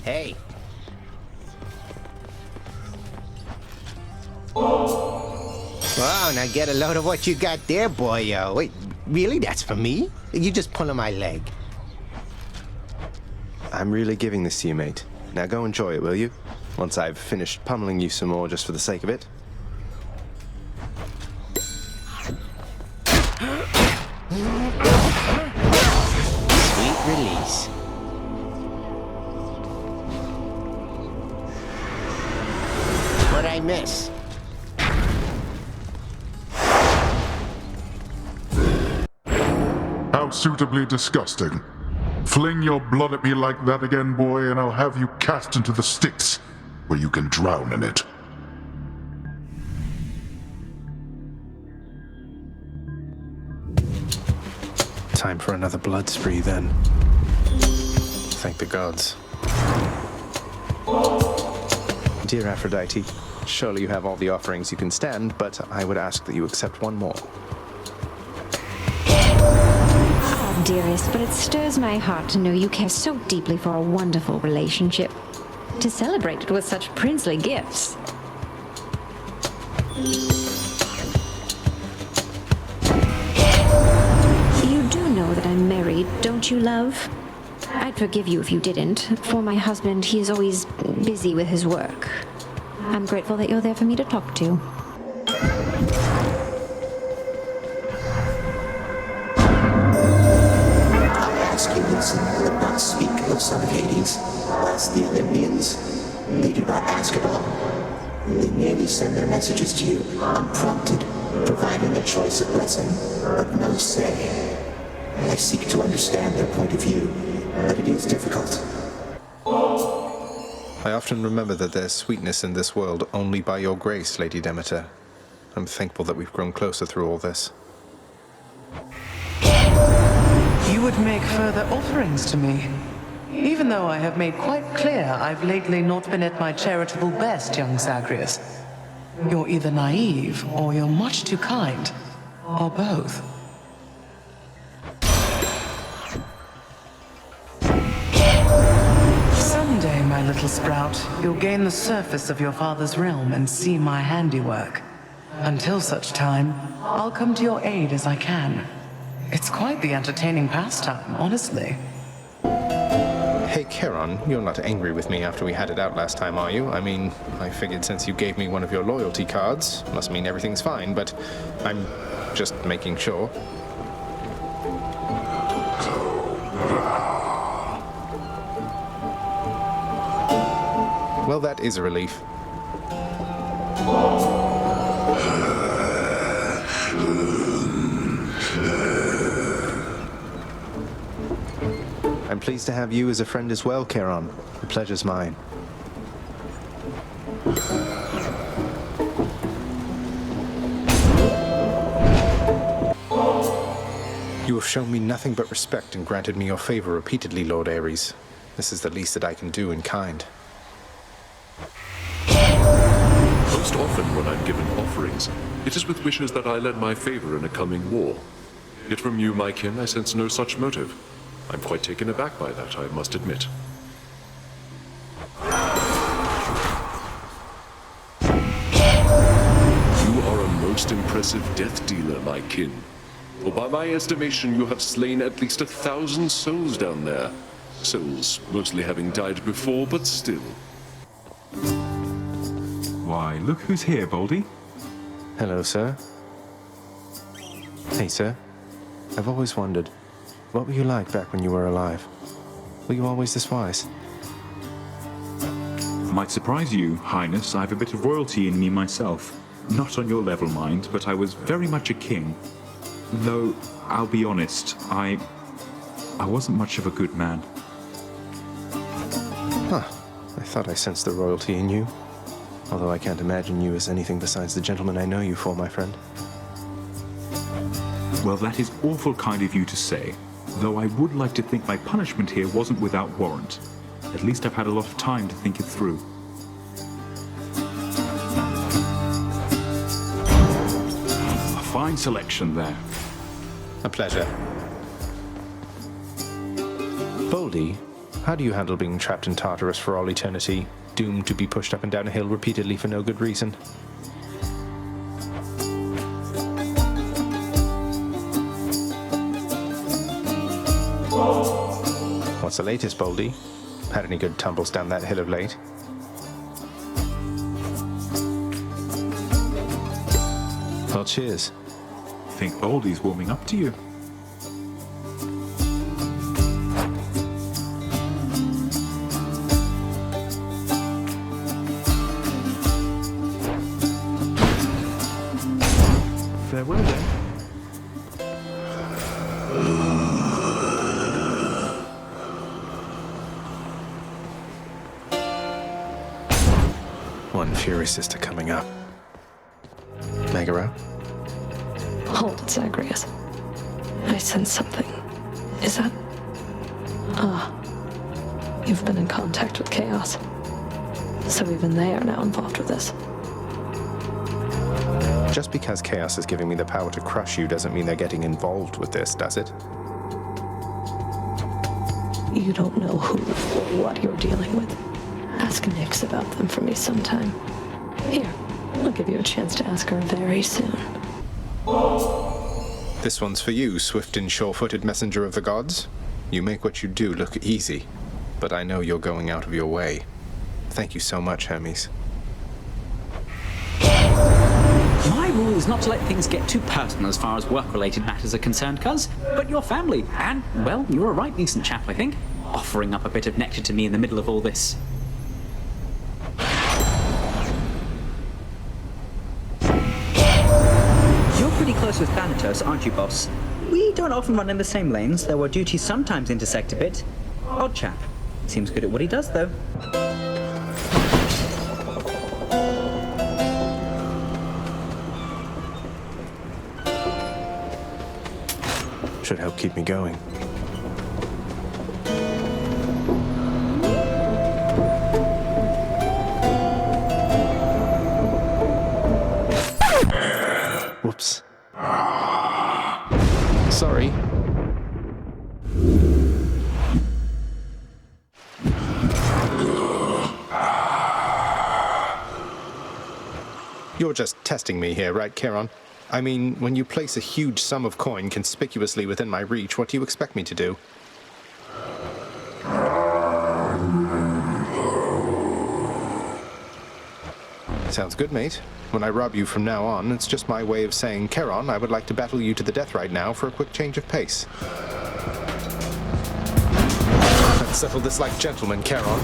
Hey. Wow, now get a load of what you got there, boyo. Wait, really? That's for me? You just pulling my leg. I'm really giving this to you, mate. Now go enjoy it, will you? Once I've finished pummeling you some more just for the sake of it. Sweet release. What'd I miss? How suitably disgusting. Fling your blood at me like that again, boy, and I'll have you cast into the Styx, where you can drown in it. Time for another blood spree, then. Thank the gods. Dear Aphrodite, surely you have all the offerings you can stand, but I would ask that you accept one more. Oh, dearest, but it stirs my heart to know you care so deeply for a wonderful relationship. To celebrate it with such princely gifts. You do know that I'm married, don't you, love? I'd forgive you if you didn't. For my husband, he is always busy with his work. I'm grateful that you're there for me to talk to. Ask you listen, but not speak of son of Hades. Last the Olympians, they do not ask at all. They merely send their messages to you, unprompted, providing a choice of blessing, but no say. I seek to understand their point of view, but it is difficult. I often remember that there's sweetness in this world only by your grace, Lady Demeter. I'm thankful that we've grown closer through all this. You would make further offerings to me. Even though I have made quite clear I've lately not been at my charitable best, young Zagreus. You're either naive, or you're much too kind. Or both. Someday, my little sprout, you'll gain the surface of your father's realm and see my handiwork. Until such time, I'll come to your aid as I can. It's quite the entertaining pastime, honestly. Hey, Charon, you're not angry with me after we had it out last time, are you? I mean, I figured since you gave me one of your loyalty cards, must mean everything's fine, but I'm just making sure. Well, that is a relief. I'm pleased to have you as a friend as well, Charon. The pleasure's mine. You have shown me nothing but respect and granted me your favor repeatedly, Lord Ares. This is the least that I can do in kind. Most often when I'm given offerings, it is with wishes that I lend my favor in a coming war. Yet from you, my kin, I sense no such motive. I'm quite taken aback by that, I must admit. You are a most impressive death dealer, my kin. For by my estimation, you have slain at least 1,000 souls down there. Souls mostly having died before, but still. Why, look who's here, Baldy. Hello, sir. Hey, sir. I've always wondered, what were you like back when you were alive? Were you always this wise? Might surprise you, Highness, I have a bit of royalty in me myself. Not on your level, mind, but I was very much a king. Though, I'll be honest, I wasn't much of a good man. Huh. I thought I sensed the royalty in you. Although I can't imagine you as anything besides the gentleman I know you for, my friend. Well, that is awful kind of you to say. Though I would like to think my punishment here wasn't without warrant. At least I've had a lot of time to think it through. A fine selection there. A pleasure. Baldy, how do you handle being trapped in Tartarus for all eternity, doomed to be pushed up and down a hill repeatedly for no good reason? What's the latest, Boldy? Had any good tumbles down that hill of late? Well, cheers. Think Baldy's warming up to you. Farewell then. One Fury Sister coming up. Megara? Hold it, Zagreus. I sense something. Is that... You've been in contact with Chaos. So even they are now involved with this. Just because Chaos is giving me the power to crush you doesn't mean they're getting involved with this, does it? You don't know who or what you're dealing with. Ask Nyx about them for me sometime. Here, I'll give you a chance to ask her very soon. This one's for you, swift and sure-footed messenger of the gods. You make what you do look easy, but I know you're going out of your way. Thank you so much, Hermes. My rule is not to let things get too personal as far as work-related matters are concerned, cuz. But your family, and, well, you're a right decent chap, I think. Offering up a bit of nectar to me in the middle of all this. You're pretty close with Thanatos, aren't you, boss? We don't often run in the same lanes, though our duties sometimes intersect a bit. Odd chap. Seems good at what he does, though. Should help keep me going. Whoops. Sorry. You're just testing me here, right, Charon? I mean, when you place a huge sum of coin conspicuously within my reach, what do you expect me to do? Sounds good, mate. When I rob you from now on, it's just my way of saying, Charon, I would like to battle you to the death right now for a quick change of pace. Let's settle this like gentlemen, Charon.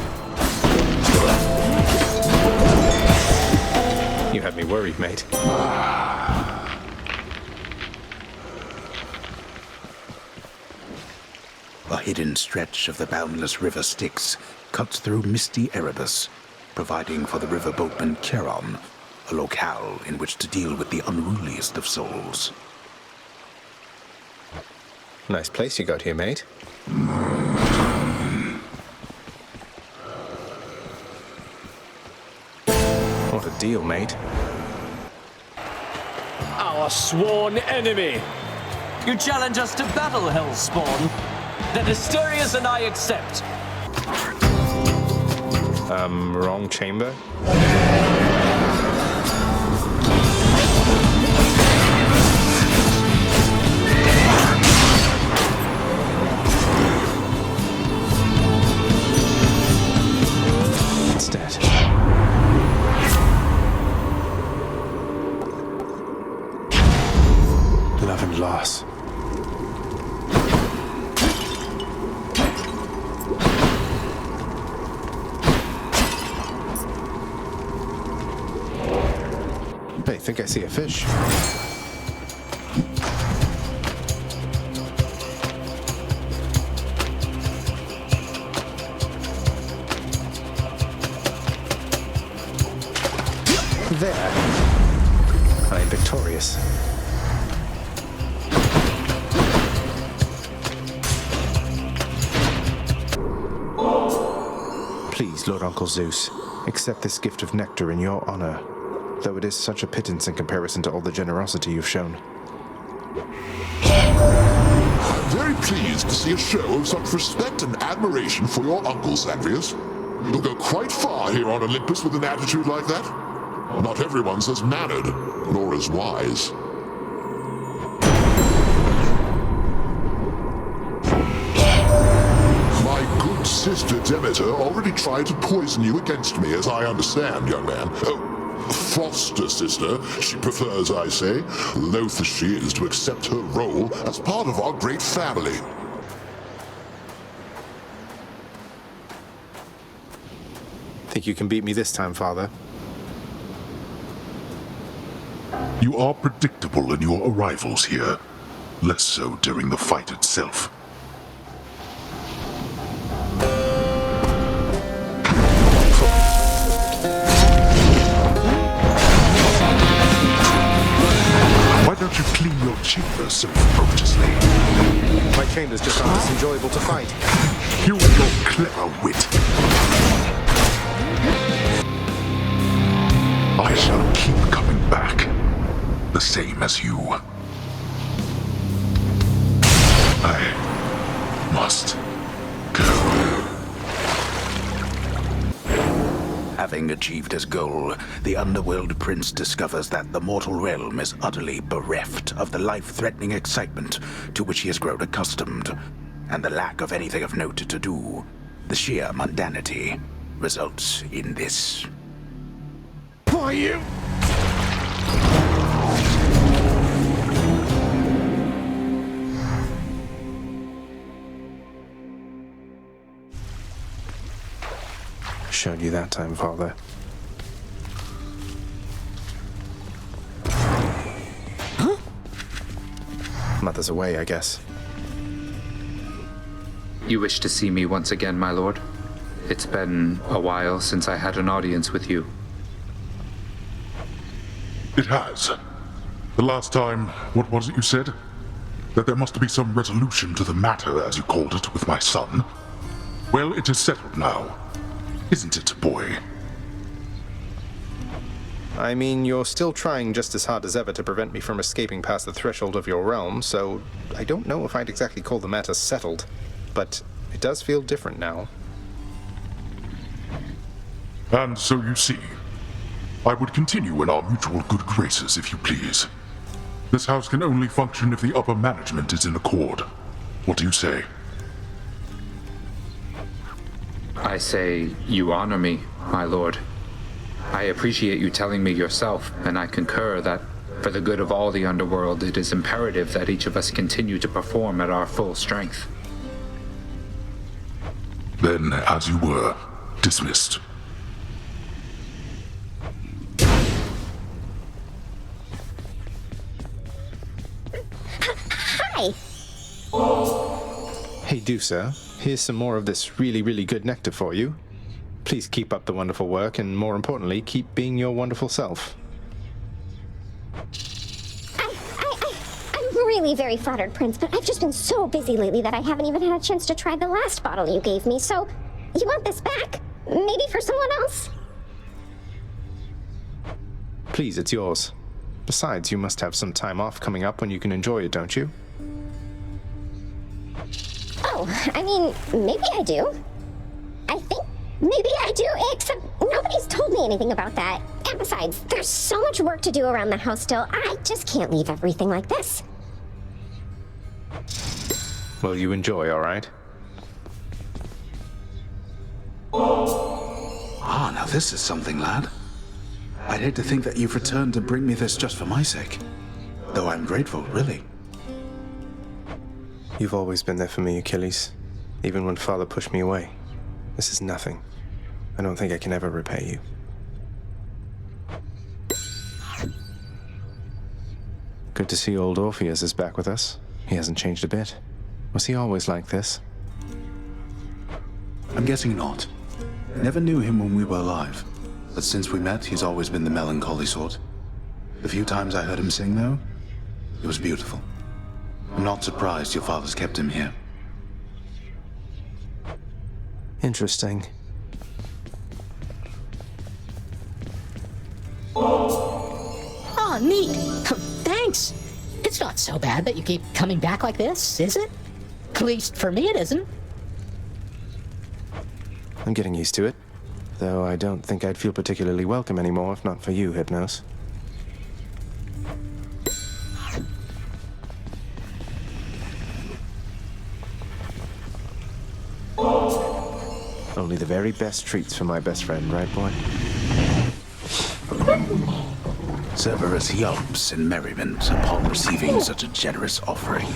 You had me worried, mate. A hidden stretch of the boundless river Styx cuts through misty Erebus, providing for the river boatman Charon a locale in which to deal with the unruliest of souls. Nice place you got here, mate. What a deal, mate. Our sworn enemy! You challenge us to battle, Hellspawn? Then Asterius and I accept. Wrong chamber? It's dead. Love and loss. I think I see a fish. There. I am victorious. Please, Lord Uncle Zeus, accept this gift of nectar in your honor, though it is such a pittance in comparison to all the generosity you've shown. Very pleased to see a show of such respect and admiration for your uncle, Zagreus. You'll go quite far here on Olympus with an attitude like that. Not everyone's as mannered, nor as wise. My good sister Demeter already tried to poison you against me, as I understand, young man. Oh, foster sister, she prefers, I say, loath as she is to accept her role as part of our great family. Think you can beat me this time, Father? You are predictable in your arrivals here. Less so during the fight itself. Why don't you clean your chamber so ferociously? My chamber's just not as enjoyable to fight. You and your clever wit. I shall keep coming back. The same as you. I must go. Having achieved his goal, the Underworld Prince discovers that the mortal realm is utterly bereft of the life-threatening excitement to which he has grown accustomed, and the lack of anything of note to do, the sheer mundanity, results in this. For you! Showed you that time, Father. Huh? Mother's away, I guess. You wish to see me once again, my lord? It's been a while since I had an audience with you. It has. The last time, what was it you said? That there must be some resolution to the matter, as you called it, with my son. Well, it is settled now. Isn't it, boy? I mean, you're still trying just as hard as ever to prevent me from escaping past the threshold of your realm, so I don't know if I'd exactly call the matter settled, but it does feel different now. And so you see, I would continue in our mutual good graces, if you please. This house can only function if the upper management is in accord. What do you say? I say you honor me, my lord. I appreciate you telling me yourself, and I concur that for the good of all the underworld, it is imperative that each of us continue to perform at our full strength. Then, as you were, dismissed. Hi! Hey, Dusa, here's some more of this really, really good nectar for you. Please keep up the wonderful work, and more importantly, keep being your wonderful self. I'm really very flattered, Prince, but I've just been so busy lately that I haven't even had a chance to try the last bottle you gave me, so you want this back? Maybe for someone else? Please, it's yours. Besides, you must have some time off coming up when you can enjoy it, don't you? Oh, I mean, maybe I do. I think maybe I do, except nobody's told me anything about that. And besides, there's so much work to do around the house still. I just can't leave everything like this. Well, you enjoy, all right? Ah, now this is something, lad. I'd hate to think that you've returned to bring me this just for my sake. Though I'm grateful, really. You've always been there for me, Achilles. Even when Father pushed me away. This is nothing. I don't think I can ever repay you. Good to see old Orpheus is back with us. He hasn't changed a bit. Was he always like this? I'm guessing not. Never knew him when we were alive. But since we met, he's always been the melancholy sort. The few times I heard him sing, though, it was beautiful. I'm not surprised your father's kept him here. Interesting. Oh, neat. Thanks. It's not so bad that you keep coming back like this, is it? At least for me it isn't. I'm getting used to it. Though I don't think I'd feel particularly welcome anymore if not for you, Hypnos. Only the very best treats for my best friend, right, boy? Cerberus yelps in merriment upon receiving such a generous offering.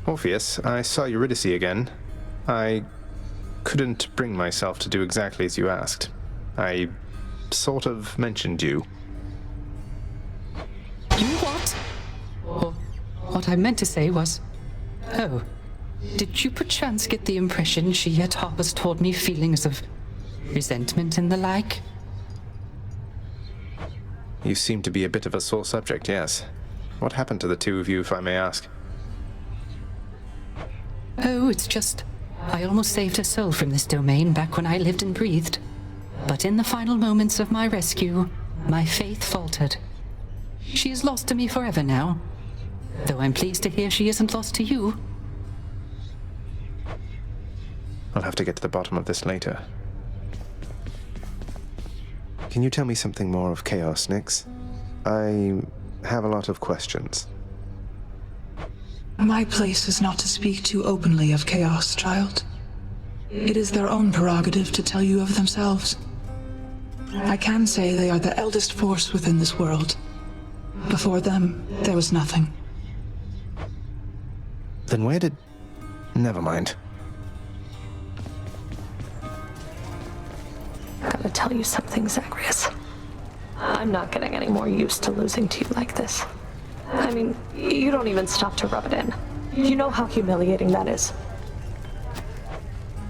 Orpheus, I saw Eurydice again. I couldn't bring myself to do exactly as you asked. I sort of mentioned you. You what? Oh, what I meant to say was... Oh, did you perchance get the impression she yet harbors toward me feelings of resentment and the like? You seem to be a bit of a sore subject, yes. What happened to the two of you, if I may ask? Oh, it's just... I almost saved her soul from this domain back when I lived and breathed. But in the final moments of my rescue, my faith faltered. She is lost to me forever now. Though I'm pleased to hear she isn't lost to you. I'll have to get to the bottom of this later. Can you tell me something more of Chaos, Nyx? I have a lot of questions. My place is not to speak too openly of Chaos, child. It is their own prerogative to tell you of themselves. I can say they are the eldest force within this world. Before them, there was nothing. Then where did... Never mind. Gotta tell you something, Zagreus. I'm not getting any more used to losing to you like this. I mean, you don't even stop to rub it in. You know how humiliating that is.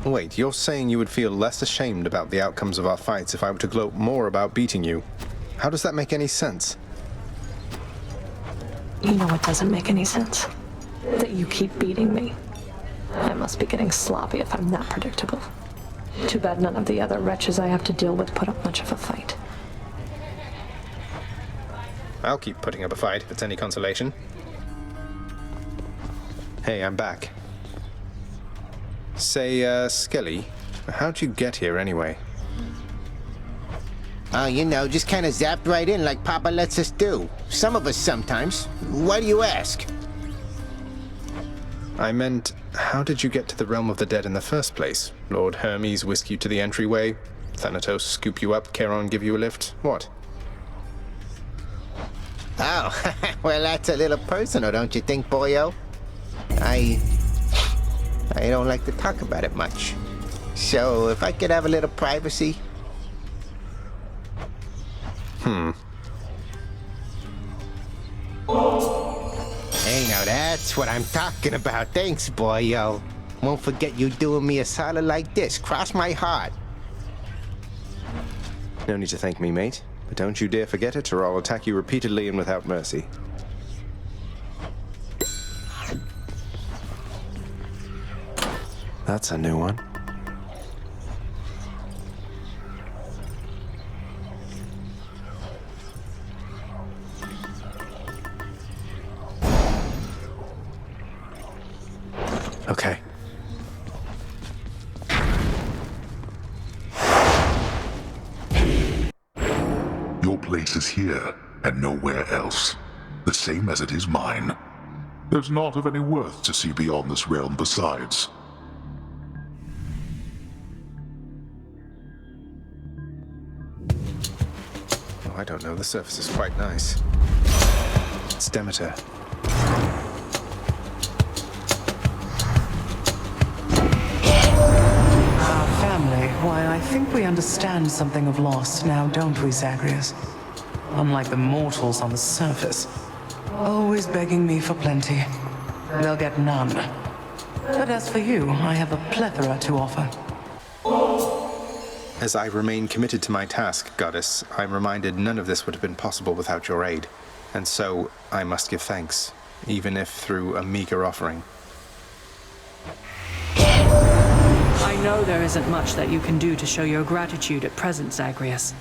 Wait, you're saying you would feel less ashamed about the outcomes of our fights if I were to gloat more about beating you? How does that make any sense? You know what doesn't make any sense? That you keep beating me. I must be getting sloppy if I'm that predictable. Too bad none of the other wretches I have to deal with put up much of a fight. I'll keep putting up a fight if it's any consolation. Hey, I'm back. Say, Skelly, how'd you get here anyway? Oh, you know, just kind of zapped right in like Papa lets us do. Some of us sometimes. Why do you ask? I meant, how did you get to the realm of the dead in the first place? Lord Hermes whisk you to the entryway? Thanatos scoop you up? Charon give you a lift? What? Oh, well, that's a little personal, don't you think, boyo? I don't like to talk about it much. So, if I could have a little privacy... Hey, now that's what I'm talking about. Thanks, boyo. Won't forget you doing me a solid like this. Cross my heart. No need to thank me, mate. But don't you dare forget it, or I'll attack you repeatedly and without mercy. That's a new one. Okay. Your place is here, and nowhere else. The same as it is mine. There's naught of any worth to see beyond this realm besides. Oh, I don't know. The surface is quite nice. It's Demeter. Family, why, I think we understand something of loss now, don't we, Zagreus? Unlike the mortals on the surface. Always begging me for plenty. They'll get none. But as for you, I have a plethora to offer. As I remain committed to my task, Goddess, I'm reminded none of this would have been possible without your aid. And so, I must give thanks, even if through a meager offering. I know there isn't much that you can do to show your gratitude at present, Zagreus.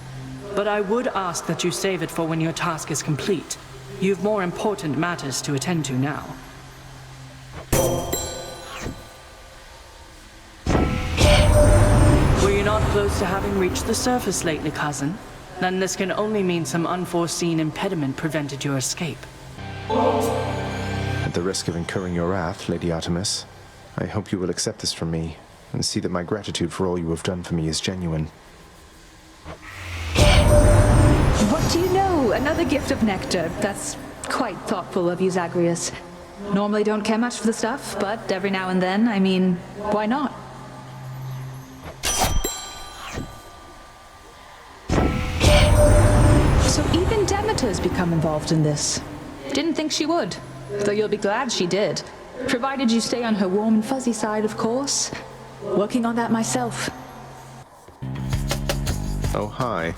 but I would ask that you save it for when your task is complete. You've more important matters to attend to now. Were you not close to having reached the surface lately, cousin? Then this can only mean some unforeseen impediment prevented your escape. At the risk of incurring your wrath, Lady Artemis, I hope you will accept this from me and see that my gratitude for all you have done for me is genuine. What do you know? Another gift of nectar. That's quite thoughtful of you, Zagreus. Normally don't care much for the stuff, but every now and then, I mean, why not? So even Demeter's become involved in this. Didn't think she would, though you'll be glad she did. Provided you stay on her warm and fuzzy side, of course. Working on that myself. Oh, hi.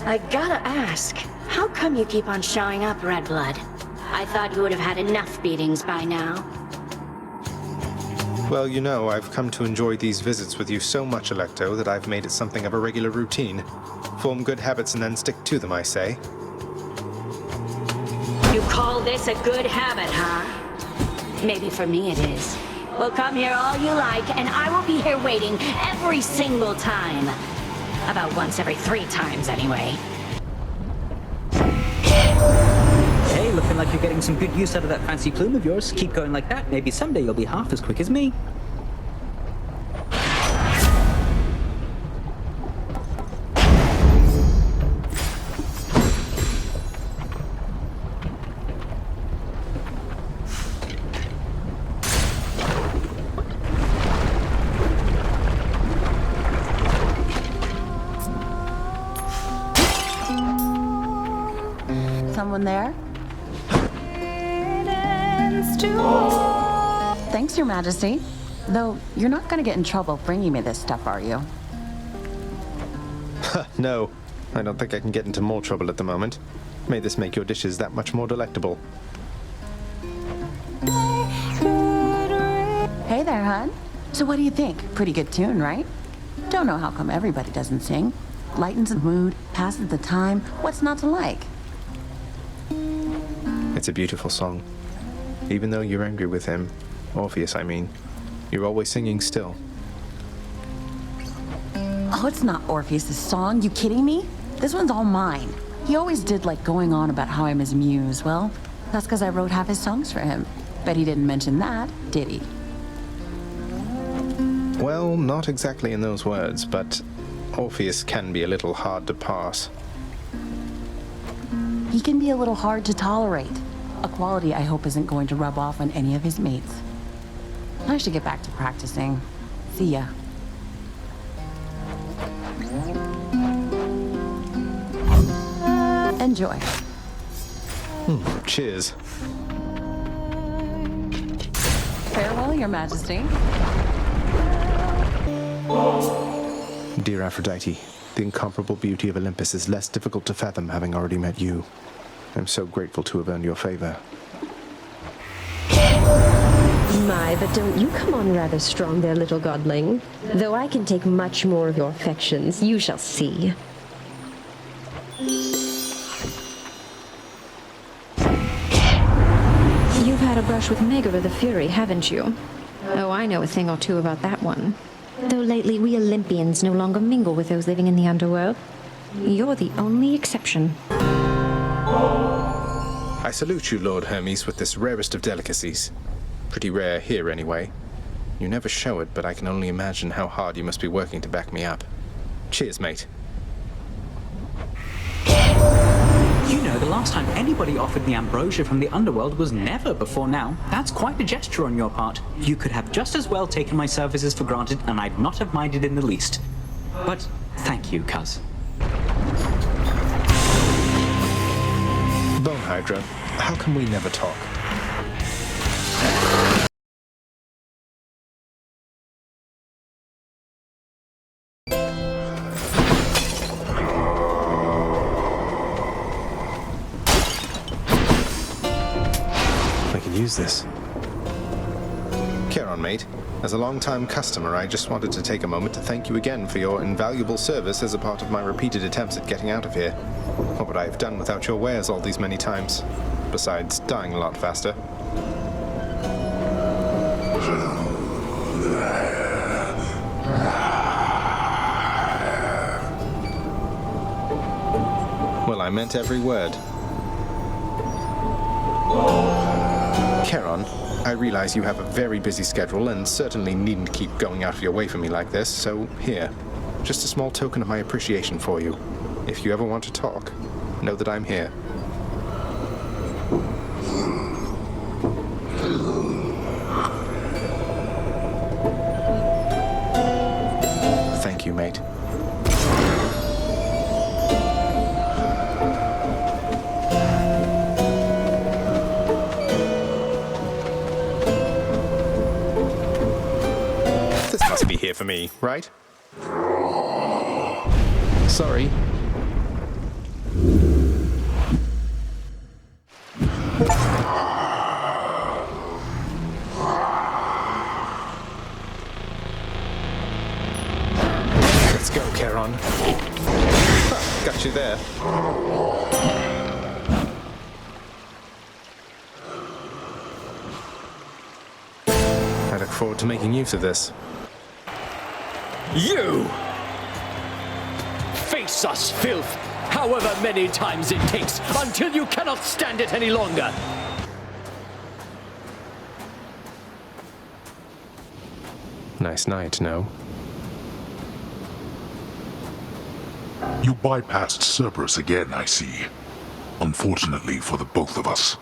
I gotta ask, how come you keep on showing up, Redblood? I thought you would have had enough beatings by now. Well, you know, I've come to enjoy these visits with you so much, Electo, that I've made it something of a regular routine. Form good habits and then stick to them, I say. You call this a good habit, huh? Maybe for me it is. Well, come here all you like, and I will be here waiting every single time. About once every 3 times, anyway. Hey, looking like you're getting some good use out of that fancy plume of yours. Keep going like that. Maybe someday you'll be half as quick as me. Someone there? Thanks, Your Majesty. Though, you're not gonna get in trouble bringing me this stuff, are you? No, I don't think I can get into more trouble at the moment. May this make your dishes that much more delectable. Hey there, hon. So what do you think? Pretty good tune, right? Don't know how come everybody doesn't sing. Lightens the mood, passes the time. What's not to like? It's a beautiful song. Even though you're angry with him, Orpheus, I mean, you're always singing still. Oh, it's not Orpheus's song. You kidding me? This one's all mine. He always did like going on about how I'm his muse. Well, that's because I wrote half his songs for him. Bet he didn't mention that, did he? Well, not exactly in those words, but Orpheus can be a little hard to pass. He can be a little hard to tolerate. A quality I hope isn't going to rub off on any of his mates. I should get back to practicing. See ya. Enjoy. Cheers. Farewell, Your Majesty. Dear Aphrodite, the incomparable beauty of Olympus is less difficult to fathom having already met you. I'm so grateful to have earned your favor. My, but don't you come on rather strong there, little godling. Though I can take much more of your affections, you shall see. You've had a brush with Megara the Fury, haven't you? Oh, I know a thing or two about that one. Though lately we Olympians no longer mingle with those living in the underworld. You're the only exception. I salute you, Lord Hermes, with this rarest of delicacies. Pretty rare here, anyway. You never show it, but I can only imagine how hard you must be working to back me up. Cheers, mate. You know, the last time anybody offered me ambrosia from the underworld was never before now. That's quite a gesture on your part. You could have just as well taken my services for granted, and I'd not have minded in the least. But thank you, cuz. Bone Hydra, how can we never talk? I can use this. Charon, mate. As a long-time customer, I just wanted to take a moment to thank you again for your invaluable service as a part of my repeated attempts at getting out of here. What would I have done without your wares all these many times? Besides, dying a lot faster. Well, I meant every word. Charon, I realize you have a very busy schedule and certainly needn't keep going out of your way for me like this, so here, just a small token of my appreciation for you. If you ever want to talk, know that I'm here. Thank you, mate. This must be here for me, right? Sorry. Let's go, Charon. Huh, got you there. I look forward to making use of this. You! Face us, filth, however many times it takes, until you cannot stand it any longer! Nice night, no? You bypassed Cerberus again, I see. Unfortunately for the both of us.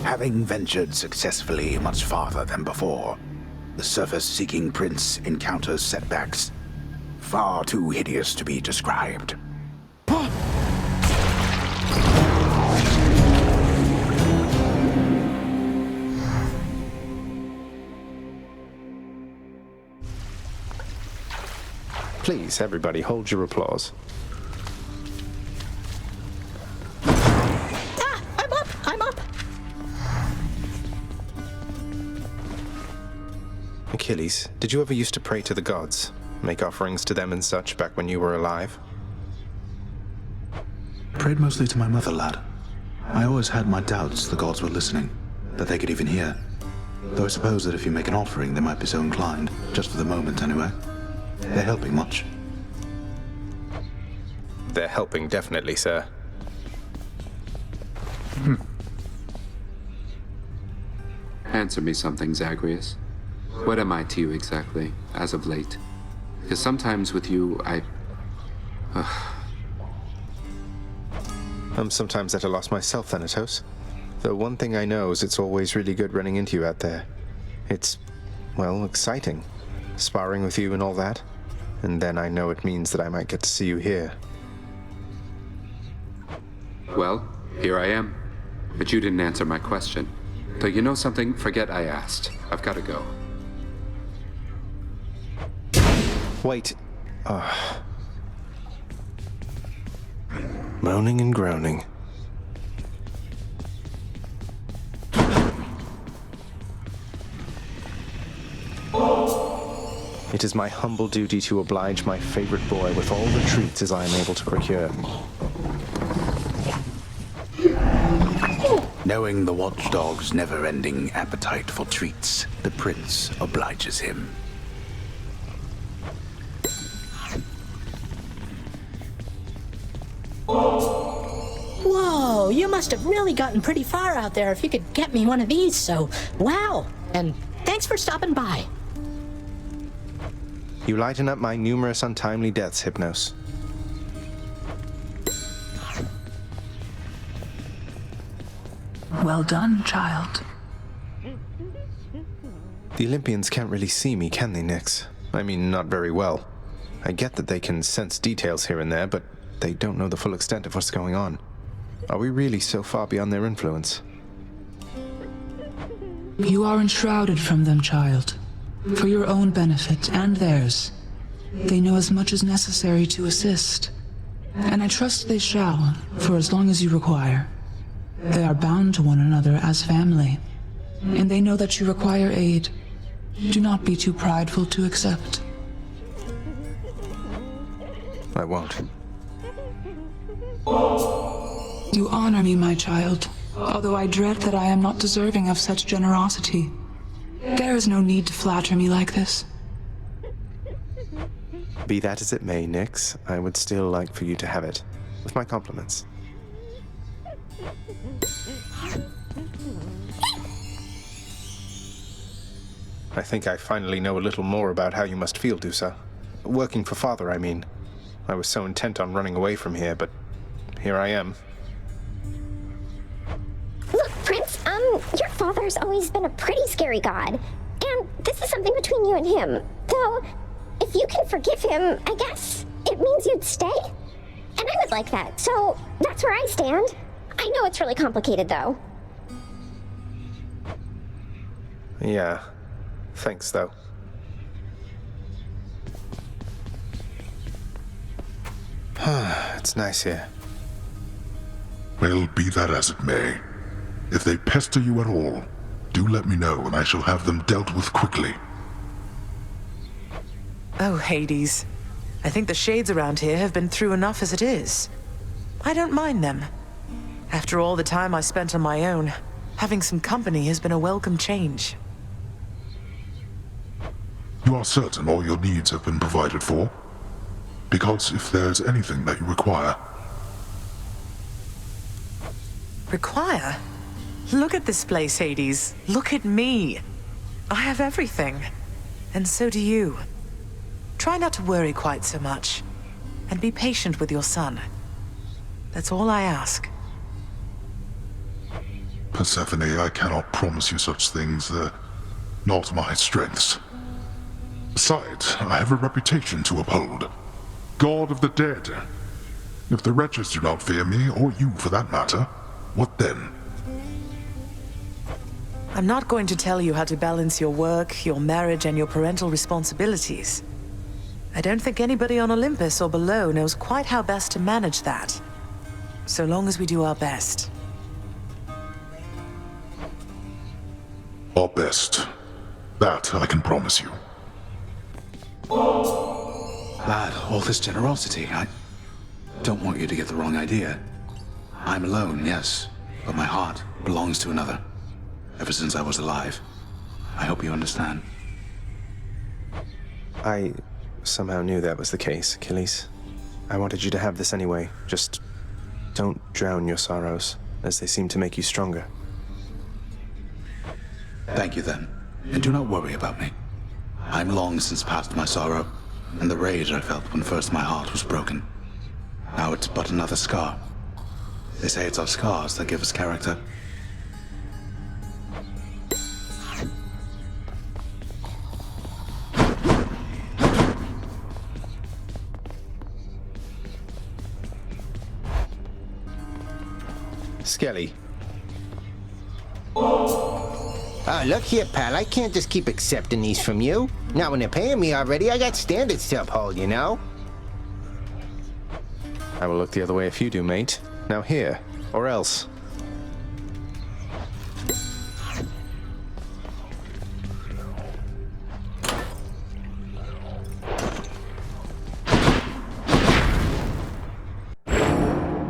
Having ventured successfully much farther than before, the surface-seeking prince encounters setbacks far too hideous to be described. Please, everybody, hold your applause. I'm up! Achilles, did you ever used to pray to the gods? Make offerings to them and such back when you were alive? Prayed mostly to my mother, lad. I always had my doubts the gods were listening, that they could even hear. Though I suppose that if you make an offering, they might be so inclined, just for the moment anyway. They're helping much. They're helping, definitely, sir. Answer me something, Zagreus. What am I to you exactly, as of late? Because sometimes with you, I'm sometimes at a loss myself, Thanatos. Though one thing I know is it's always really good running into you out there. It's, well, exciting. Sparring with you and all that. And then I know it means that I might get to see you here. Well, here I am. But you didn't answer my question. Though you know something, forget I asked. I've got to go. Wait. Moaning and groaning. It is my humble duty to oblige my favorite boy with all the treats as I am able to procure. Knowing the watchdog's never-ending appetite for treats, the prince obliges him. Whoa, you must have really gotten pretty far out there if you could get me one of these, so wow. And thanks for stopping by. You lighten up my numerous untimely deaths, Hypnos. Well done, child. The Olympians can't really see me, can they, Nyx? I mean, not very well. I get that they can sense details here and there, but they don't know the full extent of what's going on. Are we really so far beyond their influence? You are enshrouded from them, child. For your own benefit and theirs. They know as much as necessary to assist. And I trust they shall, for as long as you require. They are bound to one another as family. and they know that you require aid. Do not be too prideful to accept. I won't. You honor me, my child, although I dread that I am not deserving of such generosity. There is no need to flatter me like this. Be that as it may, Nyx, I would still like for you to have it, with my compliments. I think I finally know a little more about how you must feel, Dusa. Working for Father, I mean. I was so intent on running away from here, but here I am. Look, Prince, your father's always been a pretty scary god. And this is something between you and him. Though, if you can forgive him, I guess it means you'd stay. And I would like that, so that's where I stand. I know it's really complicated, though. Yeah. Thanks, though. It's nice here. Well, be that as it may. If they pester you at all, do let me know and I shall have them dealt with quickly. Oh, Hades. I think the shades around here have been through enough as it is. I don't mind them. After all the time I spent on my own, having some company has been a welcome change. You are certain all your needs have been provided for? Because if there's anything that you require... Require? Look at this place, Hades. Look at me. I have everything. And so do you. Try not to worry quite so much. And be patient with your son. That's all I ask. Persephone, I cannot promise you such things. They're not my strengths. Besides, I have a reputation to uphold. God of the dead. If the wretches do not fear me, or you for that matter, what then? I'm not going to tell you how to balance your work, your marriage, and your parental responsibilities. I don't think anybody on Olympus or below knows quite how best to manage that. So long as we do our best. Our best. That I can promise you. Lad, all this generosity, I don't want you to get the wrong idea. I'm alone, yes, but my heart belongs to another. Ever since I was alive. I hope you understand. I somehow knew that was the case, Achilles. I wanted you to have this anyway. Just don't drown your sorrows, as they seem to make you stronger. Thank you then, and do not worry about me. I'm long since past my sorrow, and the rage I felt when first my heart was broken. Now it's but another scar. They say it's our scars that give us character. Skelly. Look here, pal. I can't just keep accepting these from you. Now, when they're paying me already, I got standards to uphold, you know? I will look the other way if you do, mate. Now here, or else.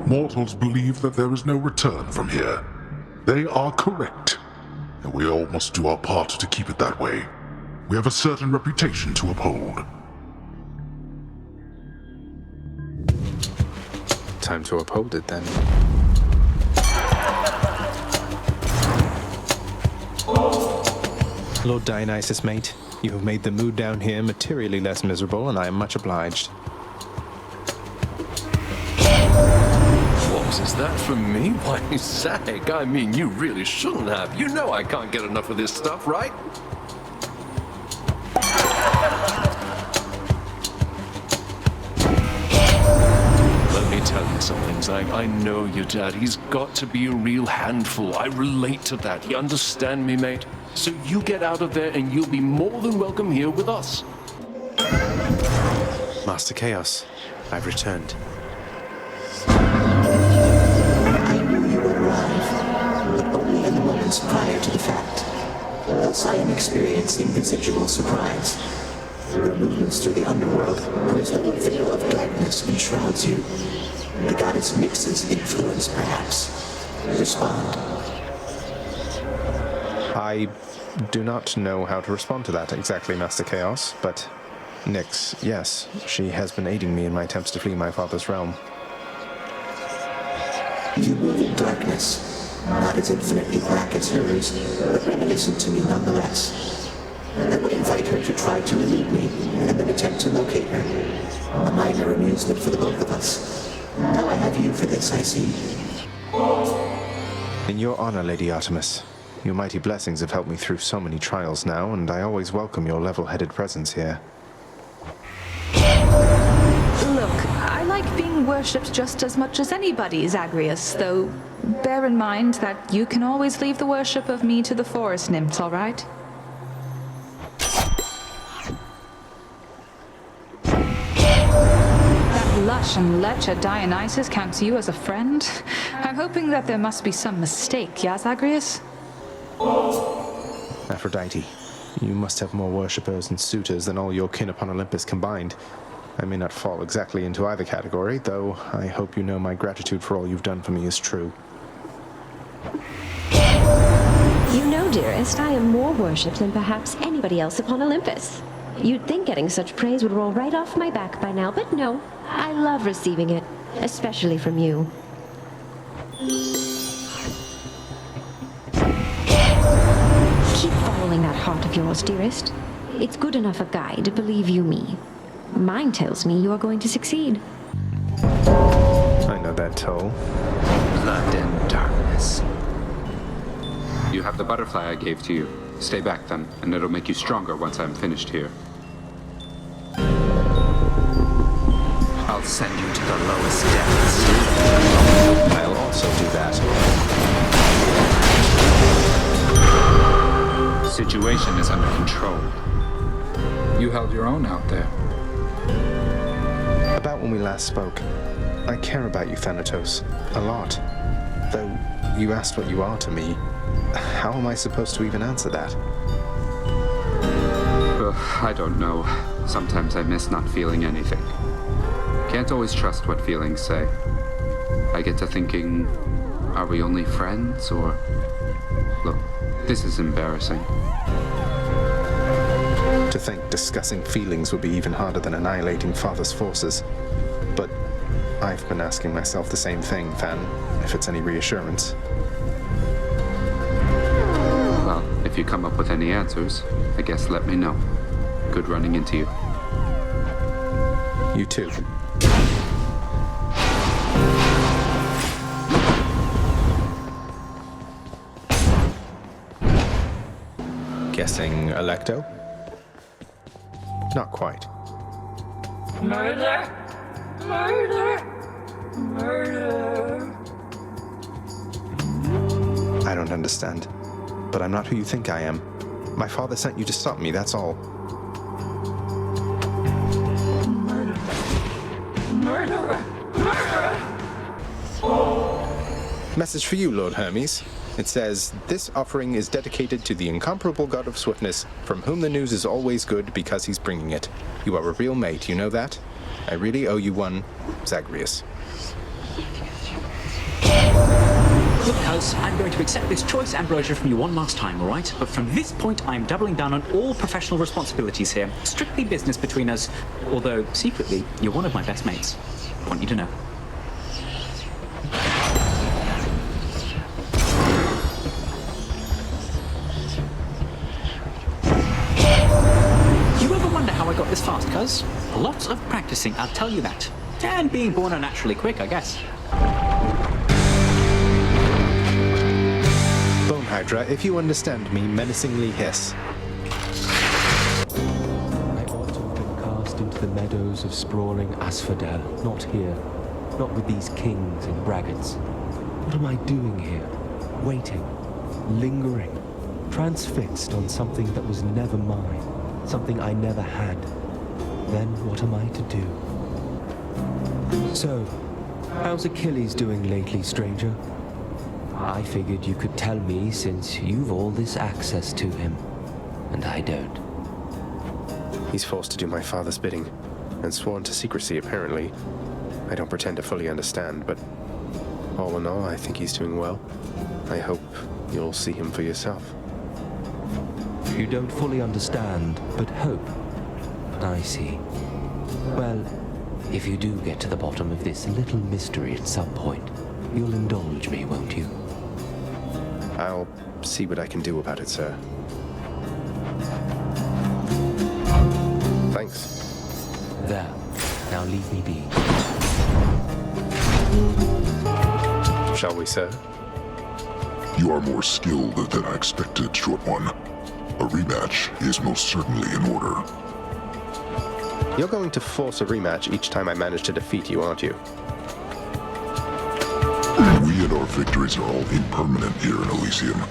Mortals believe that there is no return from here. They are correct. And we all must do our part to keep it that way. We have a certain reputation to uphold. Time to uphold it, then. Lord Dionysus, mate, you have made the mood down here materially less miserable, and I am much obliged. What, is that from me? Why, Zag, I mean, you really shouldn't have. You know I can't get enough of this stuff, right? Let me tell you something, Zag. I know your dad. He's got to be a real handful. I relate to that. You understand me, mate? So you get out of there and you'll be more than welcome here with us. Master Chaos, I've returned. I knew you would arrive, but only in the moments prior to the fact. Perhaps I am experiencing residual surprise. Your movements through the underworld are as though a veil of darkness enshrouds you. The goddess mixes influence, perhaps. Respond. I do not know how to respond to that exactly, Master Chaos, but Nyx, yes, she has been aiding me in my attempts to flee my father's realm. You move in darkness. Not as infinitely black as hers, but reminiscent to me nonetheless. I would invite her to try to elude me, and then attempt to locate her. A minor amusement for the both of us. Now I have you for this, I see. In your honor, Lady Artemis. Your mighty blessings have helped me through so many trials now, and I always welcome your level-headed presence here. Look, I like being worshipped just as much as anybody, Zagreus, though bear in mind that you can always leave the worship of me to the forest nymphs, all right? That lush and lecher Dionysus counts you as a friend? I'm hoping that there must be some mistake, yeah, Zagreus? Aphrodite, you must have more worshippers and suitors than all your kin upon Olympus combined. I may not fall exactly into either category, though I hope you know my gratitude for all you've done for me is true. You know, dearest, I am more worshipped than perhaps anybody else upon Olympus. You'd think getting such praise would roll right off my back by now, but no. I love receiving it, especially from you. Keep following that heart of yours, dearest. It's good enough a guide, believe you me. Mine tells me you are going to succeed. I know that toll. Blood and darkness. You have the butterfly I gave to you. Stay back then, and it'll make you stronger once I'm finished here. I'll send you to the lowest depths. I'll also do that. Situation is under control. You held your own out there. About when we last spoke, I care about you, Thanatos, a lot. Though you asked what you are to me, how am I supposed to even answer that? I don't know. Sometimes I miss not feeling anything. Can't always trust what feelings say. I get to thinking, are we only friends, or... Look, this is embarrassing. To think discussing feelings would be even harder than annihilating Father's forces. But I've been asking myself the same thing, Than, if it's any reassurance. Well, if you come up with any answers, I guess let me know. Good running into you. You too. Guessing Electo? Not quite. Murder! Murder! Murder! I don't understand. But I'm not who you think I am. My father sent you to stop me, that's all. Murder! Murderer! Murderer! Message for you, Lord Hermes. It says, this offering is dedicated to the incomparable god of swiftness, from whom the news is always good because he's bringing it. You are a real mate, you know that? I really owe you one, Zagreus. Look, cuz, I'm going to accept this choice ambrosia from you one last time, all right? But from this point, I'm doubling down on all professional responsibilities here. Strictly business between us. Although, secretly, you're one of my best mates. Want you to know. You ever wonder how I got this fast, cuz? Lots of practicing, I'll tell you that. And being born unnaturally quick, I guess. Bone Hydra, if you understand me, menacingly hiss. I ought to have been cast into the meadows of sprawling asphodel, not here. Not with these kings and braggarts. What am I doing here? Waiting, lingering, transfixed on something that was never mine, something I never had. Then what am I to do? So, how's Achilles doing lately, stranger? I figured you could tell me since you've all this access to him. and I don't. He's forced to do my father's bidding, and sworn to secrecy, apparently. I don't pretend to fully understand, but all in all, I think he's doing well. I hope you'll see him for yourself. You don't fully understand, but hope. I see. Well, if you do get to the bottom of this little mystery at some point, you'll indulge me, won't you? I'll see what I can do about it, sir. Thanks. There. Now leave me be. Shall we, sir? You are more skilled than I expected, Short One. A rematch is most certainly in order. You're going to force a rematch each time I manage to defeat you, aren't you? We and our victories are all impermanent here in Elysium.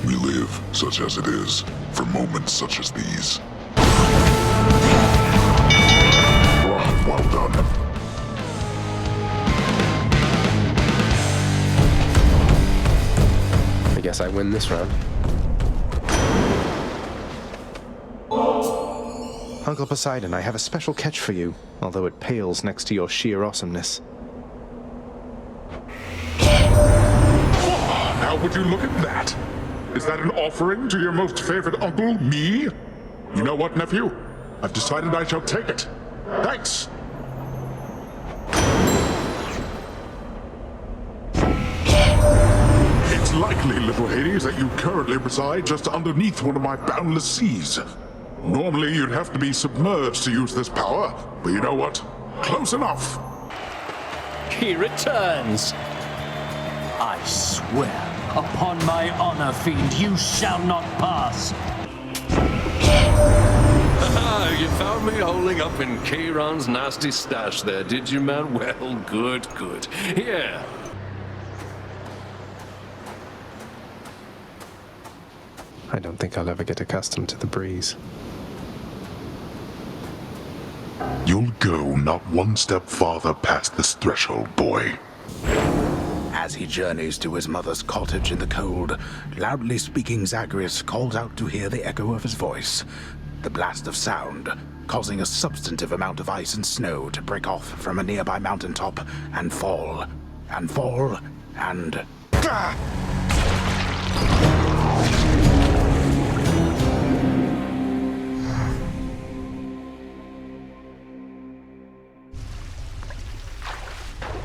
We live, such as it is, for moments such as these. Well done. I guess I win this round. Uncle Poseidon, I have a special catch for you, although it pales next to your sheer awesomeness. Now would you look at that? Is that an offering to your most favorite uncle, me? You know what, nephew? I've decided I shall take it. Thanks. It's likely, little Hades, that you currently reside just underneath one of my boundless seas. Normally, you'd have to be submerged to use this power, but you know what? Close enough. He returns. I swear, upon my honor, fiend, you shall not pass. You found me holding up in Charon's nasty stash there, did you, man? Well, good, good. Here. I don't think I'll ever get accustomed to the breeze. You'll go not one step farther past this threshold, boy. As he journeys to his mother's cottage in the cold, loudly speaking Zagreus calls out to hear the echo of his voice. The blast of sound, causing a substantive amount of ice and snow to break off from a nearby mountaintop and fall, and fall, and...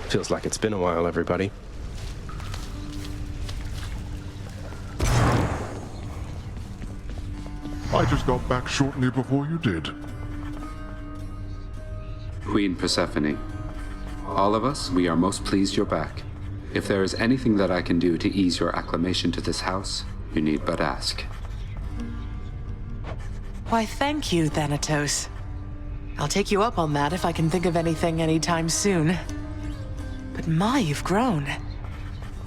Feels like it's been a while, everybody. I just got back shortly before you did. Queen Persephone, all of us, we are most pleased you're back. If there is anything that I can do to ease your acclamation to this house, you need but ask. Why, thank you, Thanatos. I'll take you up on that if I can think of anything anytime soon. But my, you've grown.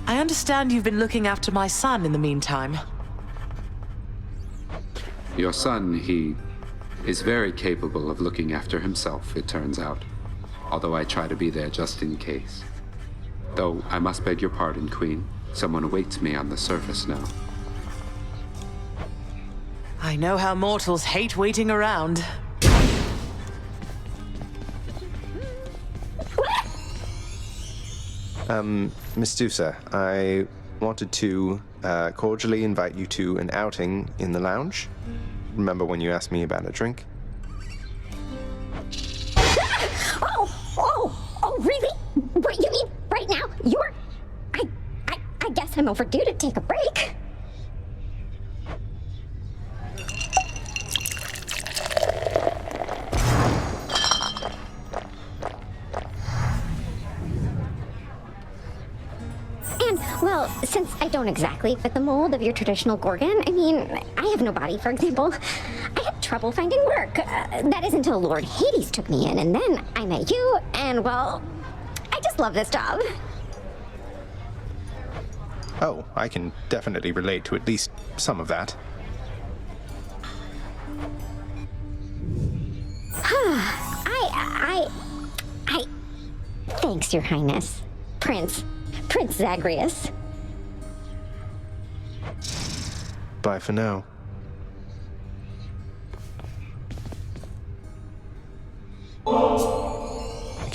I understand you've been looking after my son in the meantime. Your son, he is very capable of looking after himself, it turns out. Although I try to be there just in case. Though I must beg your pardon, Queen. Someone awaits me on the surface now. I know how mortals hate waiting around. Miss Dusa, I wanted to cordially invite you to an outing in the lounge. Remember when you asked me about a drink? Oh, really? What, you mean right now? I guess I'm overdue to take a break. And, well, since I don't exactly fit the mold of your traditional Gorgon, I mean, I have no body, for example. I had trouble finding work. That is until Lord Hades took me in, and then I met you, and, well, I just love this job. Oh, I can definitely relate to at least some of that. Thanks, Your Highness. Prince Zagreus. Bye for now.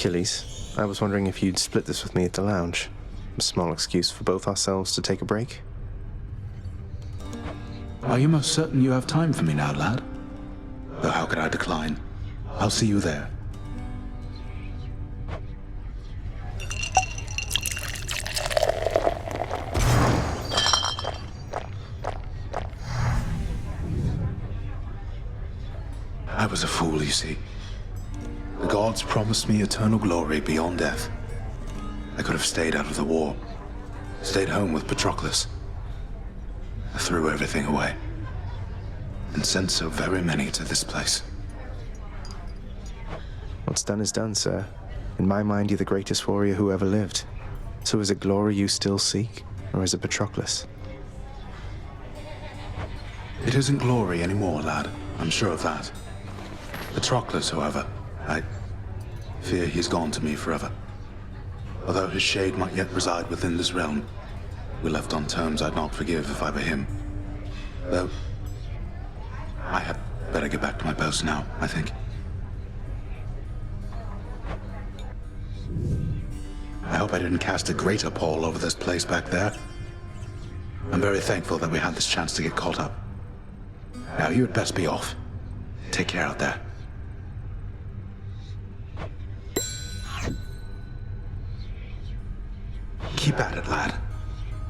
Achilles, I was wondering if you'd split this with me at the lounge. A small excuse for both ourselves to take a break. Are you most certain you have time for me now, lad? Though how could I decline? I'll see you there. I was a fool, you see. The gods promised me eternal glory beyond death. I could have stayed out of the war. Stayed home with Patroclus. I threw everything away. And sent so very many to this place. What's done is done, sir. In my mind, you're the greatest warrior who ever lived. So is it glory you still seek, or is it Patroclus? It isn't glory anymore, lad. I'm sure of that. Patroclus, however, I fear he's gone to me forever. Although his shade might yet reside within this realm, we left on terms I'd not forgive if I were him. Though, I had better get back to my post now, I think. I hope I didn't cast a greater pall over this place back there. I'm very thankful that we had this chance to get caught up. Now you had best be off. Take care out there. Keep at it, lad.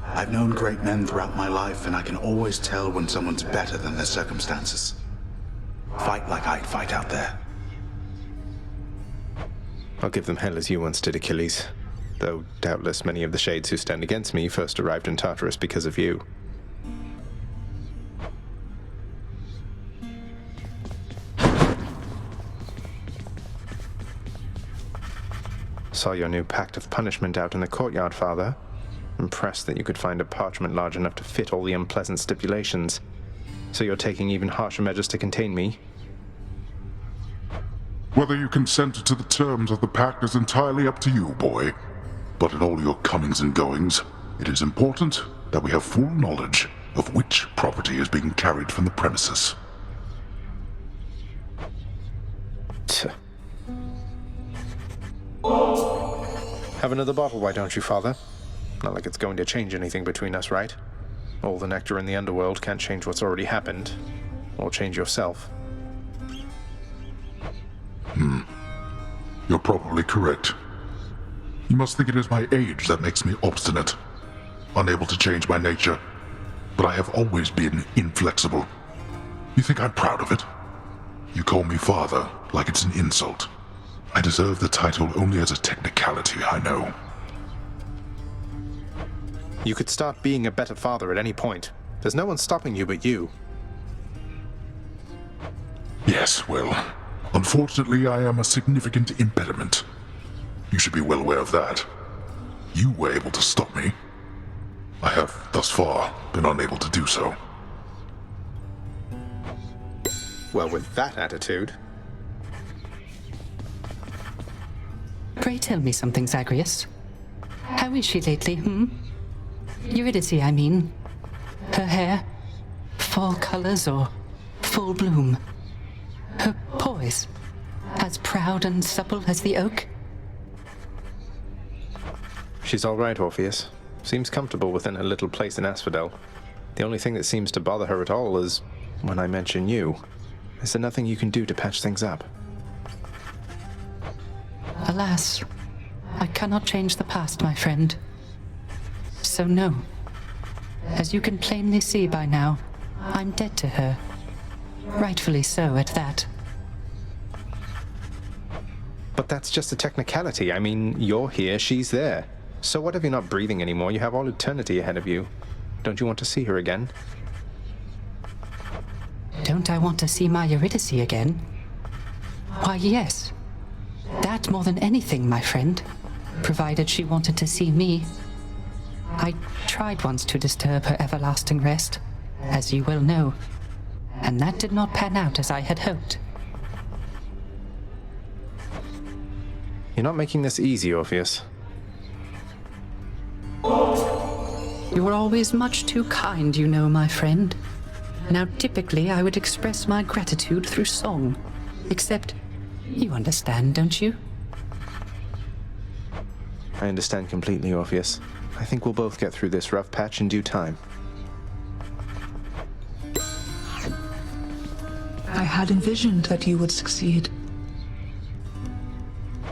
I've known great men throughout my life, and I can always tell when someone's better than their circumstances. Fight like I'd fight out there. I'll give them hell as you once did, Achilles. Though doubtless many of the shades who stand against me first arrived in Tartarus because of you. Saw your new pact of punishment out in the courtyard, Father. Impressed that you could find a parchment large enough to fit all the unpleasant stipulations. So you're taking even harsher measures to contain me? Whether you consent to the terms of the pact is entirely up to you, boy. But in all your comings and goings, it is important that we have full knowledge of which property is being carried from the premises. Have another bottle, why don't you, Father? Not like it's going to change anything between us, right? All the nectar in the underworld can't change what's already happened. Or change yourself. You're probably correct. You must think it is my age that makes me obstinate, unable to change my nature. But I have always been inflexible. You think I'm proud of it? You call me father like it's an insult. I deserve the title only as a technicality, I know. You could start being a better father at any point. There's no one stopping you but you. Yes, well, unfortunately I am a significant impediment. You should be well aware of that. You were able to stop me. I have, thus far, been unable to do so. Well, with that attitude... Pray tell me something, Zagreus. How is she lately, Eurydice, I mean. Her hair? Fall colors or full bloom? Her poise? As proud and supple as the oak? She's all right, Orpheus. Seems comfortable within her little place in Asphodel. The only thing that seems to bother her at all is when I mention you. Is there nothing you can do to patch things up? Alas, I cannot change the past, my friend. So no. As you can plainly see by now, I'm dead to her. Rightfully so, at that. But that's just a technicality. I mean, you're here, she's there. So what if you're not breathing anymore? You have all eternity ahead of you. Don't you want to see her again? Don't I want to see my Eurydice again? Why, yes. That more than anything, my friend. Provided she wanted to see me. I tried once to disturb her everlasting rest, as you well know, and that did not pan out as I had hoped. You're not making this easy, Orpheus. You're always much too kind, you know, my friend. Now, typically, I would express my gratitude through song. Except, you understand, don't you? I understand completely, Orpheus. I think we'll both get through this rough patch in due time. I had envisioned that you would succeed.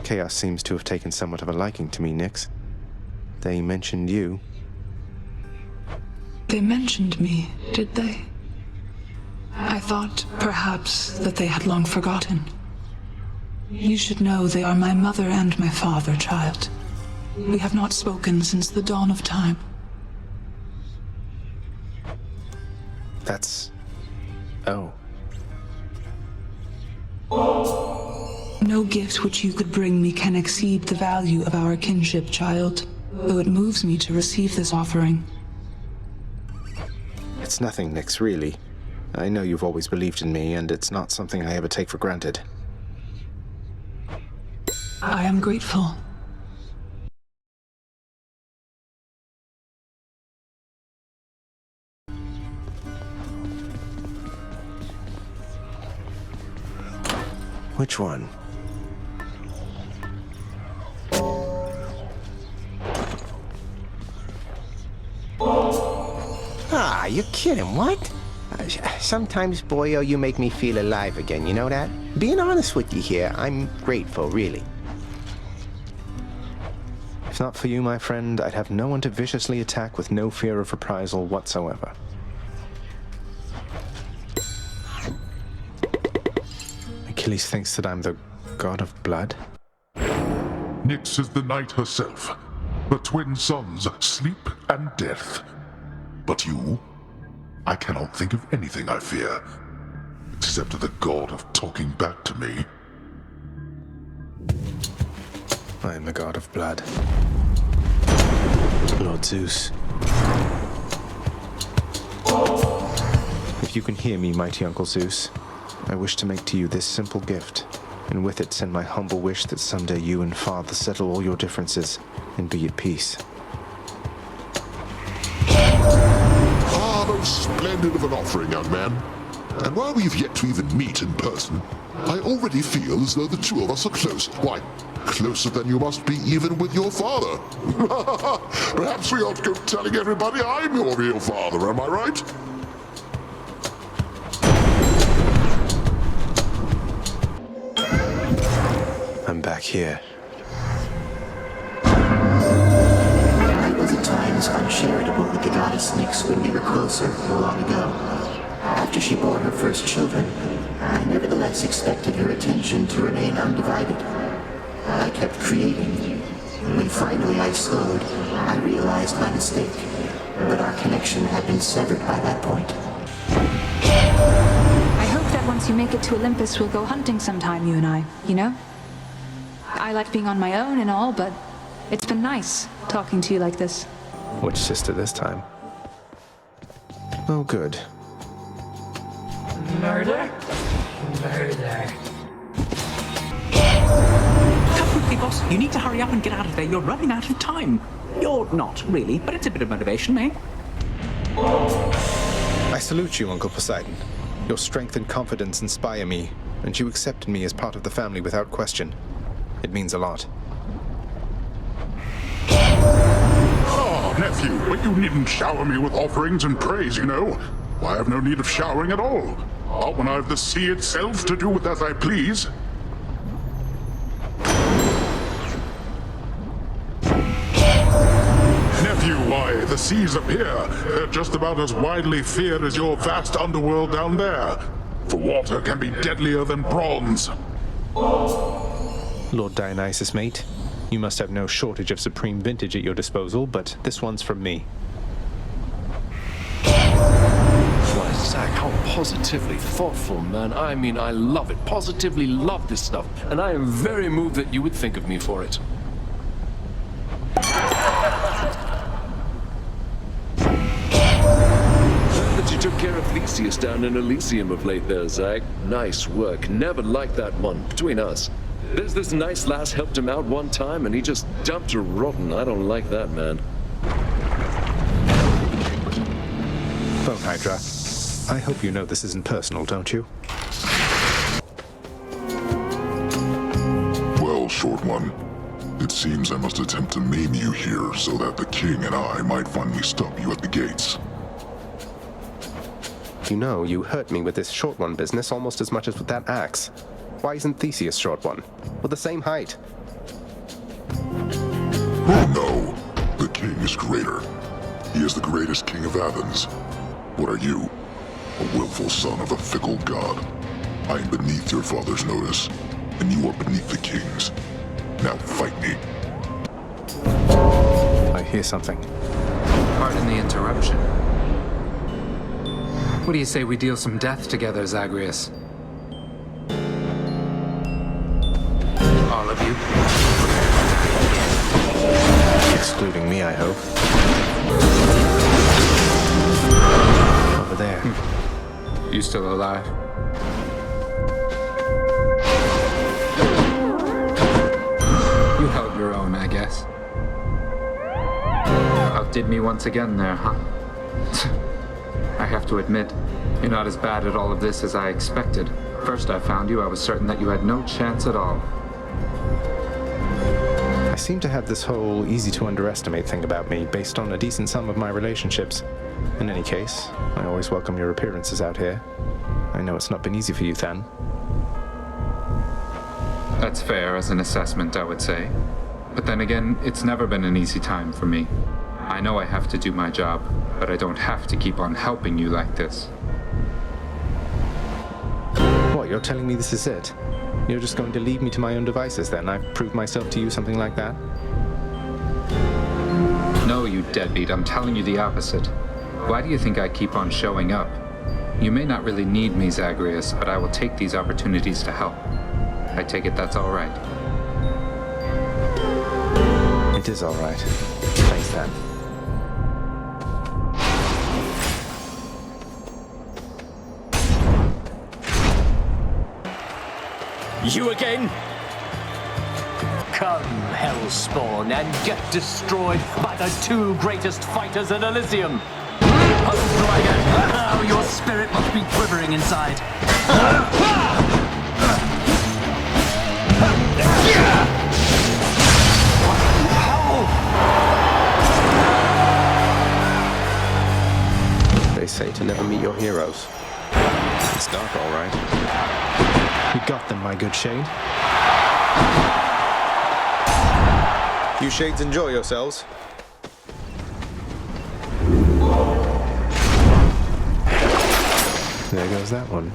Chaos seems to have taken somewhat of a liking to me, Nyx. They mentioned you. They mentioned me, did they? I thought, perhaps, that they had long forgotten. You should know they are my mother and my father, child. We have not spoken since the dawn of time. That's... oh. No gift which you could bring me can exceed the value of our kinship, child, though it moves me to receive this offering. It's nothing, Nyx, really. I know you've always believed in me, and it's not something I ever take for granted. I am grateful. Which one? Ah, you're kidding, what? Sometimes, boyo, you make me feel alive again, you know that? Being honest with you here, I'm grateful, really. If not for you, my friend, I'd have no one to viciously attack with no fear of reprisal whatsoever. Achilles thinks that I'm the god of blood? Nyx is the night herself, the twin suns, sleep and death. But you, I cannot think of anything I fear, except the god of talking back to me. I am the god of blood. Lord Zeus. If you can hear me, mighty Uncle Zeus, I wish to make to you this simple gift, and with it send my humble wish that someday you and Father settle all your differences and be at peace. Ah, most splendid of an offering, young man. And while we've yet to even meet in person, I already feel as though the two of us are close. Why, closer than you must be even with your father. Perhaps we ought to go telling everybody I'm your real father, am I right? I'm back here. I was at times uncharitable with the goddess Nyx when we were closer long ago. After she bore her first children, I nevertheless expected her attention to remain undivided. I kept creating. When finally I slowed, I realized my mistake. But our connection had been severed by that point. I hope that once you make it to Olympus, we'll go hunting sometime, you and I, you know? I like being on my own and all, but it's been nice talking to you like this. Which sister this time? Oh, good. Murder? Murder. Come quickly, boss. You need to hurry up and get out of there. You're running out of time. You're not, really, but it's a bit of motivation, eh? I salute you, Uncle Poseidon. Your strength and confidence inspire me, and you accepted me as part of the family without question. It means a lot. Ah, nephew, but you needn't shower me with offerings and praise, you know. I have no need of showering at all. Not when I have the sea itself to do with as I please. Nephew, why, the seas up here, they're just about as widely feared as your vast underworld down there. For water can be deadlier than bronze. Lord Dionysus, mate, you must have no shortage of supreme vintage at your disposal, but this one's from me. Why, Zach, how positively thoughtful, man. I mean, I love it. Positively love this stuff. And I am very moved that you would think of me for it. That you took care of Theseus down in Elysium of late there, Zach. Nice work. Never liked that one, between us. There's this nice lass helped him out one time, and he just dumped her rotten. I don't like that, man. Bone Hydra, I hope you know this isn't personal, don't you? Well, short one, It seems I must attempt to maim you here so that the king and I might finally stop you at the gates. You know, you hurt me with this short one business almost as much as with that axe. Why isn't Theseus short one? We're the same height. Oh no, the king is greater. He is the greatest king of Athens. What are you? A willful son of a fickle god. I am beneath your father's notice, and you are beneath the king's. Now fight me. I hear something. Pardon the interruption. What do you say we deal some death together, Zagreus? All of you? Excluding me, I hope. Over there. You still alive? You held your own, I guess. Outdid me once again there, huh? I have to admit, you're not as bad at all of this as I expected. First I found you, I was certain that you had no chance at all. I seem to have this whole easy-to-underestimate thing about me, based on a decent sum of my relationships. In any case, I always welcome your appearances out here. I know it's not been easy for you, Than. That's fair as an assessment, I would say. But then again, it's never been an easy time for me. I know I have to do my job, but I don't have to keep on helping you like this. What, you're telling me this is it? You're just going to leave me to my own devices then? I've proved myself to you, something like that? No, you deadbeat, I'm telling you the opposite. Why do you think I keep on showing up? You may not really need me, Zagreus, but I will take these opportunities to help. I take it that's all right. It is all right. Thanks, Than. You again? Come, Hellspawn, and get destroyed by the two greatest fighters in Elysium. Oh, Dragon, oh, your spirit must be quivering inside. They say to never meet your heroes. It's dark, all right. You got them, my good Shade. You Shades enjoy yourselves. There goes that one.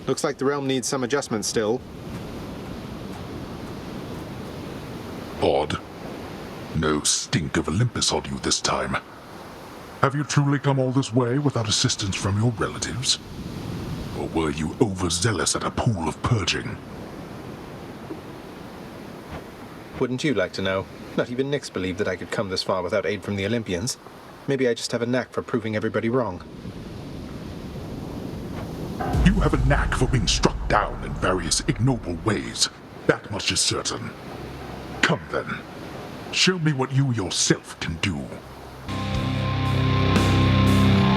Looks like the realm needs some adjustment still. Odd. No stink of Olympus on you this time. Have you truly come all this way without assistance from your relatives? Or were you overzealous at a pool of purging? Wouldn't you like to know? Not even Nyx believed that I could come this far without aid from the Olympians. Maybe I just have a knack for proving everybody wrong. You have a knack for being struck down in various ignoble ways. That much is certain. Come then. Show me what you yourself can do.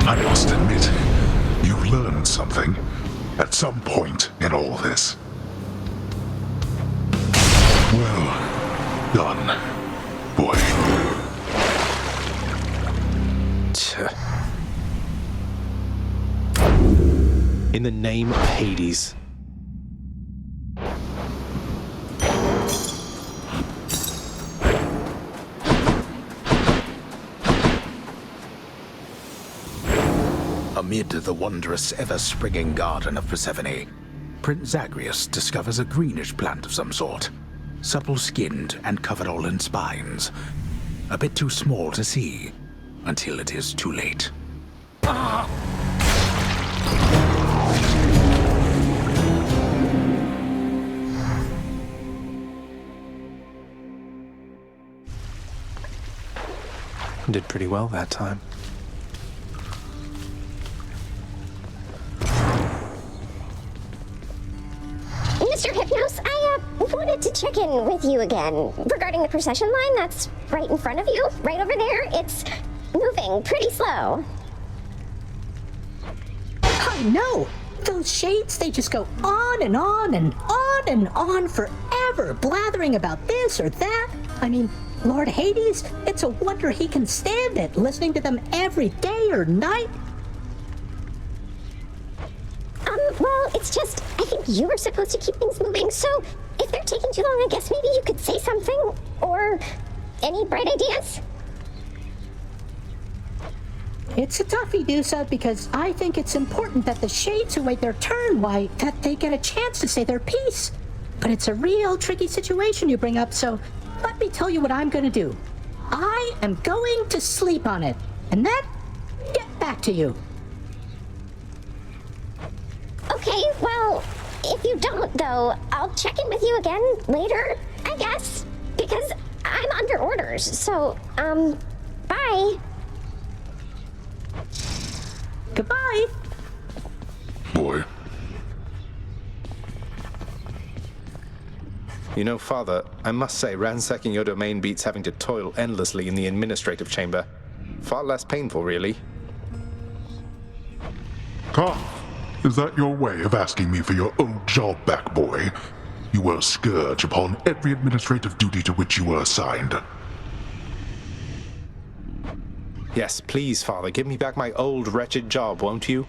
I must admit, you've learned something at some point in all this. Well done, boy. In the name of Hades. Amid the wondrous, ever-springing garden of Persephone, Prince Zagreus discovers a greenish plant of some sort, supple-skinned and covered all in spines. A bit too small to see, until it is too late. Did pretty well that time. Mr. Hypnos, I wanted to check in with you again regarding the procession line that's right in front of you, right over there. It's moving pretty slow. Oh, no! Those shades, they just go on and on and on and on forever, blathering about this or that. I mean, Lord Hades, it's a wonder he can stand it, listening to them every day or night. Well, it's just, I think you were supposed to keep things moving, so if they're taking too long, I guess maybe you could say something, or any bright ideas? It's a toughie, Dusa, because I think it's important that the shades who wait their turn, why, that they get a chance to say their piece. But it's a real tricky situation you bring up, so let me tell you what I'm gonna do. I am going to sleep on it, and then get back to you. Okay, well, if you don't, though, I'll check in with you again later, I guess. Because I'm under orders, so, bye. Goodbye. Boy. You know, Father, I must say ransacking your domain beats having to toil endlessly in the administrative chamber. Far less painful, really. Carl, is that your way of asking me for your old job back, boy? You were a scourge upon every administrative duty to which you were assigned. Yes, please, Father, give me back my old wretched job, won't you?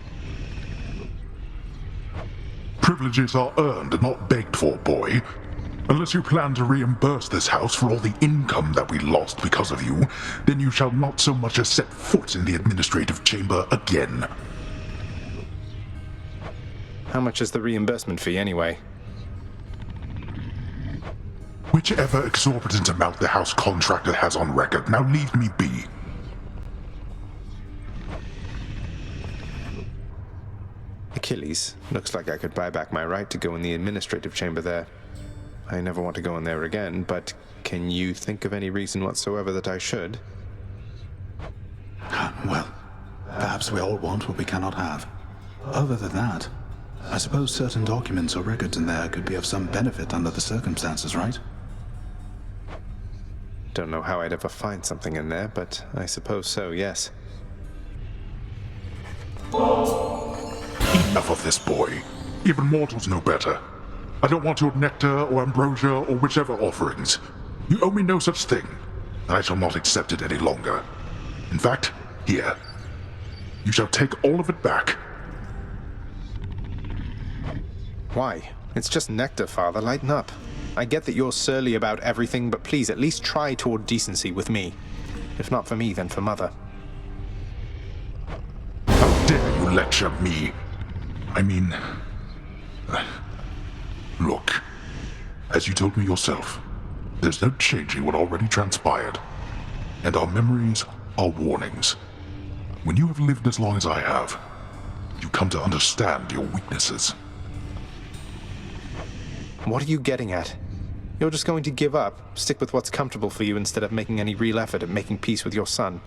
Privileges are earned and not begged for, boy. Unless you plan to reimburse this house for all the income that we lost because of you, then you shall not so much as set foot in the administrative chamber again. How much is the reimbursement fee, anyway? Whichever exorbitant amount the house contractor has on record. Now leave me be. Achilles, looks like I could buy back my right to go in the administrative chamber there. I never want to go in there again, but can you think of any reason whatsoever that I should? Well, perhaps we all want what we cannot have. Other than that, I suppose certain documents or records in there could be of some benefit under the circumstances, right? Don't know how I'd ever find something in there, but I suppose so, yes. Enough of this, boy. Even mortals know better. I don't want your nectar or ambrosia or whichever offerings. You owe me no such thing, and I shall not accept it any longer. In fact, here. You shall take all of it back. Why? It's just nectar, Father. Lighten up. I get that you're surly about everything, but please at least try toward decency with me. If not for me, then for Mother. How dare you lecture me? I mean... Look, as you told me yourself, there's no changing what already transpired. And our memories are warnings. When you have lived as long as I have, you come to understand your weaknesses. What are you getting at? You're just going to give up, stick with what's comfortable for you instead of making any real effort at making peace with your son.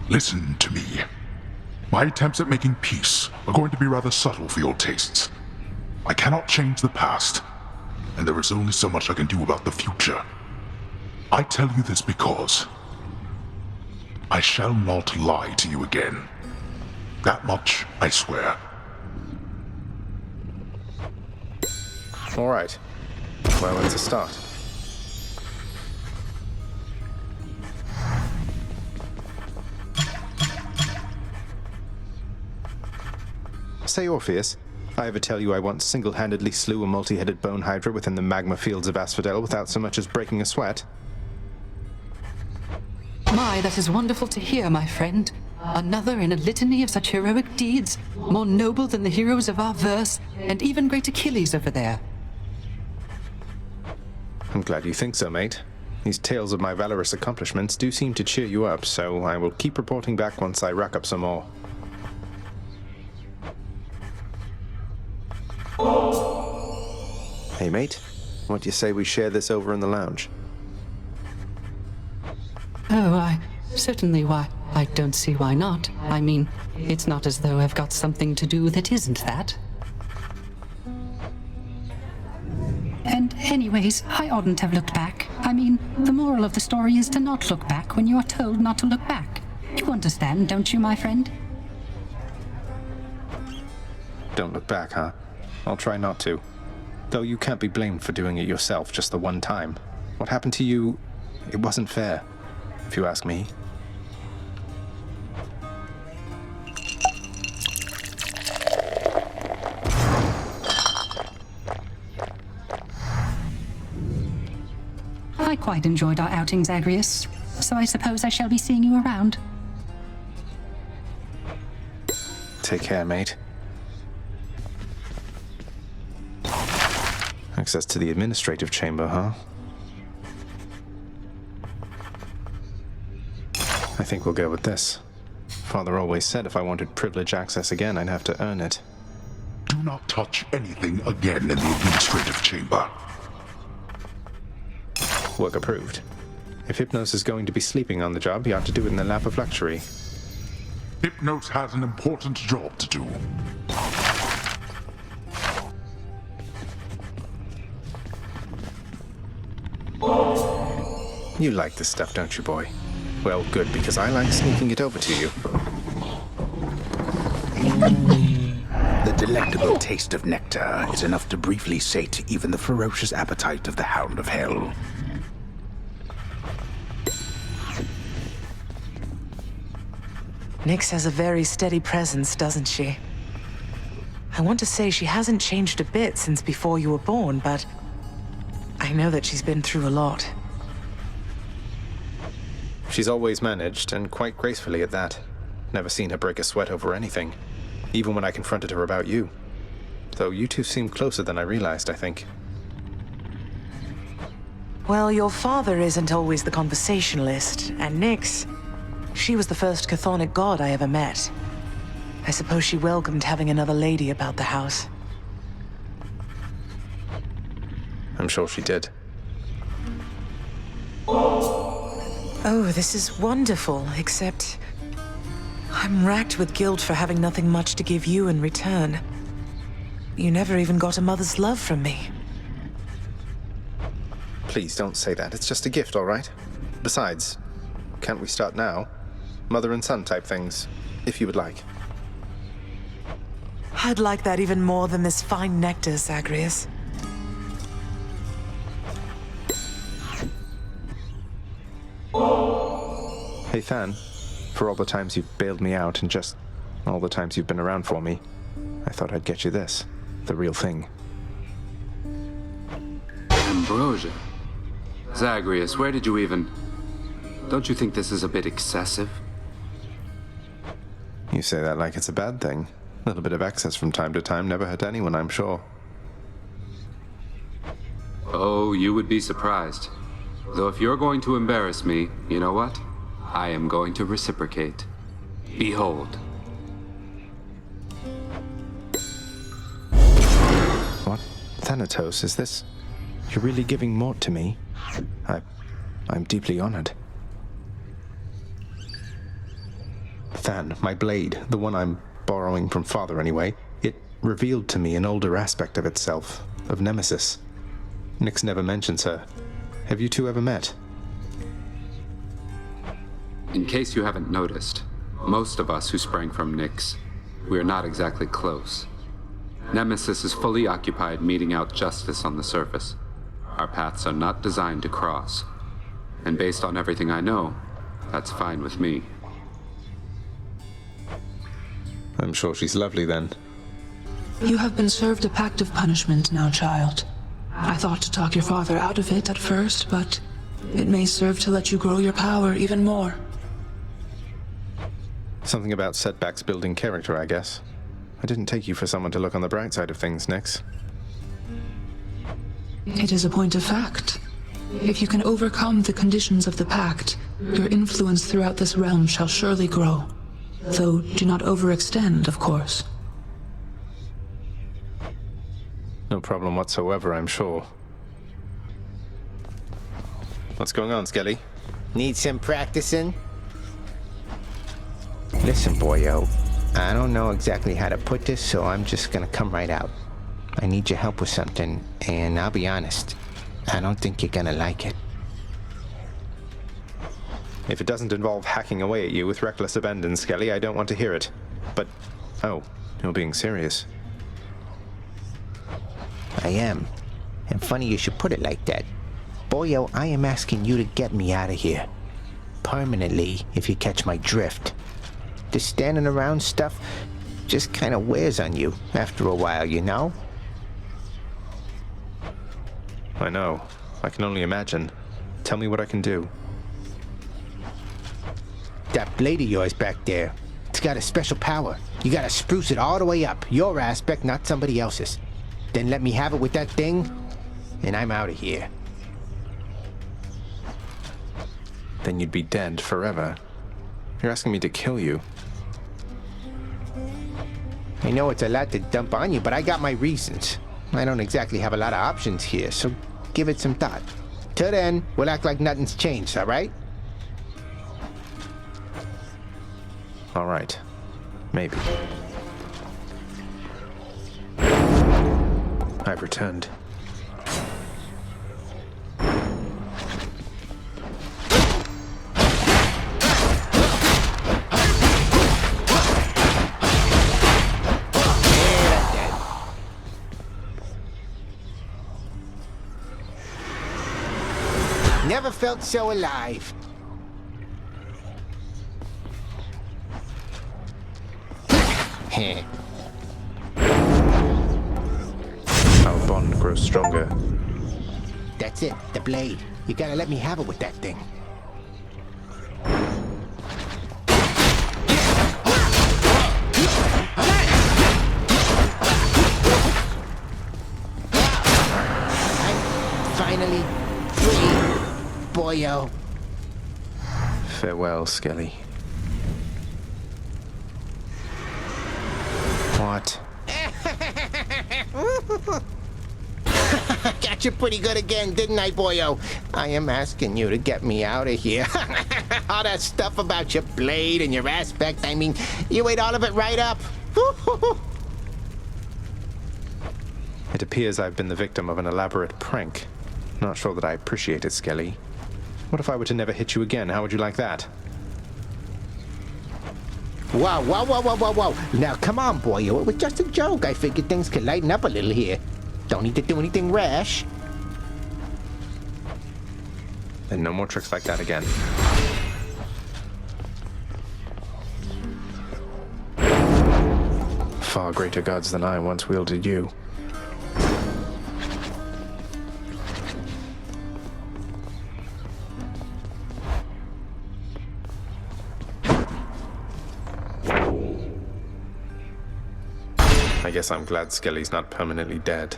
Listen to me. My attempts at making peace are going to be rather subtle for your tastes. I cannot change the past, and there is only so much I can do about the future. I tell you this because I shall not lie to you again. That much I swear. All right. Well, it's a start. Say, Orpheus, I ever tell you I once single-handedly slew a multi-headed bone hydra within the magma fields of Asphodel without so much as breaking a sweat? My, that is wonderful to hear, my friend. Another in a litany of such heroic deeds, more noble than the heroes of our verse, and even great Achilles over there. I'm glad you think so, mate. These tales of my valorous accomplishments do seem to cheer you up, so I will keep reporting back once I rack up some more. Hey, mate. What do you say we share this over in the lounge? Oh, certainly, why, I don't see why not. I mean, it's not as though I've got something to do that isn't that. And anyways, I oughtn't have looked back. I mean, the moral of the story is to not look back when you are told not to look back. You understand, don't you, my friend? Don't look back, huh? I'll try not to. Though you can't be blamed for doing it yourself just the one time. What happened to you, it wasn't fair, if you ask me. I quite enjoyed our outing, Zagreus, so I suppose I shall be seeing you around. Take care, mate. Access to the administrative chamber, huh? I think we'll go with this. Father always said if I wanted privilege access again, I'd have to earn it. Do not touch anything again in the administrative chamber. Work approved. If Hypnos is going to be sleeping on the job, he ought to do it in the lap of luxury. Hypnos has an important job to do. You like this stuff, don't you, boy? Well, good, because I like sneaking it over to you. The delectable taste of nectar is enough to briefly sate even the ferocious appetite of the Hound of Hell. Nyx has a very steady presence, doesn't she? I want to say she hasn't changed a bit since before you were born, but I know that she's been through a lot. She's always managed, and quite gracefully at that. Never seen her break a sweat over anything, even when I confronted her about you. Though you two seem closer than I realized, I think. Well, your father isn't always the conversationalist, and Nyx, she was the first chthonic god I ever met. I suppose she welcomed having another lady about the house. I'm sure she did. Oh, this is wonderful, except I'm racked with guilt for having nothing much to give you in return. You never even got a mother's love from me. Please don't say that. It's just a gift, all right? Besides, can't we start now? Mother and son type things, if you would like. I'd like that even more than this fine nectar, Zagreus. Hey, Than, for all the times you've bailed me out and just all the times you've been around for me, I thought I'd get you this, the real thing. Ambrosia? Zagreus, where did you even... Don't you think this is a bit excessive? You say that like it's a bad thing. A little bit of excess from time to time never hurt anyone, I'm sure. Oh, you would be surprised. Though if you're going to embarrass me, you know what? I am going to reciprocate. Behold. What? Thanatos, is this... You're really giving more to me? I'm deeply honored. Than, my blade, the one I'm borrowing from Father anyway, it revealed to me an older aspect of itself, of Nemesis. Nyx never mentions her. Have you two ever met? In case you haven't noticed, most of us who sprang from Nyx, we're not exactly close. Nemesis is fully occupied meting out justice on the surface. Our paths are not designed to cross. And based on everything I know, that's fine with me. I'm sure she's lovely then. You have been served a pact of punishment now, child. I thought to talk your father out of it at first, but it may serve to let you grow your power even more. Something about setbacks building character, I guess. I didn't take you for someone to look on the bright side of things, Nyx. It is a point of fact. If you can overcome the conditions of the pact, your influence throughout this realm shall surely grow. Though, do not overextend, of course. No problem whatsoever, I'm sure. What's going on, Skelly? Need some practicing? Listen, boyo. I don't know exactly how to put this, so I'm just gonna come right out. I need your help with something, and I'll be honest. I don't think you're gonna like it. If it doesn't involve hacking away at you with reckless abandon, Skelly, I don't want to hear it. But, oh, you're being serious. I am. And funny you should put it like that. Boyo, I am asking you to get me out of here. Permanently, if you catch my drift. This standing around stuff just kind of wears on you after a while, you know? I know. I can only imagine. Tell me what I can do. That blade of yours back there, it's got a special power. You gotta spruce it all the way up. Your aspect, not somebody else's. Then let me have it with that thing, and I'm out of here. Then you'd be dead forever. You're asking me to kill you. I know it's a lot to dump on you, but I got my reasons. I don't exactly have a lot of options here, so give it some thought. Till then, we'll act like nothing's changed, all right? All right. Maybe. I've returned. Never felt so alive. Our bond grows stronger. That's it, the blade. You gotta let me have it with that thing. I'm finally free, boyo. Farewell, Skelly. What? Got you pretty good again, didn't I, boyo? I am asking you to get me out of here. All that stuff about your blade and your aspect, I mean, you ate all of it right up. It appears I've been the victim of an elaborate prank. Not sure that I appreciate it, Skelly. What if I were to never hit you again? How would you like that? Whoa, whoa, whoa, whoa, whoa, whoa. Now, come on, boyo. It was just a joke. I figured things could lighten up a little here. Don't need to do anything rash. Then no more tricks like that again. Far greater gods than I once wielded you. I guess I'm glad Skelly's not permanently dead.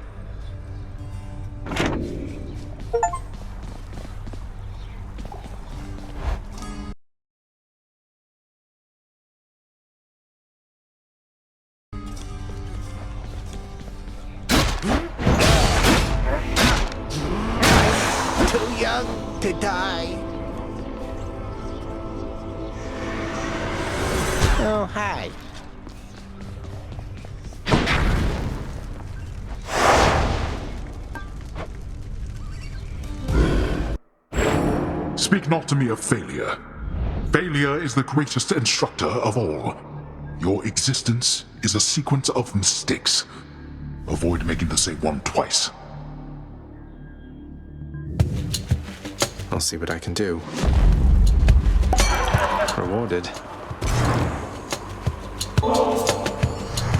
Too young to die. Oh, hi. Speak not to me of failure. Failure is the greatest instructor of all. Your existence is a sequence of mistakes. Avoid making the same one twice. I'll see what I can do. Rewarded.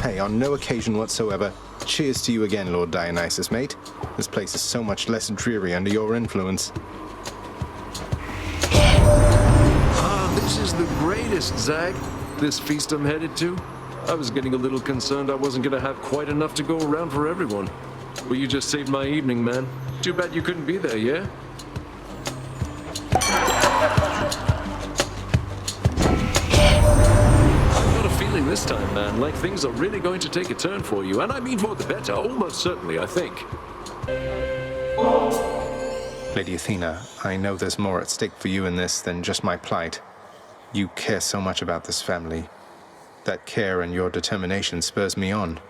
Hey, on no occasion whatsoever. Cheers to you again, Lord Dionysus, mate. This place is so much less dreary under your influence. This is the greatest, Zag. This feast I'm headed to. I was getting a little concerned I wasn't gonna have quite enough to go around for everyone. Well, you just saved my evening, man. Too bad you couldn't be there, yeah? I've got a feeling this time, man, like things are really going to take a turn for you. And I mean for the better, almost certainly, I think. Lady Athena, I know there's more at stake for you in this than just my plight. You care so much about this family. That care and your determination spurs me on.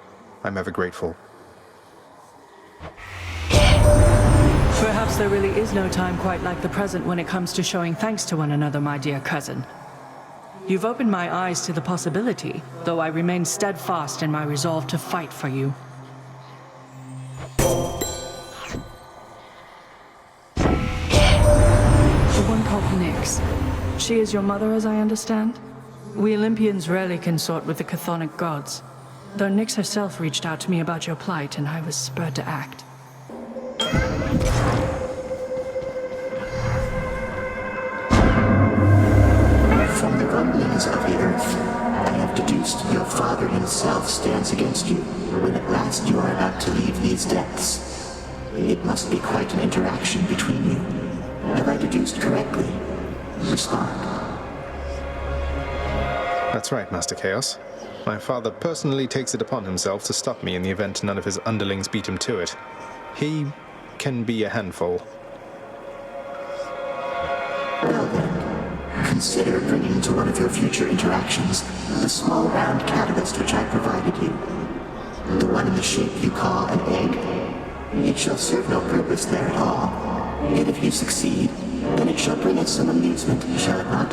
I'm ever grateful. Perhaps there really is no time quite like the present when it comes to showing thanks to one another, my dear cousin. You've opened my eyes to the possibility, though I remain steadfast in my resolve to fight for you. one called Nyx. She is your mother, as I understand? We Olympians rarely consort with the chthonic gods, though Nyx herself reached out to me about your plight, and I was spurred to act. From the rumblings of the earth, I have deduced your father himself stands against you when at last you are about to leave these depths. It must be quite an interaction between you. Have I deduced correctly? Respond. That's right, Master Chaos. My father personally takes it upon himself to stop me in the event none of his underlings beat him to it. He can be a handful. Well then, consider bringing to one of your future interactions the small round catalyst which I provided you. The one in the shape you call an egg. It shall serve no purpose there at all. And if you succeed, then it shall bring us some amusement, shall it not?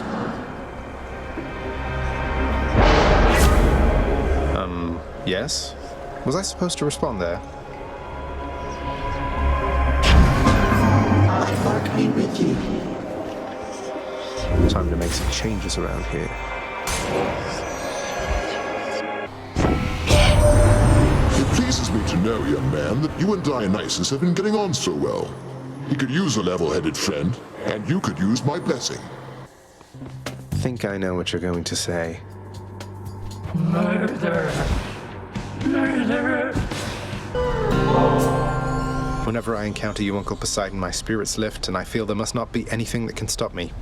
Yes? Was I supposed to respond there? I mark me with you. Time to make some changes around here. It pleases me to know, young man, that you and Dionysus have been getting on so well. He could use a level-headed friend, and you could use my blessing. Think I know what you're going to say. Murder! Murder! Whenever I encounter you, Uncle Poseidon, my spirits lift, and I feel there must not be anything that can stop me.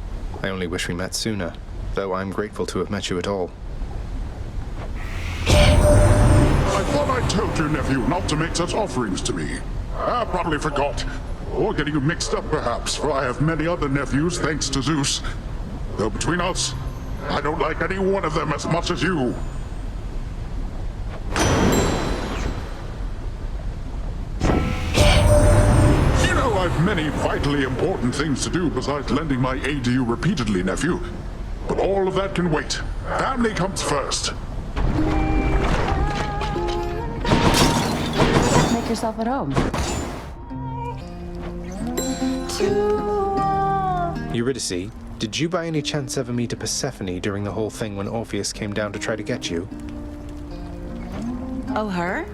I only wish we met sooner, though I'm grateful to have met you at all. I thought I told your nephew not to make such offerings to me. I probably forgot. Or getting you mixed up, perhaps, for I have many other nephews, thanks to Zeus. Though between us, I don't like any one of them as much as you. You know, I've many vitally important things to do besides lending my aid to you repeatedly, nephew. But all of that can wait. Family comes first. Make yourself at home. Eurydice, did you by any chance ever meet a Persephone during the whole thing when Orpheus came down to try to get you? Oh, her?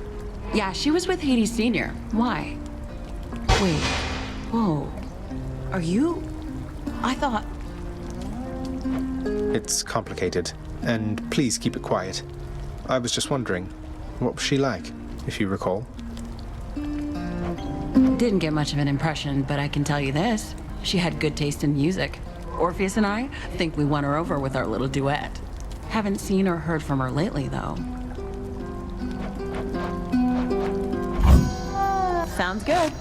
Yeah, she was with Hades Sr. Why? Wait. Whoa. Are you? I thought... It's complicated, and please keep it quiet. I was just wondering, what was she like, if you recall? Didn't get much of an impression, but I can tell you this. She had good taste in music. Orpheus and I think we won her over with our little duet. Haven't seen or heard from her lately, though. Sounds good.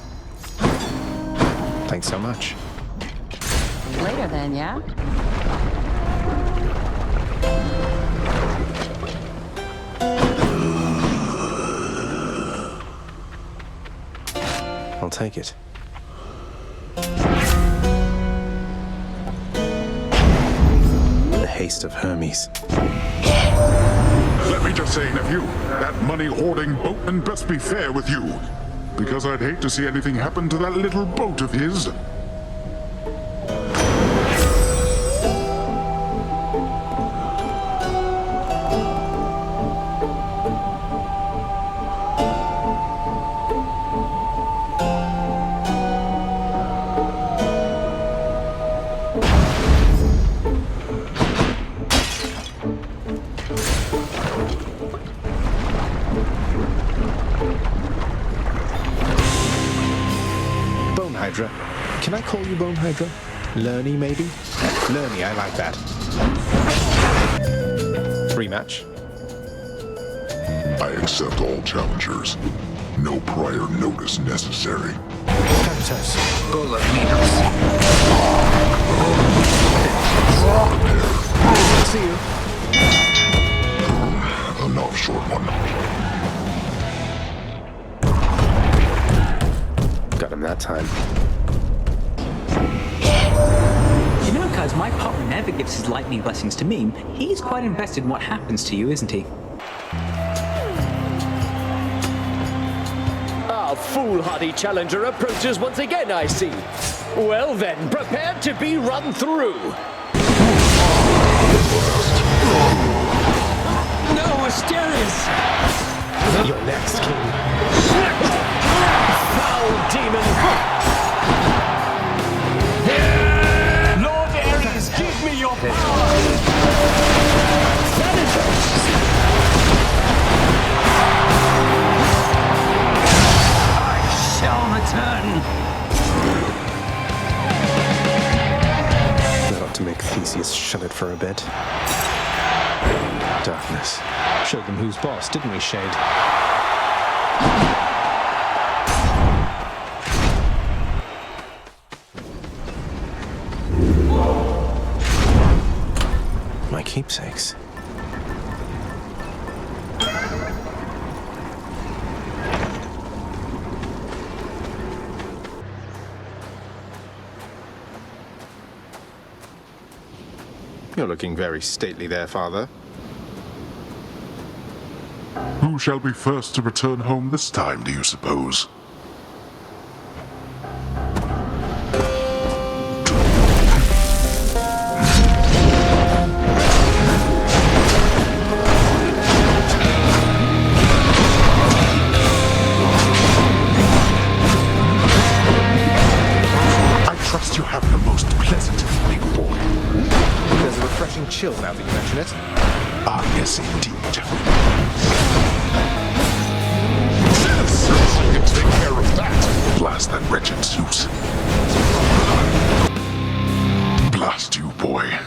Thanks so much. Later then, yeah? I'll take it. The haste of Hermes. Let me just say, nephew, that money-hoarding boatman best be fair with you. Because I'd hate to see anything happen to that little boat of his. Hydra. Can I call you Bone Hydra? Lerny, maybe? Lerny, I like that. Rematch. I accept all challengers. No prior notice necessary. Cantus. Bull of needles. See you. Enough, short one. Got him that time. You know, cuz my partner never gives his lightning blessings to me. He's quite invested in what happens to you, isn't he? Our foolhardy challenger approaches once again, I see. Well then, prepare to be run through. No, Asterius! You're next, King. Foul demon! Lord Ares, give me your power! I shall return! That ought to make Theseus shut it for a bit. Darkness. Showed them who's boss, didn't we, Shade? My keepsakes. You're looking very stately there, Father. Who shall be first to return home this time, do you suppose? I trust you're having a most pleasant evening, boy. There's a refreshing chill now that you mention it. Ah, yes, indeed. Take care of that. Blast that wretched Zeus. Blast you, boy.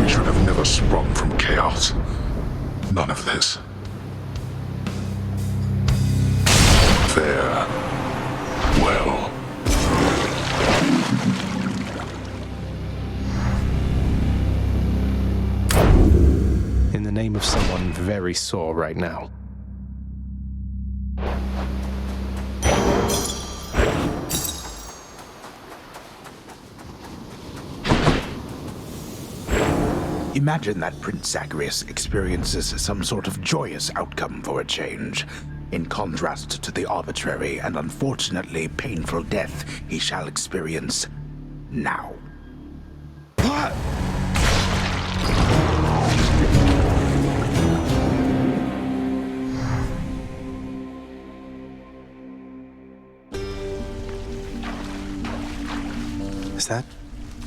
We should have never sprung from chaos. None of this. Farewell. In the name of someone very sore right now. Imagine that Prince Zagreus experiences some sort of joyous outcome for a change, in contrast to the arbitrary and unfortunately painful death he shall experience now. Is that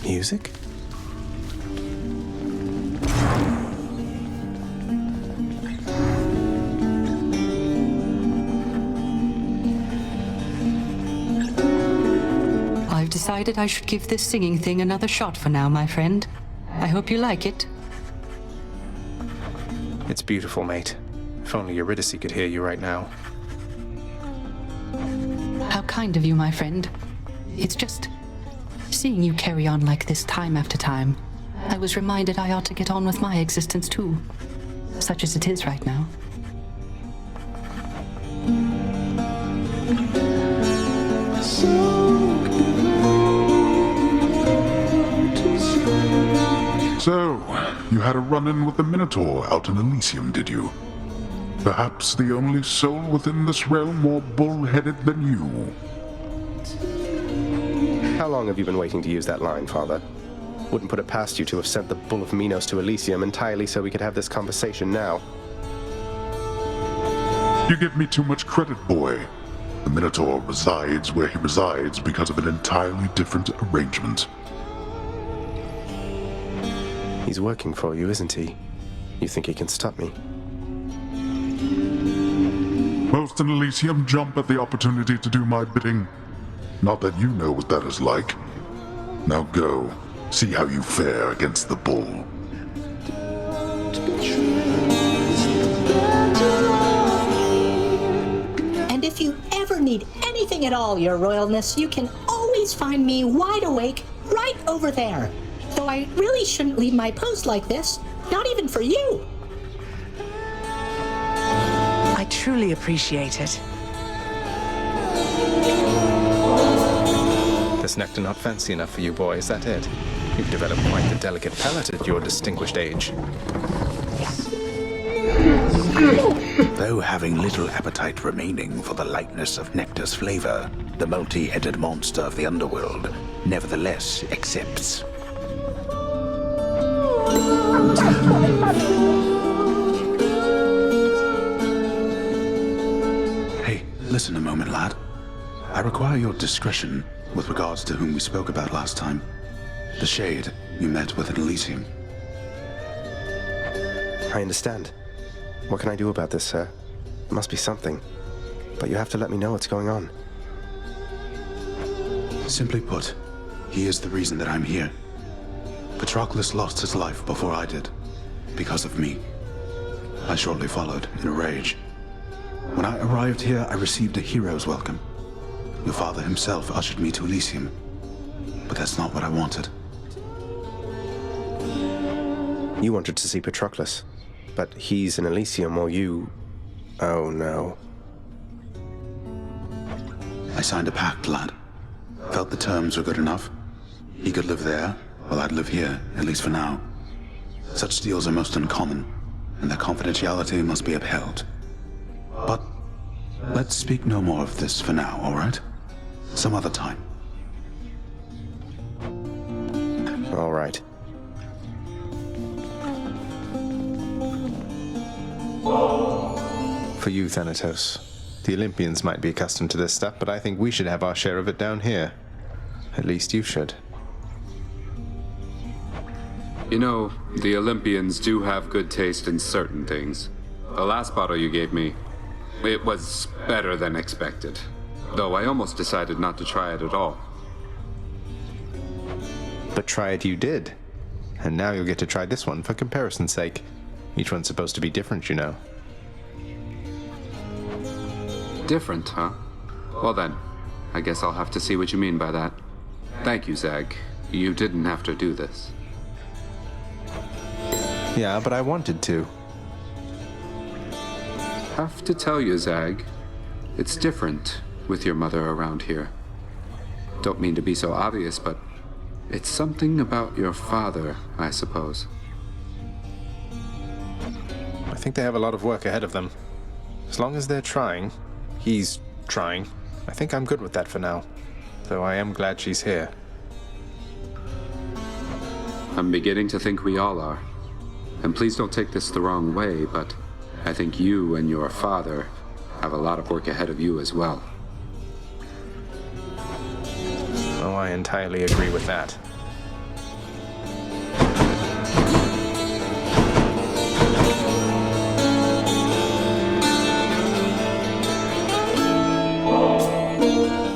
music? I've decided I should give this singing thing another shot for now, my friend. I hope you like it. It's beautiful, mate. If only Eurydice could hear you right now. How kind of you, my friend. It's just seeing you carry on like this time after time. I was reminded I ought to get on with my existence too, such as it is right now. So, you had a run-in with the Minotaur out in Elysium, did you? Perhaps the only soul within this realm more bull-headed than you. How long have you been waiting to use that line, Father? Wouldn't put it past you to have sent the Bull of Minos to Elysium entirely so we could have this conversation now. You give me too much credit, boy. The Minotaur resides where he resides because of an entirely different arrangement. He's working for you, isn't he? You think he can stop me? Most in Elysium jump at the opportunity to do my bidding. Not that you know what that is like. Now go, see how you fare against the bull. And if you ever need anything at all, Your Royalness, you can always find me wide awake right over there. Though I really shouldn't leave my post like this, not even for you. I truly appreciate it. This nectar not fancy enough for you, boy, is that it? You've developed quite the delicate palate at your distinguished age. Though having little appetite remaining for the lightness of nectar's flavor, the multi-headed monster of the underworld nevertheless accepts. Hey, listen a moment, lad. I require your discretion with regards to whom we spoke about last time. The Shade you met with in Elysium. I understand. What can I do about this, sir? There must be something. But you have to let me know what's going on. Simply put, he is the reason that I'm here. Patroclus lost his life before I did, because of me. I shortly followed, in a rage. When I arrived here, I received a hero's welcome. Your father himself ushered me to Elysium. But that's not what I wanted. You wanted to see Patroclus, but he's in Elysium while you... Oh no. I signed a pact, lad. Felt the terms were good enough. He could live there, while I'd live here, at least for now. Such deals are most uncommon, and their confidentiality must be upheld. But let's speak no more of this for now, all right? Some other time. All right. For you, Thanatos. The Olympians might be accustomed to this stuff, but I think we should have our share of it down here. At least you should. You know, the Olympians do have good taste in certain things. The last bottle you gave me, it was better than expected. Though I almost decided not to try it at all. But try it you did. And now you'll get to try this one for comparison's sake. Each one's supposed to be different, you know. Different, huh? Well then, I guess I'll have to see what you mean by that. Thank you, Zag. You didn't have to do this. Yeah, but I wanted to. Have to tell you, Zag, it's different with your mother around here. Don't mean to be so obvious, but it's something about your father, I suppose. I think they have a lot of work ahead of them. As long as they're trying, he's trying, I think I'm good with that for now. Though I am glad she's here. I'm beginning to think we all are. And please don't take this the wrong way, but I think you and your father have a lot of work ahead of you as well. Oh, I entirely agree with that.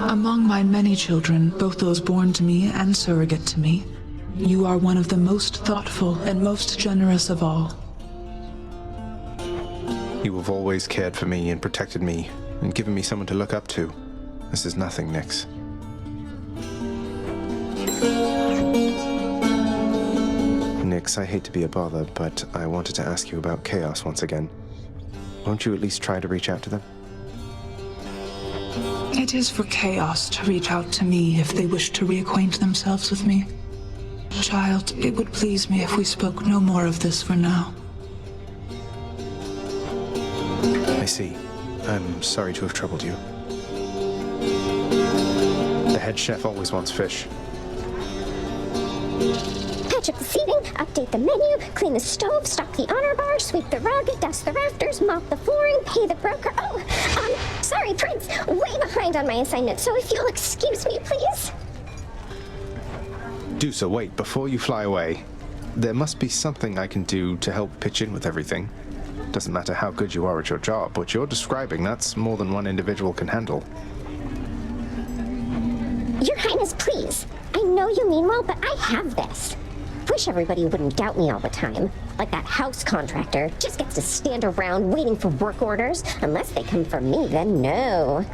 Among my many children, both those born to me and surrogate to me, you are one of the most thoughtful and most generous of all. You have always cared for me and protected me and given me someone to look up to. This is nothing, Nyx. Nyx, I hate to be a bother, but I wanted to ask you about Chaos once again. Won't you at least try to reach out to them? It is for Chaos to reach out to me if they wish to reacquaint themselves with me. Child, it would please me if we spoke no more of this for now. I see. I'm sorry to have troubled you. The head chef always wants fish. Patch up the seating, update the menu, clean the stove, stock the honor bar, sweep the rug, dust the rafters, mop the flooring, pay the broker. Oh, sorry, Prince. Way behind on my assignment, so if you'll excuse me, please. Do so, wait, before you fly away. There must be something I can do to help pitch in with everything. Doesn't matter how good you are at your job, what you're describing, that's more than one individual can handle. Your Highness, please. I know you mean well, but I have this. Wish everybody wouldn't doubt me all the time. Like that house contractor. Just gets to stand around waiting for work orders. Unless they come from me, then no.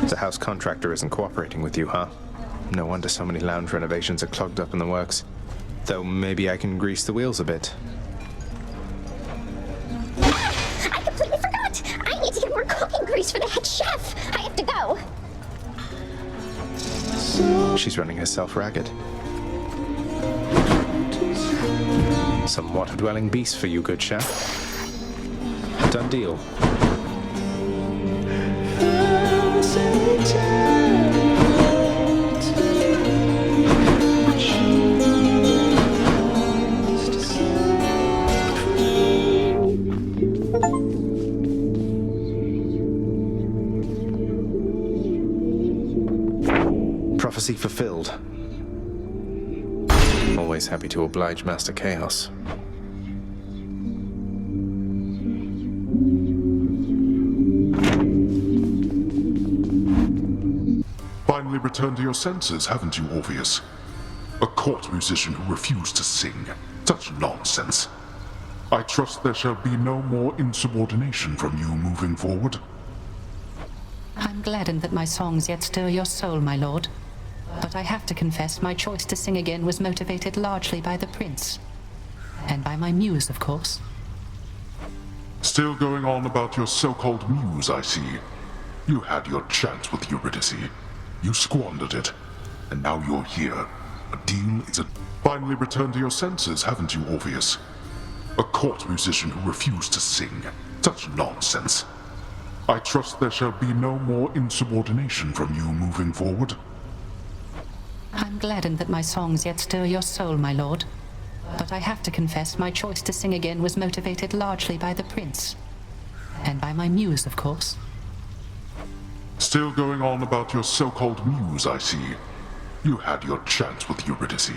The house contractor isn't cooperating with you, huh? No wonder so many lounge renovations are clogged up in the works. Though maybe I can grease the wheels a bit. I completely forgot! I need to get more cooking grease for the head chef! I have to go! She's running herself ragged. Some water-dwelling beast for you, good chef. Done deal. Prophecy fulfilled. Always happy to oblige Master Chaos. Finally returned to your senses, haven't you, Orpheus? A court musician who refused to sing. Such nonsense. I trust there shall be no more insubordination from you moving forward. I'm gladdened that my songs yet stir your soul, my lord. But I have to confess my choice to sing again was motivated largely by the prince. And by my muse, of course. Still going on about your so-called muse, I see. You had your chance with Eurydice. You squandered it. And now you're here. A deal is a... Finally returned to your senses, haven't you, Orpheus? A court musician who refused to sing. Such nonsense. I trust there shall be no more insubordination from you moving forward. I'm gladdened that my songs yet stir your soul, my lord. But I have to confess my choice to sing again was motivated largely by the prince. And by my muse, of course. Still going on about your so-called muse, I see. You had your chance with Eurydice.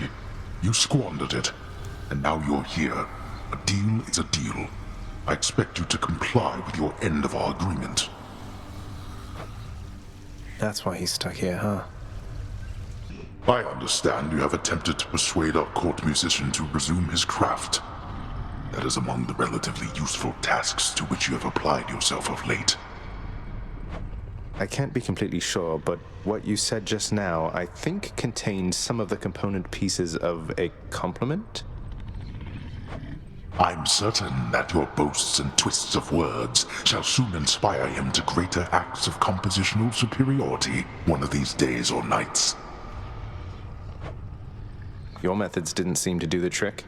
You squandered it. And now you're here. A deal is a deal. I expect you to comply with your end of our agreement. That's why he's stuck here, huh? I understand you have attempted to persuade our court musician to resume his craft. That is among the relatively useful tasks to which you have applied yourself of late. I can't be completely sure, but what you said just now, I think contained some of the component pieces of a compliment? I'm certain that your boasts and twists of words shall soon inspire him to greater acts of compositional superiority one of these days or nights. Your methods didn't seem to do the trick.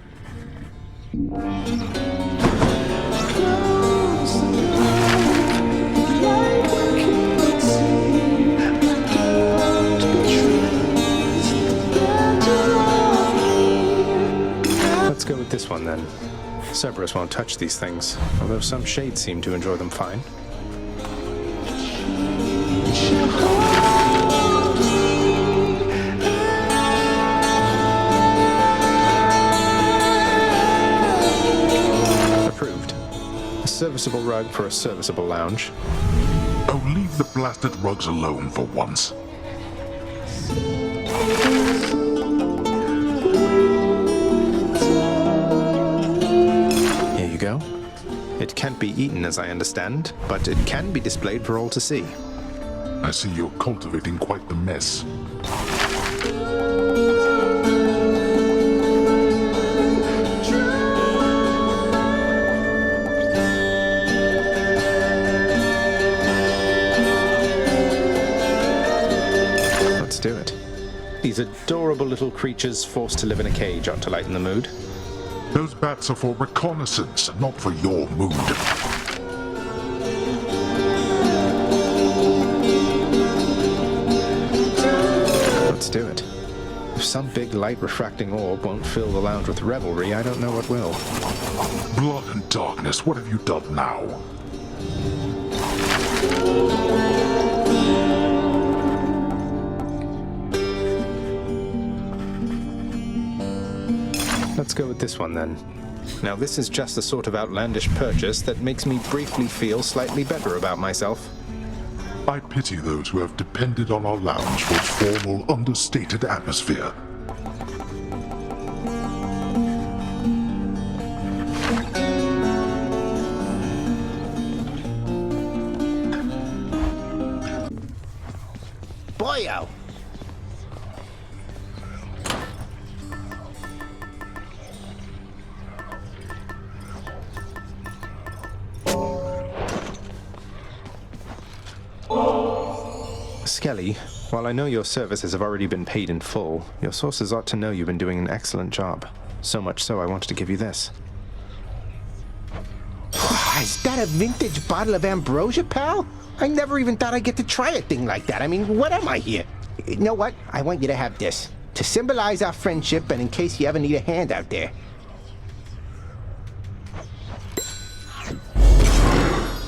Let's go with this one then. Cerberus won't touch these things, although some shades seem to enjoy them fine. Approved. A serviceable rug for a serviceable lounge. Oh, leave the blasted rugs alone for once. Here you go. It can't be eaten, as I understand, but it can be displayed for all to see. I see you're cultivating quite the mess. Let's do it. These adorable little creatures forced to live in a cage ought to lighten the mood. Those bats are for reconnaissance, not for your mood. Let's do it. If some big light refracting orb won't fill the lounge with revelry, I don't know what will. Blood and darkness, what have you done now? Let's go with this one then. Now this is just the sort of outlandish purchase that makes me briefly feel slightly better about myself. I pity those who have depended on our lounge for its formal, understated atmosphere. Boyo! Skelly, while I know your services have already been paid in full, your sources ought to know you've been doing an excellent job. So much so I wanted to give you this. Is that a vintage bottle of ambrosia, pal? I never even thought I'd get to try a thing like that. I mean, what am I here? You know what? I want you to have this. To symbolize our friendship and in case you ever need a hand out there.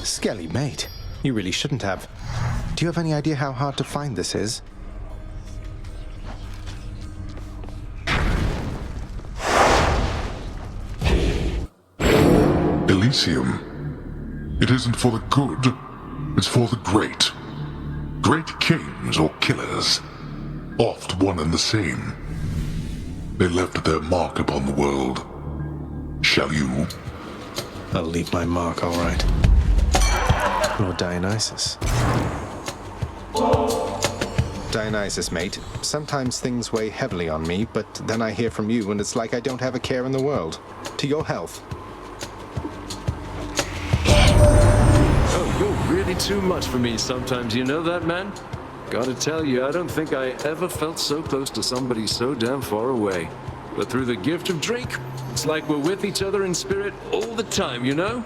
Skelly, mate, you really shouldn't have. Do you have any idea how hard to find this is? Elysium. It isn't for the good, it's for the great. Great kings or killers, oft one and the same. They left their mark upon the world. Shall you? I'll leave my mark, all right. Lord Dionysus. Dionysus, mate. Sometimes things weigh heavily on me, but then I hear from you and it's like I don't have a care in the world. To your health. Oh, you're really too much for me sometimes, you know that, man? Gotta tell you, I don't think I ever felt so close to somebody so damn far away. But through the gift of drink, it's like we're with each other in spirit all the time, you know?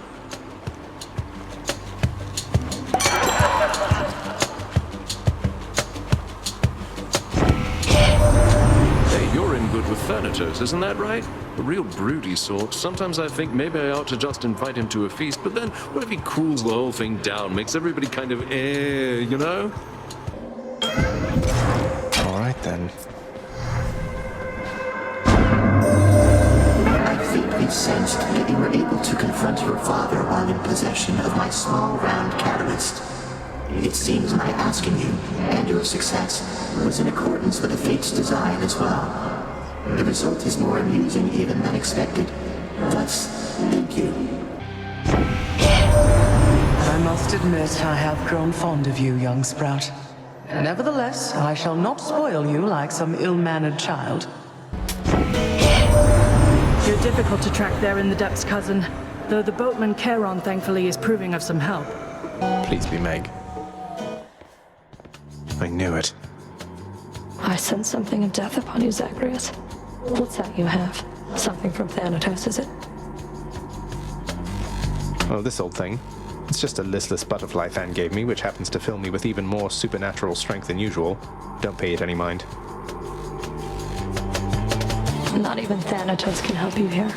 You're in good with Thanatos, isn't that right? A real broody sort. Sometimes I think maybe I ought to just invite him to a feast, but then what if he cools the whole thing down, makes everybody kind of you know? All right, then. I faintly sensed that you were able to confront your father while in possession of my small round catalyst. It seems my asking you, and your success, was in accordance with the Fate's design as well. The result is more amusing even than expected. Thus, thank you. I must admit I have grown fond of you, young sprout. Nevertheless, I shall not spoil you like some ill-mannered child. You're difficult to track there in the depths, cousin. Though the boatman Charon thankfully is proving of some help. Please be Meg. I knew it. I sense something of death upon you, Zagreus. What's that you have? Something from Thanatos, is it? Oh, this old thing. It's just a listless butterfly fan gave me, which happens to fill me with even more supernatural strength than usual. Don't pay it any mind. Not even Thanatos can help you here.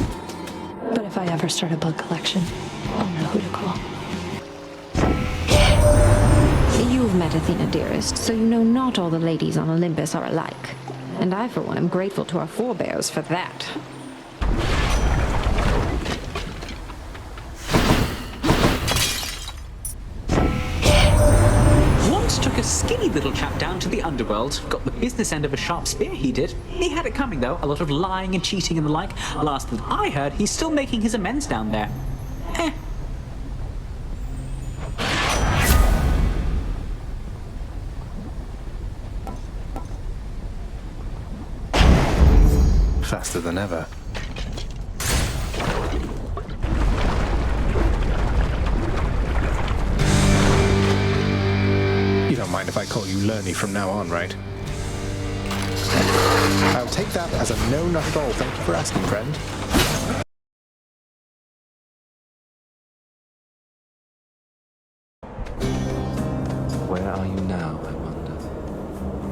But if I ever start a bug collection, I'll know who to call. You've met Athena, dearest, so you know not all the ladies on Olympus are alike. And I, for one, am grateful to our forebears for that. Once took a skinny little chap down to the underworld, got the business end of a sharp spear, he did. He had it coming, though, a lot of lying and cheating and the like. Last that I heard, he's still making his amends down there. Faster than ever. You don't mind if I call you Lerny from now on, right? I'll take that as a no, not at all. Thank you for asking, friend. Where are you now, I wonder?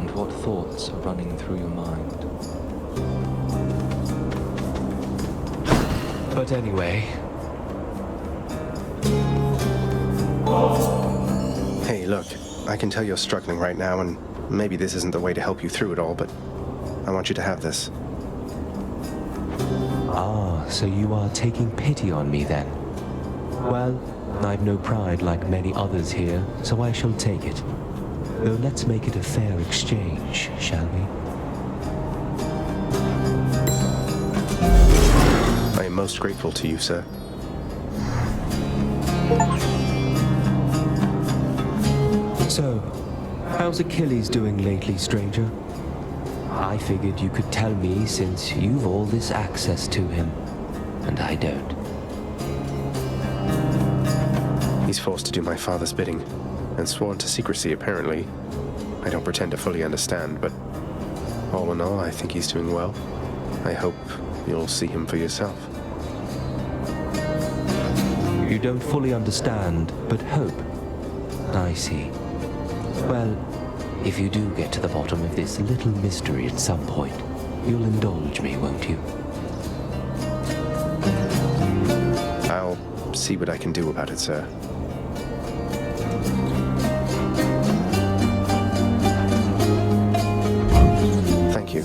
And what thoughts are running through your mind? But anyway... Hey, look, I can tell you're struggling right now, and maybe this isn't the way to help you through it all, but I want you to have this. Ah, so you are taking pity on me then? Well, I've no pride like many others here, so I shall take it. Though let's make it a fair exchange, shall we? I am most grateful to you, sir. So, how's Achilles doing lately, stranger? I figured you could tell me since you've all this access to him, and I don't. He's forced to do my father's bidding, and sworn to secrecy, apparently. I don't pretend to fully understand, but all in all, I think he's doing well. I hope you'll see him for yourself. You don't fully understand, but hope. I see. Well, if you do get to the bottom of this little mystery at some point, you'll indulge me, won't you? I'll see what I can do about it, sir. Thank you.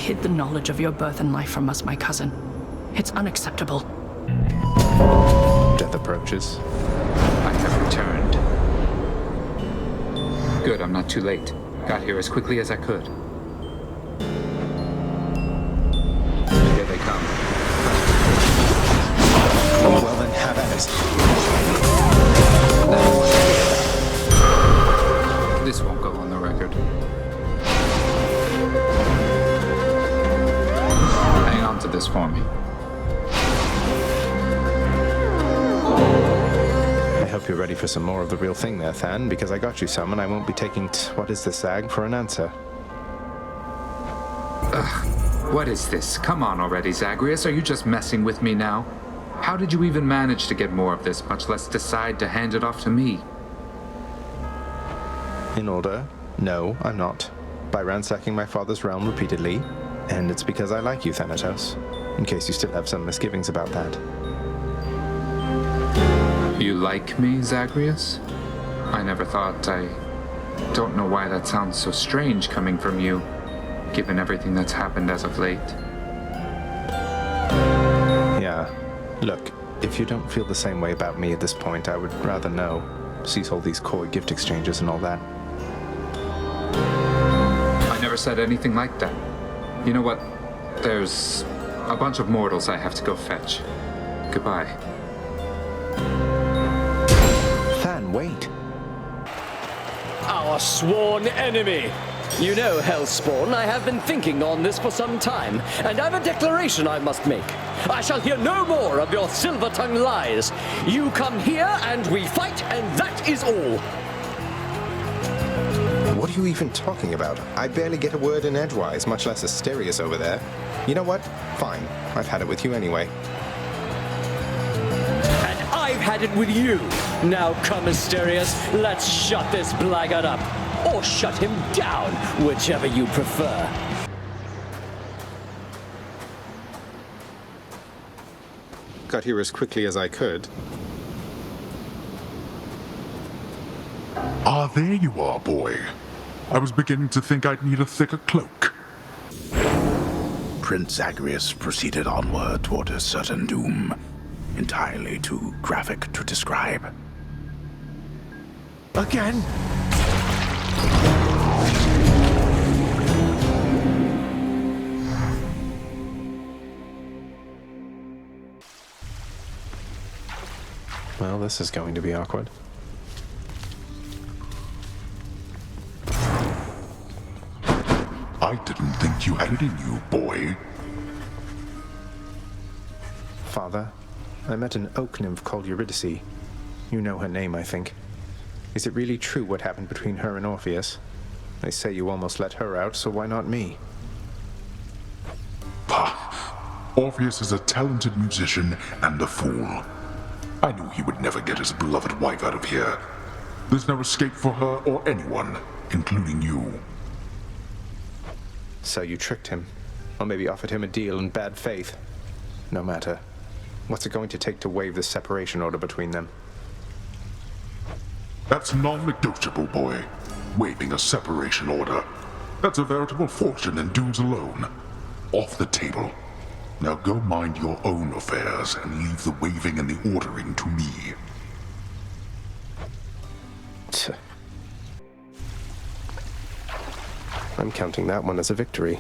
hid the knowledge of your birth and life from us, my cousin. It's unacceptable. Death approaches. I have returned. Good, I'm not too late. Got here as quickly as I could. Here they come. Well then, have at it. This won't go on the record. Hang on to this for me. I hope you're ready for some more of the real thing there, Than, because I got you some, and I won't be taking what is the Zag for an answer. Ugh, what is this? Come on already, Zagreus. Are you just messing with me now? How did you even manage to get more of this, much less decide to hand it off to me? In order, no, I'm not. By ransacking my father's realm repeatedly, and it's because I like you, Thanatos, in case you still have some misgivings about that. You like me, Zagreus? I never thought. I don't know why that sounds so strange coming from you, given everything that's happened as of late. Yeah. Look, if you don't feel the same way about me at this point, I would rather know. Cease all these coy gift exchanges and all that. I never said anything like that. You know what? There's a bunch of mortals I have to go fetch. Goodbye. Than, wait. Our sworn enemy. You know, Hellspawn, I have been thinking on this for some time, and I've a declaration I must make. I shall hear no more of your silver-tongued lies. You come here, and we fight, and that is all. What are you even talking about? I barely get a word in edgewise, much less Asterius over there. You know what? Fine. I've had it with you anyway. And I've had it with you. Now come, Asterius, let's shut this blackguard up. Or shut him down, whichever you prefer. Got here as quickly as I could. Ah, there you are, boy. I was beginning to think I'd need a thicker cloak. Prince Zagreus proceeded onward toward a certain doom, entirely too graphic to describe. Again? Well, this is going to be awkward. I didn't think you had it in you, boy. Father, I met an oak nymph called Eurydice. You know her name, I think. Is it really true what happened between her and Orpheus? They say you almost let her out, so why not me? Pah! Orpheus is a talented musician and a fool. I knew he would never get his beloved wife out of here. There's no escape for her or anyone, including you. So you tricked him, or maybe offered him a deal in bad faith. No matter. What's it going to take to waive the separation order between them? That's non-negotiable, boy. Waiving a separation order. That's a veritable fortune in dues alone. Off the table. Now go mind your own affairs and leave the waving and the ordering to me. I'm counting that one as a victory.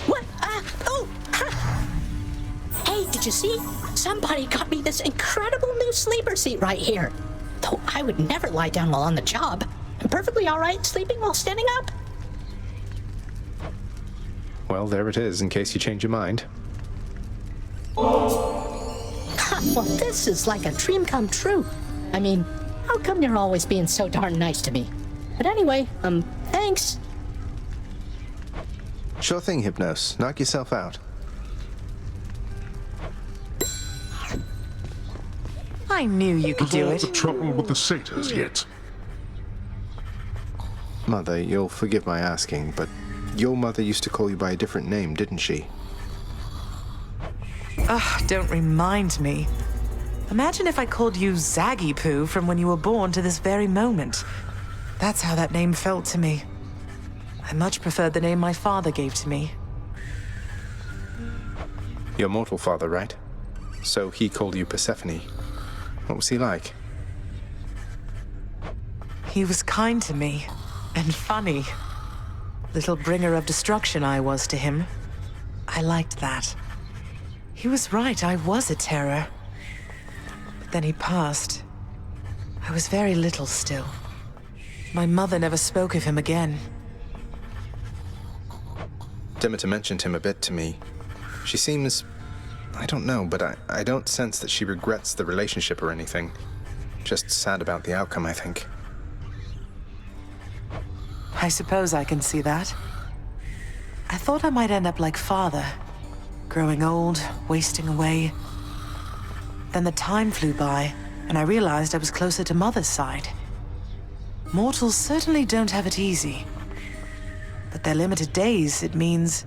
What? Oh! Hey, did you see? Somebody got me this incredible new sleeper seat right here. Though I would never lie down while on the job. I'm perfectly alright sleeping while standing up. Well, there it is, in case you change your mind. Well, this is like a dream come true. I mean, how come you're always being so darn nice to me? But anyway, thanks. Sure thing, Hypnos. Knock yourself out. I knew you could do it. The trouble with the satyrs yet? Mother, you'll forgive my asking, but your mother used to call you by a different name, didn't she? Ugh, don't remind me. Imagine if I called you Zaggy Poo from when you were born to this very moment. That's how that name felt to me. I much preferred the name my father gave to me. Your mortal father, right? So he called you Persephone. What was he like? He was kind to me, and funny. Little bringer of destruction I was to him. I liked that. He was right, I was a terror. But then he passed. I was very little still. My mother never spoke of him again. Demeter mentioned him a bit to me. She seems... I don't know, but I don't sense that she regrets the relationship or anything. Just sad about the outcome, I think. I suppose I can see that. I thought I might end up like Father. Growing old, wasting away. Then the time flew by, and I realized I was closer to Mother's side. Mortals certainly don't have it easy. But their limited days, it means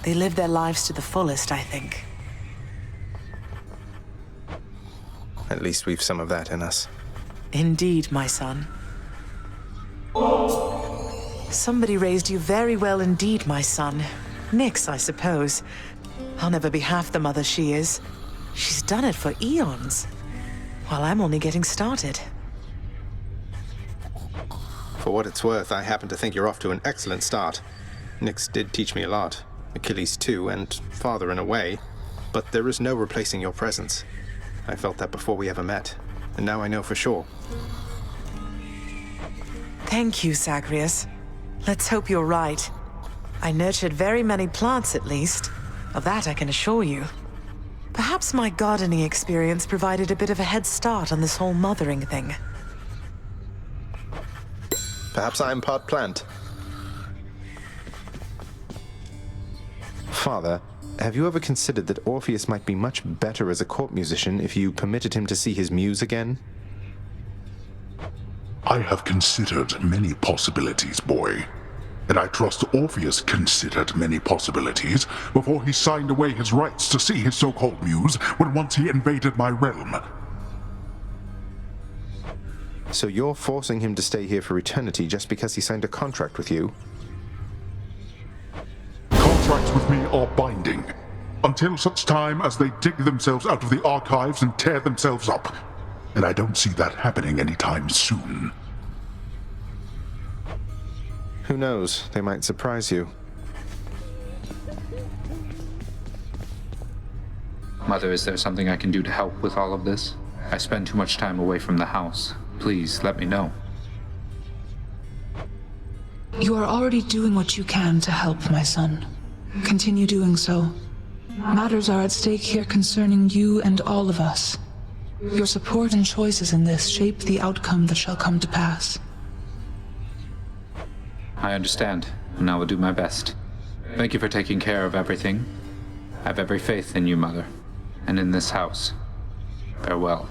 they live their lives to the fullest, I think. At least we've some of that in us. Indeed, my son. Somebody raised you very well indeed, my son. Nyx, I suppose. I'll never be half the mother she is. She's done it for eons, while I'm only getting started. For what it's worth, I happen to think you're off to an excellent start. Nyx did teach me a lot. Achilles too, and Father in a way. But there is no replacing your presence. I felt that before we ever met, and now I know for sure. Thank you, Zagreus. Let's hope you're right. I nurtured very many plants, at least. Of that I can assure you. Perhaps my gardening experience provided a bit of a head start on this whole mothering thing. Perhaps I'm part plant. Father, have you ever considered that Orpheus might be much better as a court musician if you permitted him to see his muse again? I have considered many possibilities, boy. And I trust Orpheus considered many possibilities before he signed away his rights to see his so-called muse when once he invaded my realm. So you're forcing him to stay here for eternity just because he signed a contract with you? Contracts with me are binding, until such time as they dig themselves out of the archives and tear themselves up. And I don't see that happening anytime soon. Who knows? They might surprise you. Mother, is there something I can do to help with all of this? I spend too much time away from the house. Please, let me know. You are already doing what you can to help, my son. Continue doing so. Matters are at stake here concerning you and all of us. Your support and choices in this shape the outcome that shall come to pass. I understand, and I will do my best. Thank you for taking care of everything. I have every faith in you, Mother, and in this house. Farewell.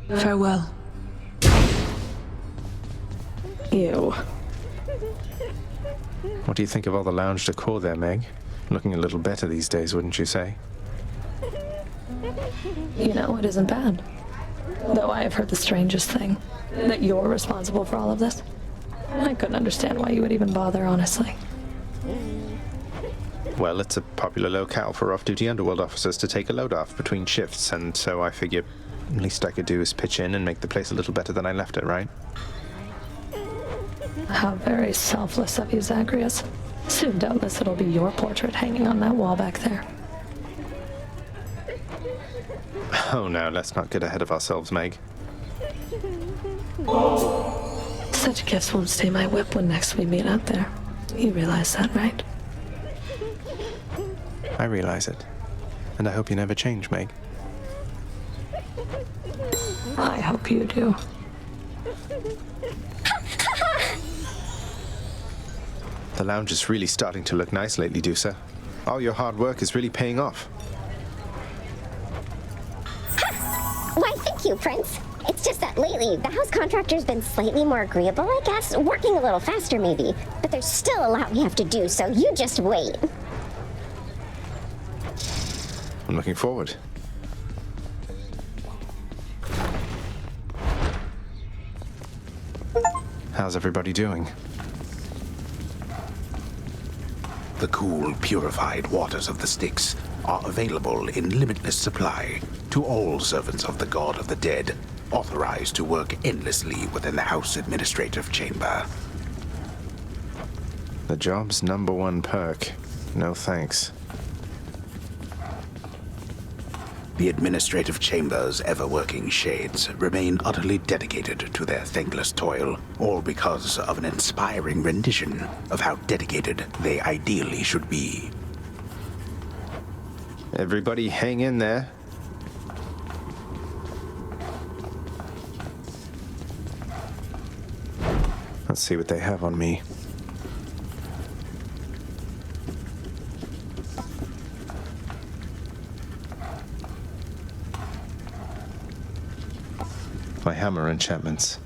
Farewell. Ew. What do you think of all the lounge decor there, Meg? Looking a little better these days, wouldn't you say? You know, it isn't bad. Though I have heard the strangest thing. That you're responsible for all of this. I couldn't understand why you would even bother, honestly. Well, it's a popular locale for off-duty underworld officers to take a load off between shifts, and so I figure the least I could do is pitch in and make the place a little better than I left it, right? How very selfless of you, Zagreus. Soon, doubtless, it'll be your portrait hanging on that wall back there. Oh, now, let's not get ahead of ourselves, Meg. Such gifts won't stay my whip when next we meet out there. You realize that, right? I realize it. And I hope you never change, Meg. I hope you do. The lounge is really starting to look nice lately, Dusa. All your hard work is really paying off. Why, thank you, Prince. It's just that lately, the house contractor's been slightly more agreeable, I guess. Working a little faster, maybe. But there's still a lot we have to do, so you just wait. I'm looking forward. How's everybody doing? The cool, purified waters of the Styx are available in limitless supply to all servants of the God of the Dead, authorized to work endlessly within the House Administrative Chamber. The job's #1 perk. No thanks. The Administrative Chamber's ever-working shades remain utterly dedicated to their thankless toil, all because of an inspiring rendition of how dedicated they ideally should be. Everybody hang in there. Let's see what they have on me. My hammer enchantments.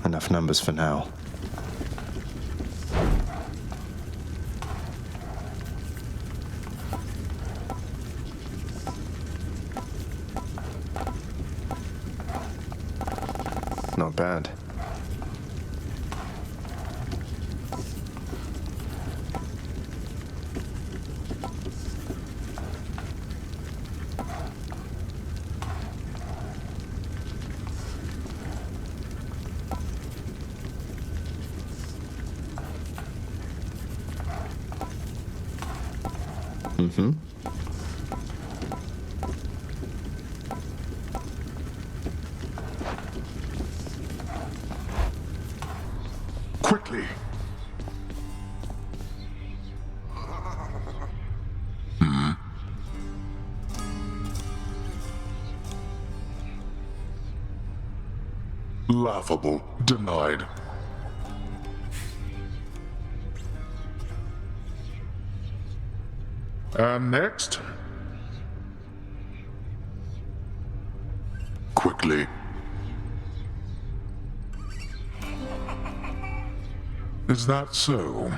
Enough numbers for now. Not bad. Mm-hmm. Quickly. Laughable. Denied. And next? Quickly. Is that so?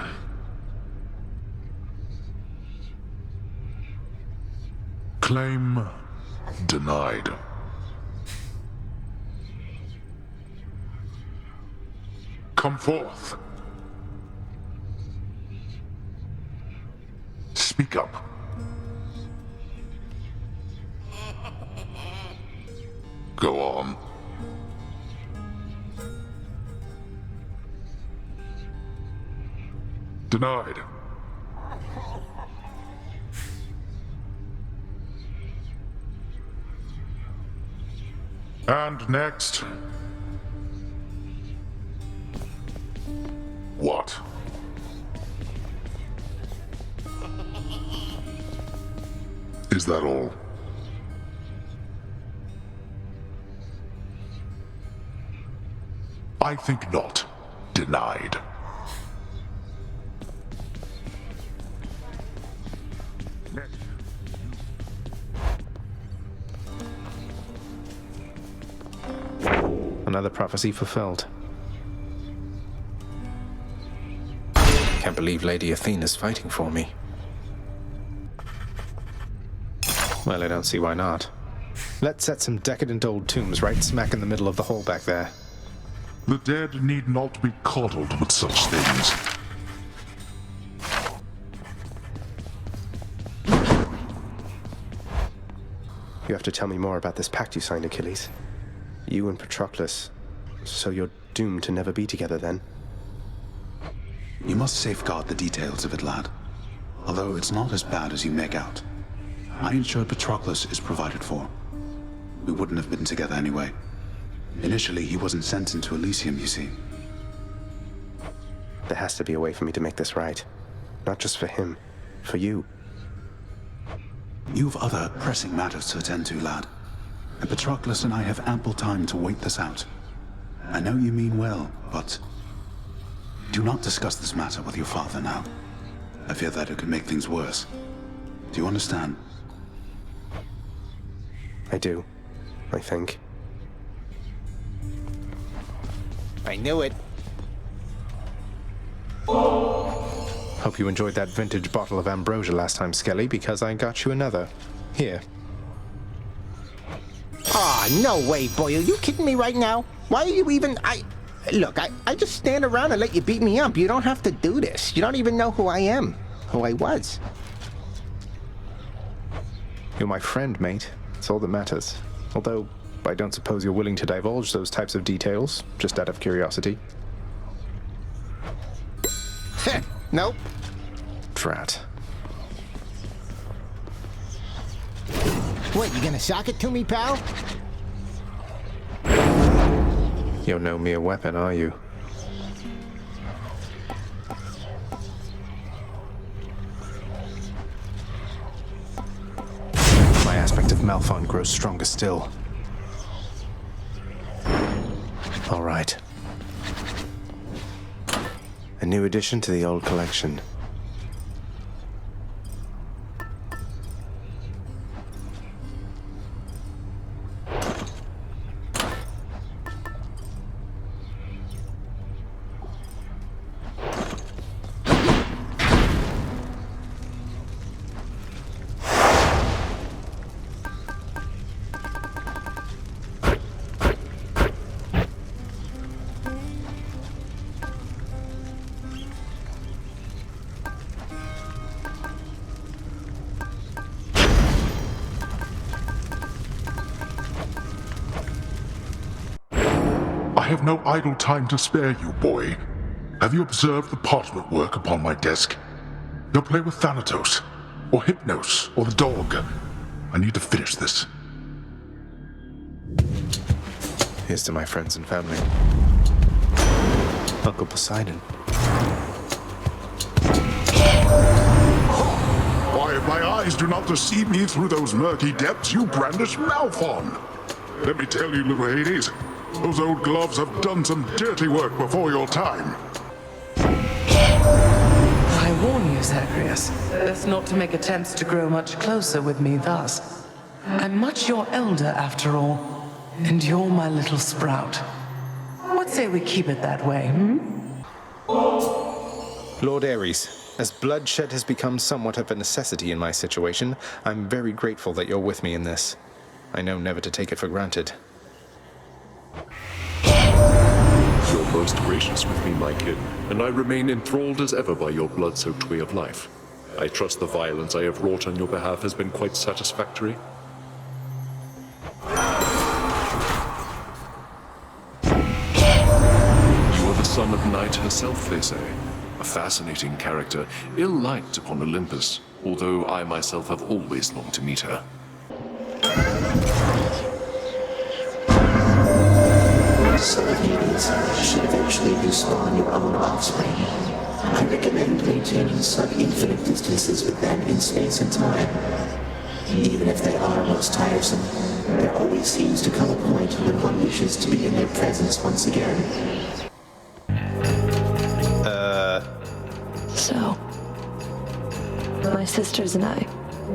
Claim denied. Come forth. Speak up. Go on. Denied. And next. What? Is that all? I think not. Denied. Another prophecy fulfilled. Can't believe Lady Athena's fighting for me. Well, I don't see why not. Let's set some decadent old tombs right smack in the middle of the hall back there. The dead need not be coddled with such things. You have to tell me more about this pact you signed, Achilles. You and Patroclus. So you're doomed to never be together then? You must safeguard the details of it, lad. Although it's not as bad as you make out. I ensured Patroclus is provided for. We wouldn't have been together anyway. Initially, he wasn't sent into Elysium, you see. There has to be a way for me to make this right. Not just for him, for you. You've other pressing matters to attend to, lad. And Patroclus and I have ample time to wait this out. I know you mean well, but do not discuss this matter with your father now. I fear that it could make things worse. Do you understand? I do, I think. I knew it. Hope you enjoyed that vintage bottle of ambrosia last time, Skelly, because I got you another. Here. Aw, no way, boy. Are you kidding me right now? Why are you even... Look, I just stand around and let you beat me up. You don't have to do this. You don't even know who I am. Who I was. You're my friend, mate. It's all that matters. Although, I don't suppose you're willing to divulge those types of details, just out of curiosity. Nope. Drat. What, you gonna sock it to me, pal? You're no mere weapon, are you? My aspect of Malphon grows stronger still. All right. A new addition to the old collection. I have no idle time to spare you, boy. Have you observed the parchment work upon my desk? Go play with Thanatos, or Hypnos, or the dog. I need to finish this. Here's to my friends and family. Uncle Poseidon. Why, if my eyes do not deceive me through those murky depths, you brandish Malphon. Let me tell you, little Hades, those old gloves have done some dirty work before your time. I warn you, Zagreus, best not to make attempts to grow much closer with me thus. I'm much your elder, after all, and you're my little sprout. What say we keep it that way, Lord Ares, as bloodshed has become somewhat of a necessity in my situation, I'm very grateful that you're with me in this. I know never to take it for granted. You're most gracious with me, my kid, and I remain enthralled as ever by your blood-soaked way of life. I trust the violence I have wrought on your behalf has been quite satisfactory. You are the son of Night herself, they say. A fascinating character, ill-liked upon Olympus, although I myself have always longed to meet her. Son of Hades, should eventually you spawn your own offspring, I recommend maintaining sub-infinite distances with them in space and time. Even if they are most tiresome, there always seems to come a point when one wishes to be in their presence once again. So, my sisters and I,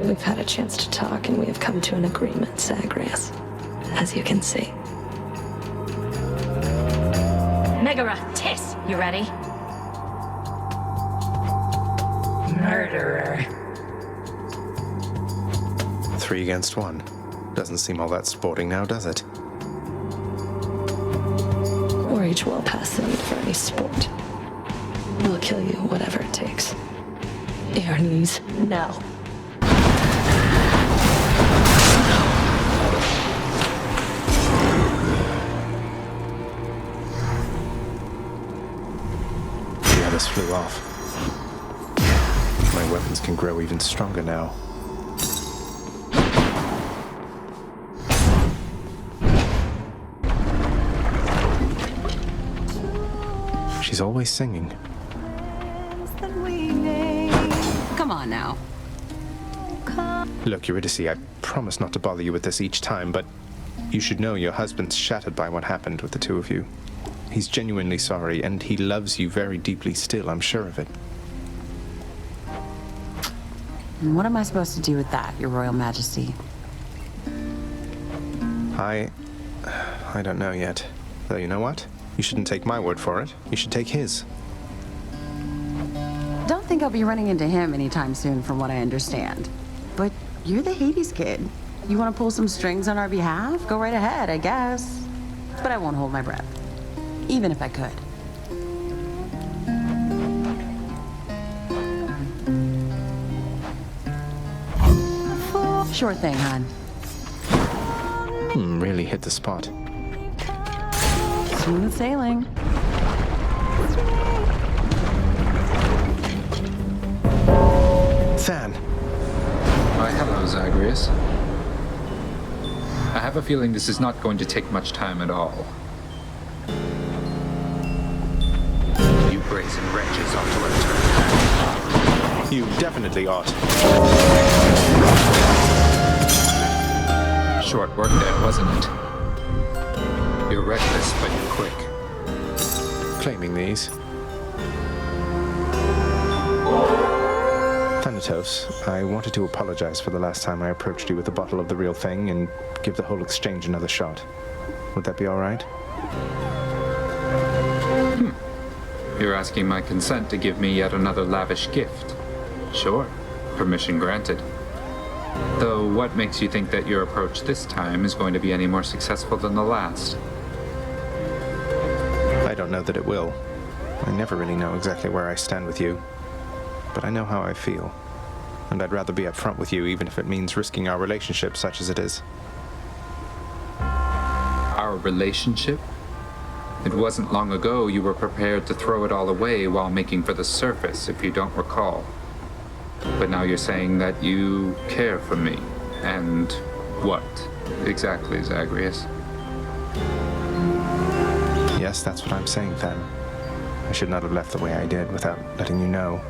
we've had a chance to talk and we have come to an agreement, Zagreus, as you can see. Megara, Tiss, you ready? Murderer. 3 against 1. Doesn't seem all that sporting now, does it? We're each well past the need for any sport. We'll kill you, whatever it takes. Your knees, now. The others flew off. My weapons can grow even stronger now. She's always singing. Come on now. Look, Eurydice, I promise not to bother you with this each time, but you should know your husband's shattered by what happened with the two of you. He's genuinely sorry, and he loves you very deeply still, I'm sure of it. And what am I supposed to do with that, Your Royal Majesty? I don't know yet. Though you know what? You shouldn't take my word for it. You should take his. Don't think I'll be running into him anytime soon, from what I understand. But you're the Hades kid. You want to pull some strings on our behalf? Go right ahead, I guess. But I won't hold my breath. Even if I could. Sure thing, hon. Really hit the spot. Smooth sailing. Than. Why, hello, Zagreus. I have a feeling this is not going to take much time at all. You brazen wretches ought to return. You definitely ought. Short work there, wasn't it? You're reckless, but you're quick. Claiming these. Thanatos, I wanted to apologize for the last time I approached you with a bottle of the real thing and give the whole exchange another shot. Would that be all right? You're asking my consent to give me yet another lavish gift. Sure, permission granted. Though what makes you think that your approach this time is going to be any more successful than the last? I don't know that it will. I never really know exactly where I stand with you. But I know how I feel. And I'd rather be upfront with you, even if it means risking our relationship such as it is. Our relationship? It wasn't long ago you were prepared to throw it all away while making for the surface, if you don't recall. But now you're saying that you care for me. And what exactly, Zagreus? Yes, that's what I'm saying, then. I should not have left the way I did without letting you know.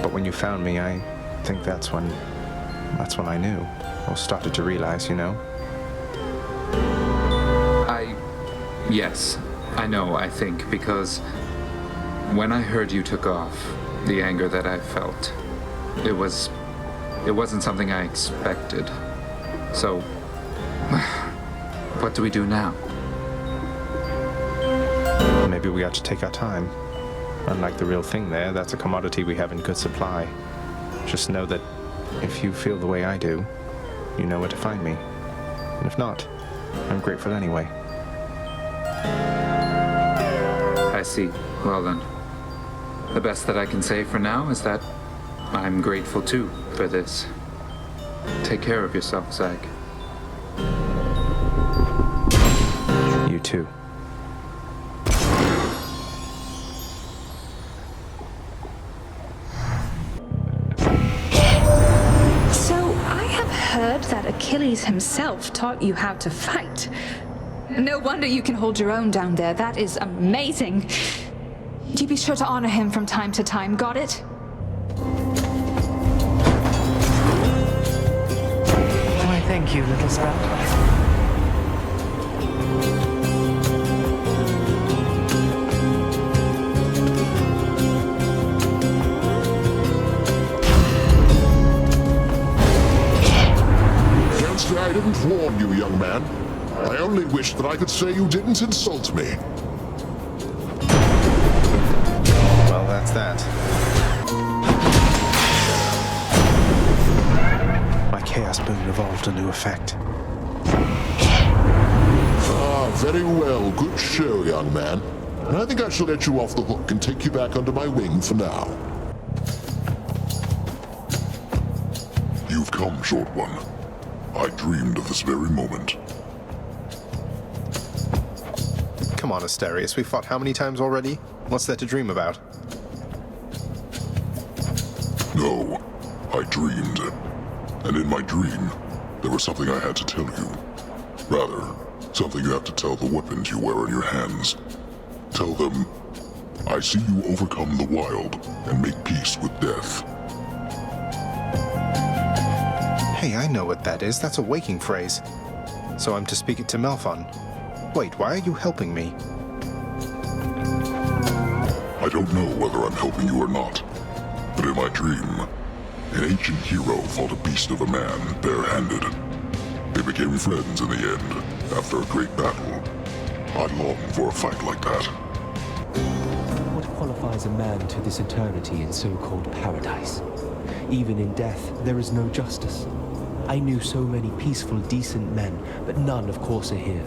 But when you found me, I think that's when I knew. Or started to realize, you know? Yes, I know, I think, because when I heard you took off, the anger that I felt, it wasn't something I expected. So, what do we do now? Maybe we ought to take our time. Unlike the real thing there, that's a commodity we have in good supply. Just know that if you feel the way I do, you know where to find me. And if not, I'm grateful anyway. I see. Well then, the best that I can say for now is that I'm grateful too for this. Take care of yourself, Zag. You too. Heard that Achilles himself taught you how to fight. No wonder you can hold your own down there. That is amazing. You be sure to honor him from time to time, got it? Why, thank you, little sprout. I didn't warn you, young man. I only wish that I could say you didn't insult me. Well, that's that. My Chaos Boon evolved a new effect. Ah, very well. Good show, young man. And I think I shall let you off the hook and take you back under my wing for now. You've come, Short One. I dreamed of this very moment. Come on, Asterius. We've fought how many times already? What's there to dream about? No, I dreamed. And in my dream, there was something I had to tell you. Rather, something you have to tell the weapons you wear in your hands. Tell them, I see you overcome the wild and make peace with death. Hey, I know what that is. That's a waking phrase. So I'm to speak it to Melphon. Wait, why are you helping me? I don't know whether I'm helping you or not, but in my dream, an ancient hero fought a beast of a man bare-handed. They became friends in the end, after a great battle. I long for a fight like that. What qualifies ties a man to this eternity in so-called paradise. Even in death, there is no justice. I knew so many peaceful, decent men, but none, of course, are here.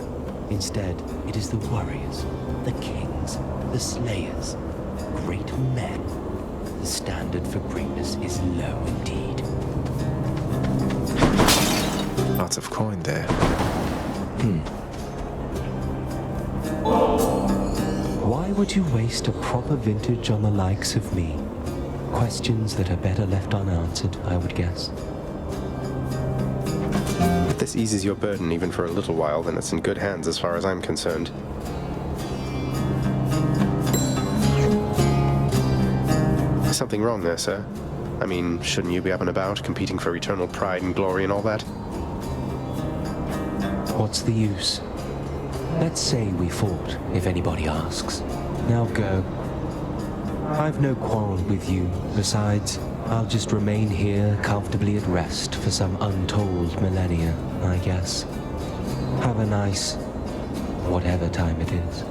Instead, it is the warriors, the kings, the slayers, great men. The standard for greatness is low indeed. Lots of coin there. Why would you waste a proper vintage on the likes of me? Questions that are better left unanswered, I would guess. If this eases your burden even for a little while, then it's in good hands as far as I'm concerned. Something wrong there, sir? I mean, shouldn't you be up and about, competing for eternal pride and glory and all that? What's the use? Let's say we fought, if anybody asks. Now go. I've no quarrel with you. Besides, I'll just remain here comfortably at rest for some untold millennia, I guess. Have a nice... whatever time it is.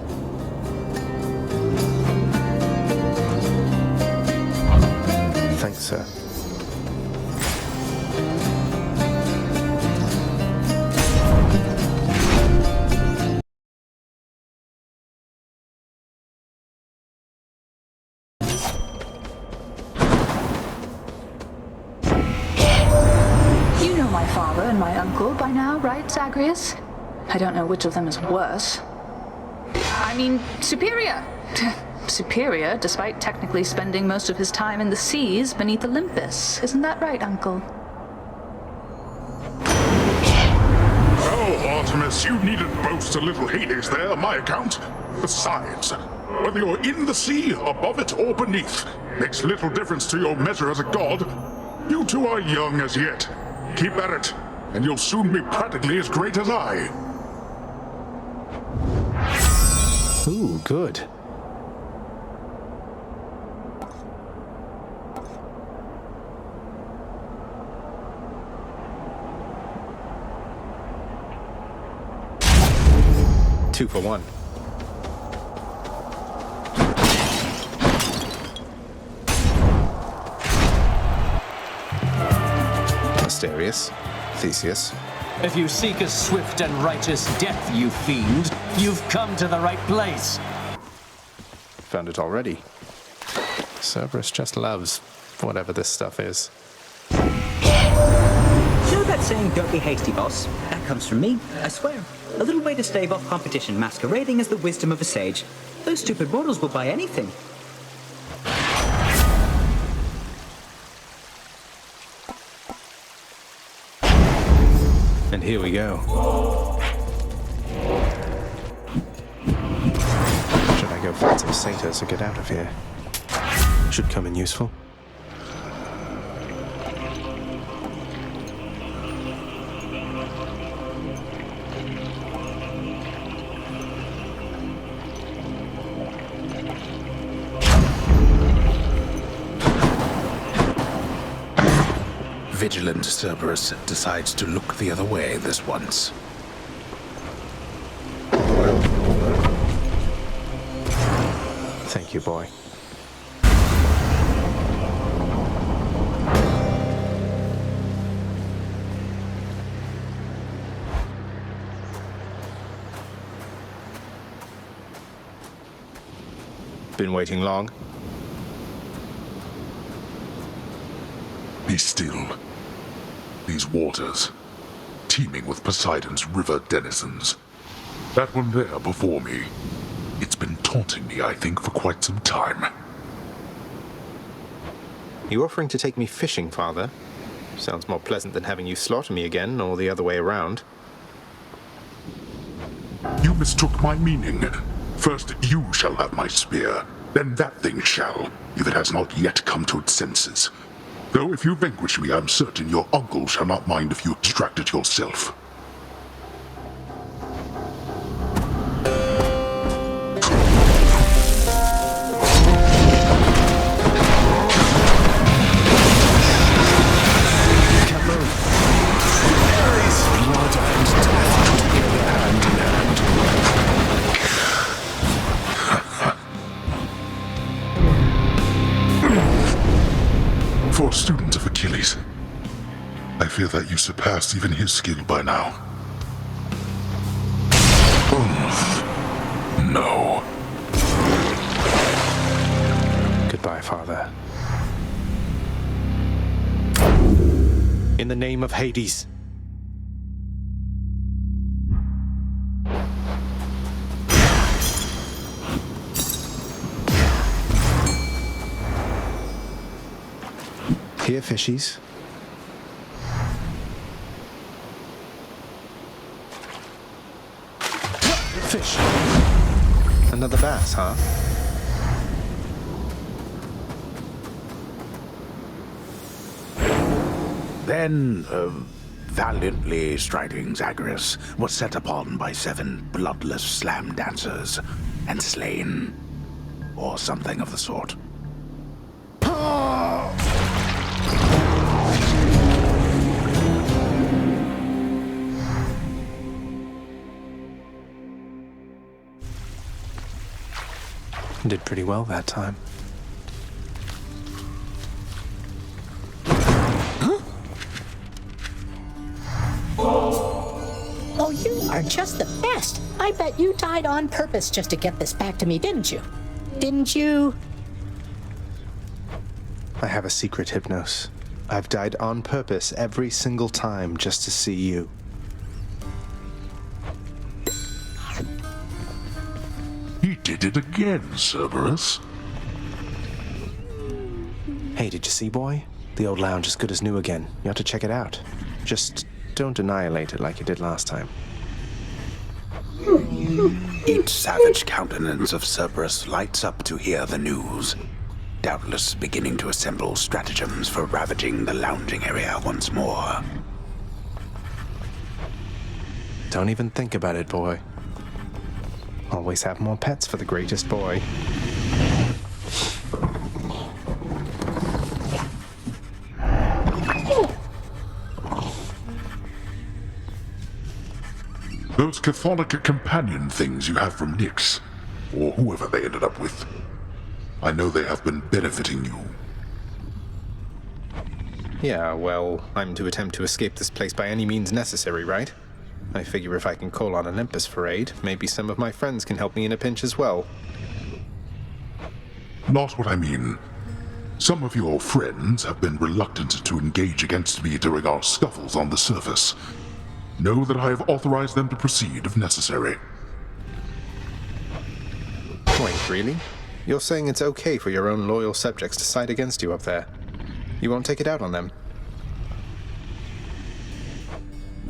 Thanks, sir. You know my father and my uncle by now, right, Zagreus? I don't know which of them is worse. I mean, superior! Superior, despite technically spending most of his time in the seas beneath Olympus. Isn't that right, Uncle? Oh, Artemis, you needn't boast a little Hades there on my account. Besides, whether you're in the sea, above it, or beneath, makes little difference to your measure as a god. You two are young as yet. Keep at it, and you'll soon be practically as great as I. Ooh, good. Two for one. Asterius, Theseus. If you seek a swift and righteous death, you fiend, you've come to the right place. Found it already. Cerberus just loves whatever this stuff is. You know that saying, don't be hasty, boss? That comes from me, I swear. A little way to stave off competition masquerading as the wisdom of a sage. Those stupid mortals will buy anything. And here we go. Should I go find some satyrs to get out of here? Should come in useful. Vigilant Cerberus decides to look the other way this once. Thank you, boy. Been waiting long? Be still. These waters, teeming with Poseidon's river denizens. That one there before me, it's been taunting me, I think, for quite some time. You offering to take me fishing, Father? Sounds more pleasant than having you slaughter me again, or the other way around. You mistook my meaning. First you shall have my spear, then that thing shall, if it has not yet come to its senses. Though if you vanquish me, I'm certain your uncle shall not mind if you distract it yourself. Achilles. I fear that you surpassed even his skill by now. No. Goodbye, Father. In the name of Hades. Here, fishies. Fish. Another bass, huh? Then, valiantly striding Zagreus was set upon by 7 bloodless slam dancers and slain, or something of the sort. Did pretty well that time. Oh, you are just the best. I bet you died on purpose just to get this back to me, didn't you? Didn't you? I have a secret, Hypnos. I've died on purpose every single time just to see you. He did it again, Cerberus. Hey, did you see, boy? The old lounge is good as new again. You ought to check it out. Just don't annihilate it like you did last time. Each savage countenance of Cerberus lights up to hear the news, doubtless beginning to assemble stratagems for ravaging the lounging area once more. Don't even think about it, boy. Always have more pets for the greatest boy. Those chthonic companion things you have from Nyx, or whoever they ended up with. I know they have been benefiting you. Yeah, well, I'm to attempt to escape this place by any means necessary, right? I figure if I can call on Olympus for aid, maybe some of my friends can help me in a pinch as well. Not what I mean. Some of your friends have been reluctant to engage against me during our scuffles on the surface. Know that I have authorized them to proceed if necessary. Wait, really? You're saying it's okay for your own loyal subjects to side against you up there? You won't take it out on them?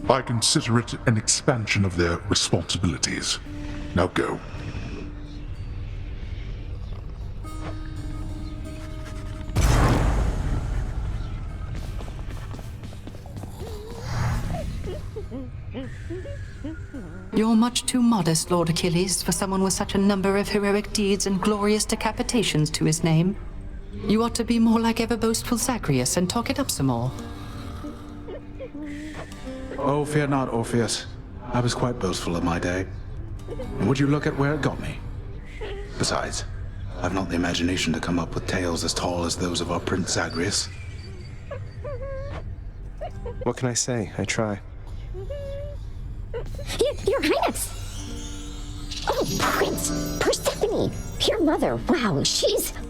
I consider it an expansion of their responsibilities. Now go. You're much too modest, Lord Achilles, for someone with such a number of heroic deeds and glorious decapitations to his name. You ought to be more like ever-boastful Zagreus and talk it up some more. Oh, fear not, Orpheus. I was quite boastful of my day. And would you look at where it got me? Besides, I've not the imagination to come up with tales as tall as those of our Prince Zagreus. What can I say? I try. Your Highness! Oh, Prince! Persephone! Your mother, wow,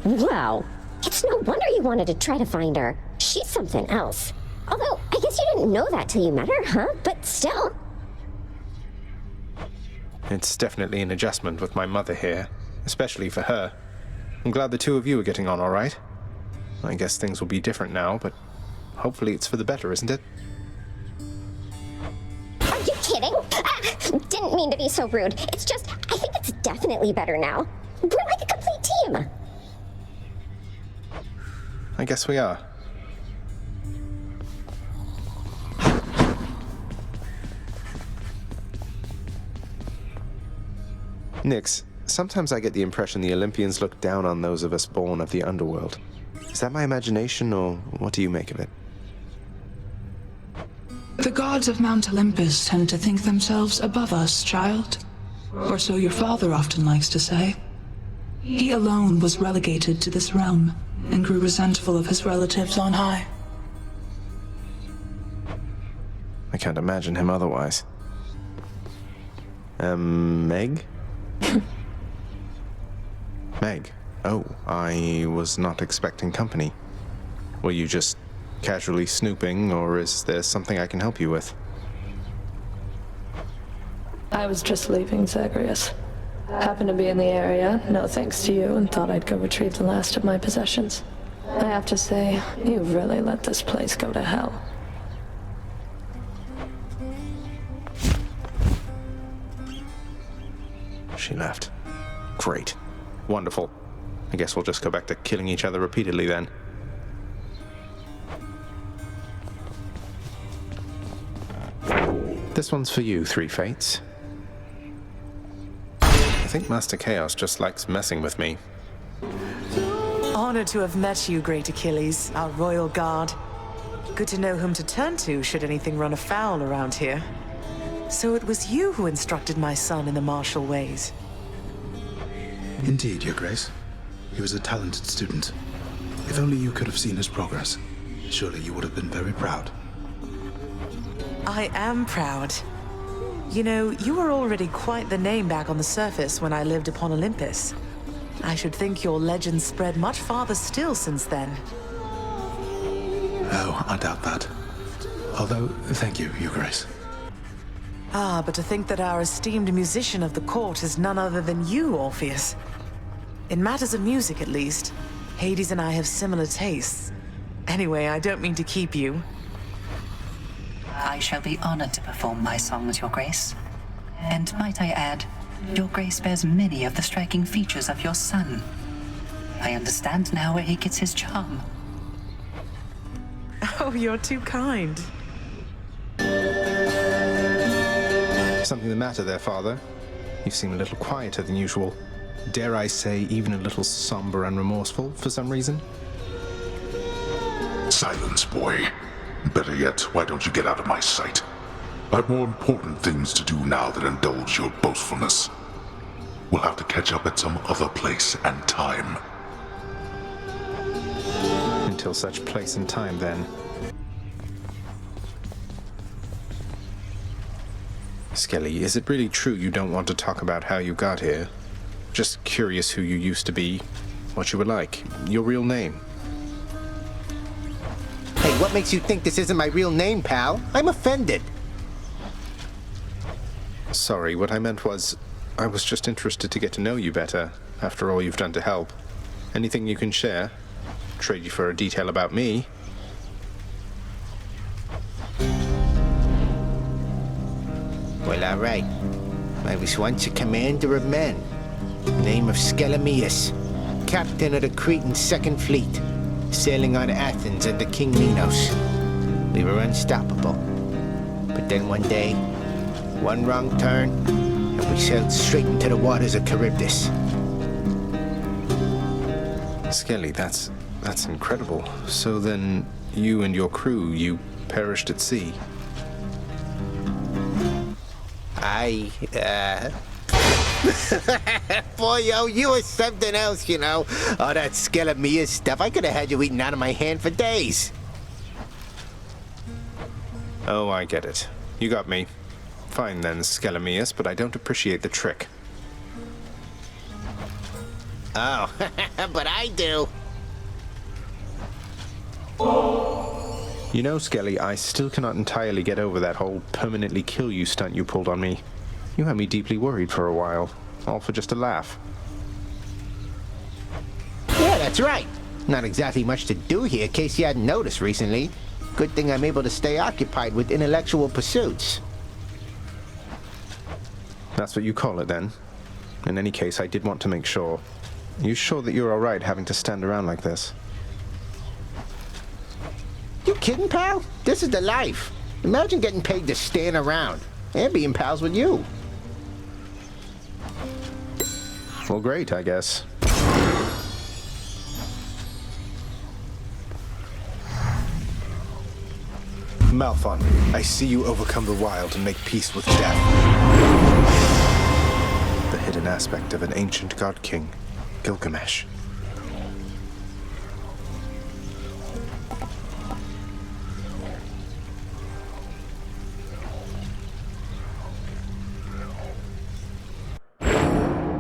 wow. It's no wonder you wanted to try to find her. She's something else. Although, I guess you didn't know that till you met her, huh? But still. It's definitely an adjustment with my mother here, especially for her. I'm glad the two of you are getting on all right. I guess things will be different now, but hopefully it's for the better, isn't it? Are you kidding? Didn't mean to be so rude. It's just, I think it's definitely better now. We're like a complete team. I guess we are. Nyx, sometimes I get the impression the Olympians look down on those of us born of the underworld. Is that my imagination, or what do you make of it? The gods of Mount Olympus tend to think themselves above us, child. Or so your father often likes to say. He alone was relegated to this realm, and grew resentful of his relatives on high. I can't imagine him otherwise. Meg? Meg. Oh, I was not expecting company. Were you just casually snooping, or is there something I can help you with? I was just leaving Zagreus. Happened to be in the area, no thanks to you, and thought I'd go retrieve the last of my possessions. I have to say, you've really let this place go to hell. She left. Great. Wonderful. I guess we'll just go back to killing each other repeatedly then. This one's for you, Three Fates. I think Master Chaos just likes messing with me. Honored to have met you, Great Achilles, our royal guard. Good to know whom to turn to should anything run afoul around here. So it was you who instructed my son in the martial ways. Indeed, Your Grace. He was a talented student. If only you could have seen his progress, surely you would have been very proud. I am proud. You know, you were already quite the name back on the surface when I lived upon Olympus. I should think your legend spread much farther still since then. Oh, I doubt that. Although, thank you, Your Grace. Ah, but to think that our esteemed musician of the court is none other than you, Orpheus. In matters of music, at least, Hades and I have similar tastes. Anyway, I don't mean to keep you. I shall be honored to perform my songs, Your Grace. And might I add, Your Grace bears many of the striking features of your son. I understand now where he gets his charm. Oh, you're too kind. Something the matter there, Father? You seem a little quieter than usual. Dare I say, even a little somber and remorseful for some reason? Silence, boy. Better yet, why don't you get out of my sight? I've more important things to do now than indulge your boastfulness. We'll have to catch up at some other place and time. Until such place and time, then. Skelly, is it really true you don't want to talk about how you got here? Just curious who you used to be, what you were like, your real name. Hey, what makes you think this isn't my real name, pal? I'm offended. Sorry, what I meant was, I was just interested to get to know you better, after all you've done to help. Anything you can share? Trade you for a detail about me. Well, all right. I was once a commander of men. Name of Skelemius, captain of the Cretan Second Fleet, sailing on Athens under King Minos. We were unstoppable. But then one day, one wrong turn, and we sailed straight into the waters of Charybdis. Skelly, that's incredible. So then, you and your crew, you perished at sea. Boy, yo, you were something else, you know. All that Skelemius stuff, I could have had you eating out of my hand for days. Oh, I get it. You got me. Fine then, Skelemius, but I don't appreciate the trick. Oh, but I do. You know, Skelly, I still cannot entirely get over that whole permanently kill you stunt you pulled on me. You had me deeply worried for a while, all for just a laugh. Yeah, that's right. Not exactly much to do here, in case you hadn't noticed recently. Good thing I'm able to stay occupied with intellectual pursuits. That's what you call it, then? In any case, I did want to make sure. Are you sure that you're all right having to stand around like this? You kidding, pal? This is the life. Imagine getting paid to stand around and being pals with you. Well, great, I guess. Malphon, I see you overcome the wild and make peace with death. The hidden aspect of an ancient god king, Gilgamesh.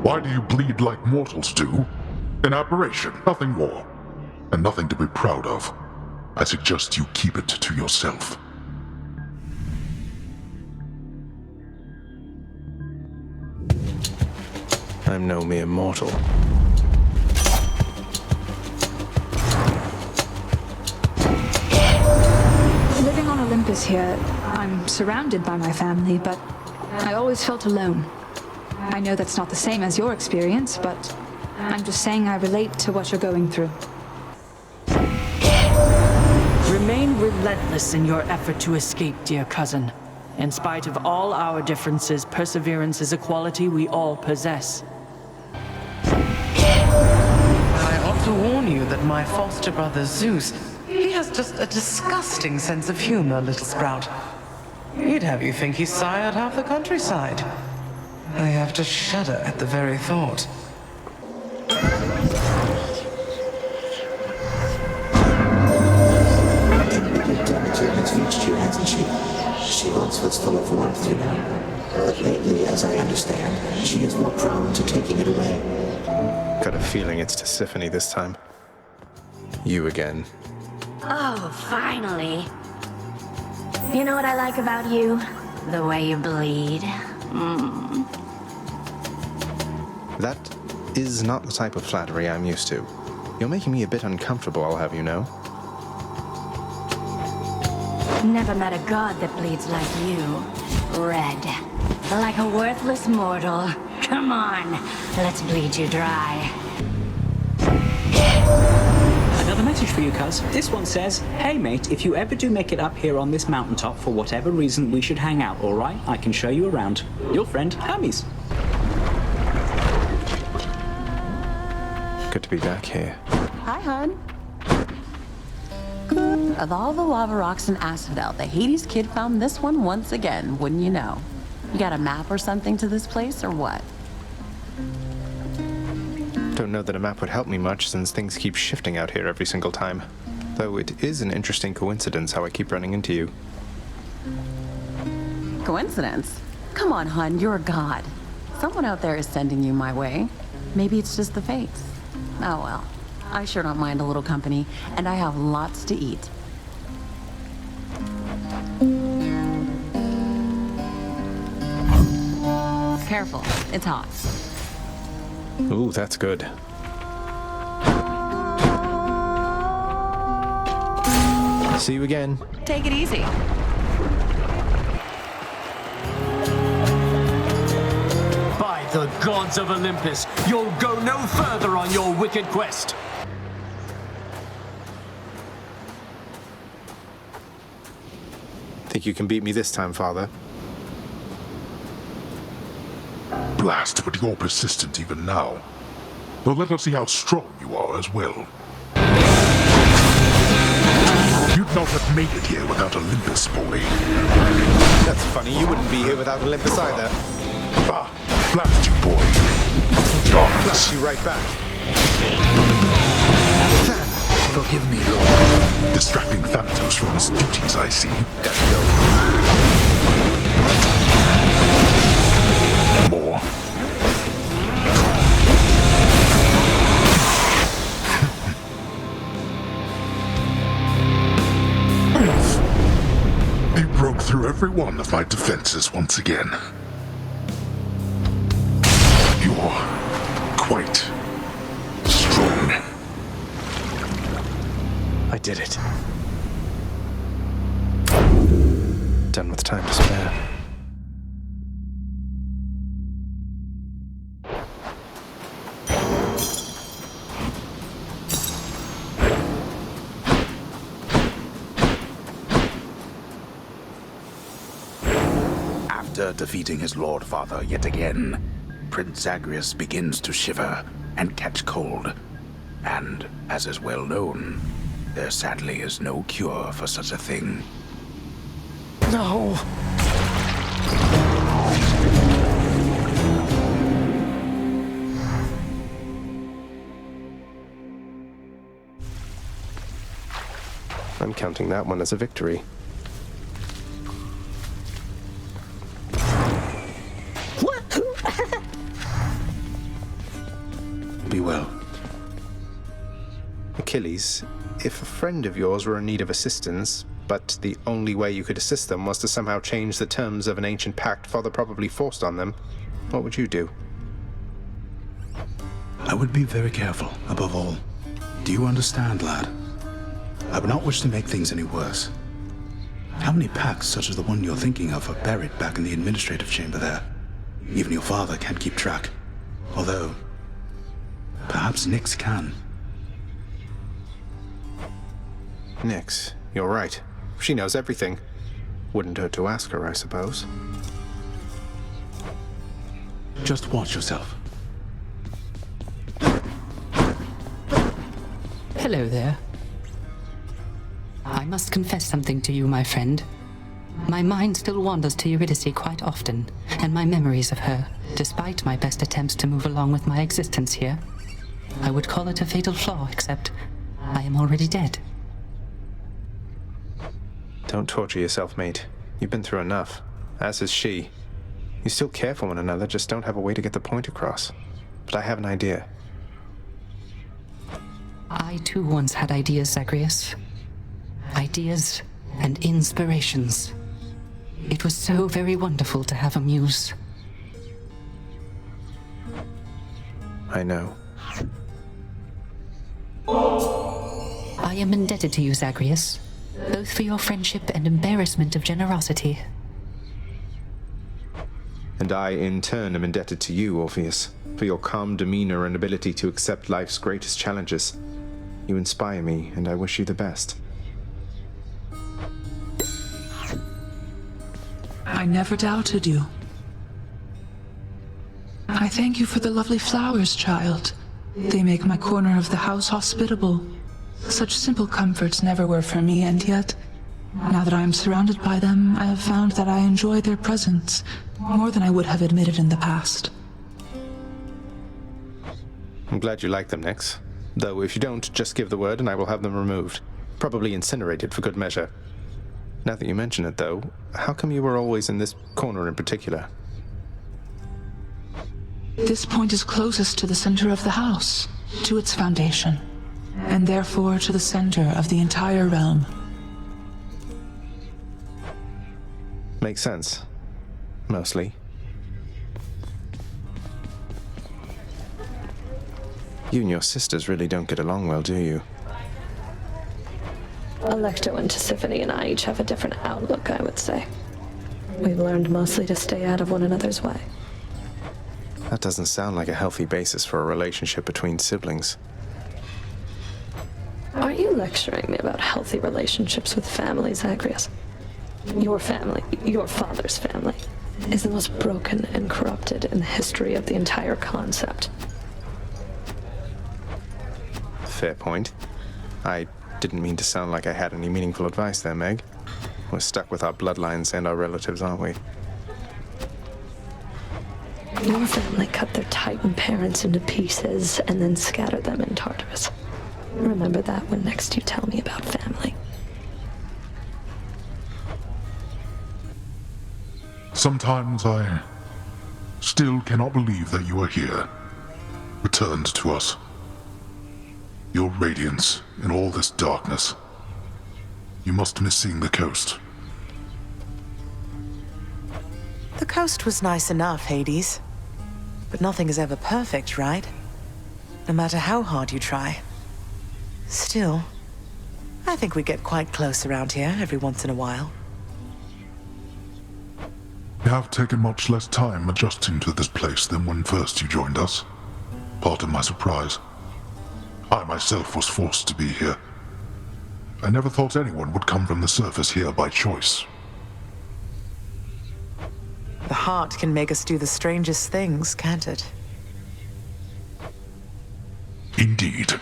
Why do you bleed like mortals do? An aberration, nothing more. And nothing to be proud of. I suggest you keep it to yourself. I'm no mere mortal. Living on Olympus here, I'm surrounded by my family, but I always felt alone. I know that's not the same as your experience, but I'm just saying I relate to what you're going through. Remain relentless in your effort to escape, dear cousin. In spite of all our differences, perseverance is a quality we all possess. I ought to warn you that my foster brother Zeus, he has just a disgusting sense of humor, little sprout. He'd have you think he sired half the countryside. I have to shudder at the very thought. Demeter has reached you, hasn't she? She once was full of warmth, you know. But lately, as I understand, she is more prone to taking it away. Got a feeling it's Tisiphone this time. You again. Oh, finally. You know what I like about you? The way you bleed. That is not the type of flattery I'm used to. You're making me a bit uncomfortable, I'll have you know. Never met a god that bleeds like you. Red. Like a worthless mortal. Come on, let's bleed you dry. Another message for you, cuz. This one says, "Hey mate, if you ever do make it up here on this mountaintop for whatever reason, we should hang out, alright? I can show you around. Your friend, Hermes." Good to be back here. Hi, hon. Of all the lava rocks in Asphodel, the Hades kid found this one once again, wouldn't you know? You got a map or something to this place, or what? Don't know that a map would help me much since things keep shifting out here every single time. Though it is an interesting coincidence how I keep running into you. Coincidence? Come on, hun, you're a god. Someone out there is sending you my way. Maybe it's just the fates. Oh well. I sure don't mind a little company, and I have lots to eat. Careful, it's hot. Ooh, that's good. See you again. Take it easy. By the gods of Olympus, you'll go no further on your wicked quest. Think you can beat me this time, Father? Blast, but you're persistent even now. Well, let us see how strong you are as well. You'd not have made it here without Olympus, boy. That's funny, you wouldn't be here without Olympus either. Ah, blast you, boy. Darkness. Blast you right back. Forgive me, Lord. Distracting Thanatos from his duties, I see. More. He broke through every one of my defenses once again. You're quite strong. I did it. Done with time to spare. After defeating his lord father yet again, Prince Zagreus begins to shiver and catch cold. And, as is well known, there sadly is no cure for such a thing. No. I'm counting that one as a victory. Achilles, if a friend of yours were in need of assistance, but the only way you could assist them was to somehow change the terms of an ancient pact Father probably forced on them, what would you do? I would be very careful, above all. Do you understand, lad? I would not wish to make things any worse. How many pacts such as the one you're thinking of are buried back in the administrative chamber there? Even your father can't keep track. Although, perhaps Nyx can. Nyx, you're right. She knows everything. Wouldn't hurt to ask her, I suppose. Just watch yourself. Hello there. I must confess something to you, my friend. My mind still wanders to Eurydice quite often, and my memories of her, despite my best attempts to move along with my existence here. I would call it a fatal flaw, except I am already dead. Don't torture yourself, mate. You've been through enough, as has she. You still care for one another, just don't have a way to get the point across. But I have an idea. I too once had ideas, Zagreus. Ideas and inspirations. It was so very wonderful to have a muse. I know. I am indebted to you, Zagreus, both for your friendship and embarrassment of generosity. And I, in turn, am indebted to you, Orpheus, for your calm demeanor and ability to accept life's greatest challenges. You inspire me, and I wish you the best. I never doubted you. I thank you for the lovely flowers, child. They make my corner of the house hospitable. Such simple comforts never were for me, and yet, now that I am surrounded by them, I have found that I enjoy their presence more than I would have admitted in the past. I'm glad you like them, Nyx. Though if you don't, just give the word and I will have them removed. Probably incinerated for good measure. Now that you mention it, though, how come you were always in this corner in particular? This point is closest to the center of the house, to its foundation, and therefore to the center of the entire realm. Makes sense. Mostly. You and your sisters really don't get along well, do you? Alecto and Tisiphone and I each have a different outlook, I would say. We've learned mostly to stay out of one another's way. That doesn't sound like a healthy basis for a relationship between siblings. Are you lecturing me about healthy relationships with family, Zagreus? Your family, your father's family, is the most broken and corrupted in the history of the entire concept. Fair point. I didn't mean to sound like I had any meaningful advice there, Meg. We're stuck with our bloodlines and our relatives, aren't we? Your family cut their Titan parents into pieces and then scattered them in Tartarus. Remember that when next you tell me about family. Sometimes I still cannot believe that you are here, returned to us. Your radiance in all this darkness. You must miss seeing the coast. The coast was nice enough, Hades. But nothing is ever perfect, right? No matter how hard you try. Still, I think we get quite close around here every once in a while. You have taken much less time adjusting to this place than when first you joined us. Pardon my surprise. I myself was forced to be here. I never thought anyone would come from the surface here by choice. The heart can make us do the strangest things, can't it? Indeed.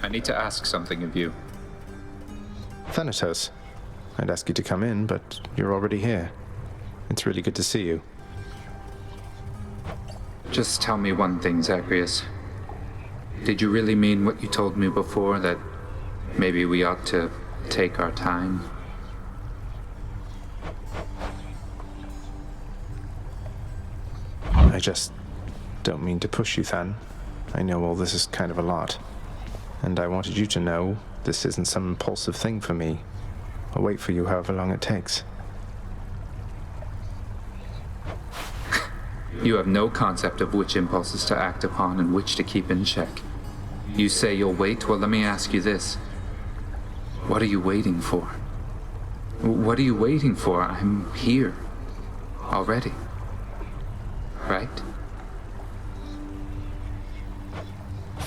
I need to ask something of you. Thanatos. I'd ask you to come in, but you're already here. It's really good to see you. Just tell me one thing, Zagreus. Did you really mean what you told me before, that maybe we ought to take our time? I just don't mean to push you, Than. I know all this is kind of a lot. And I wanted you to know this isn't some impulsive thing for me. I'll wait for you however long it takes. You have no concept of which impulses to act upon and which to keep in check. You say you'll wait? Well, let me ask you this. What are you waiting for? What are you waiting for? I'm here. Already. Right?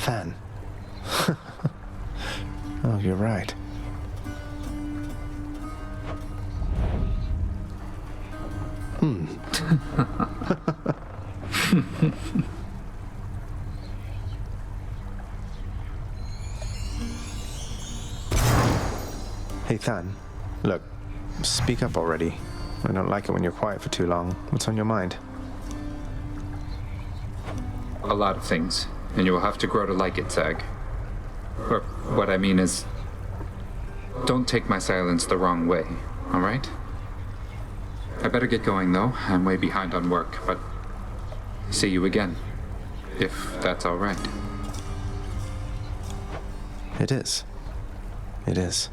Than. Oh, you're right. Hey, Than. Look, speak up already. I don't like it when you're quiet for too long. What's on your mind? A lot of things, and you will have to grow to like it, Zag. Or what I mean is, don't take my silence the wrong way, all right? I better get going, though. I'm way behind on work, but see you again, if that's all right. It is. It is.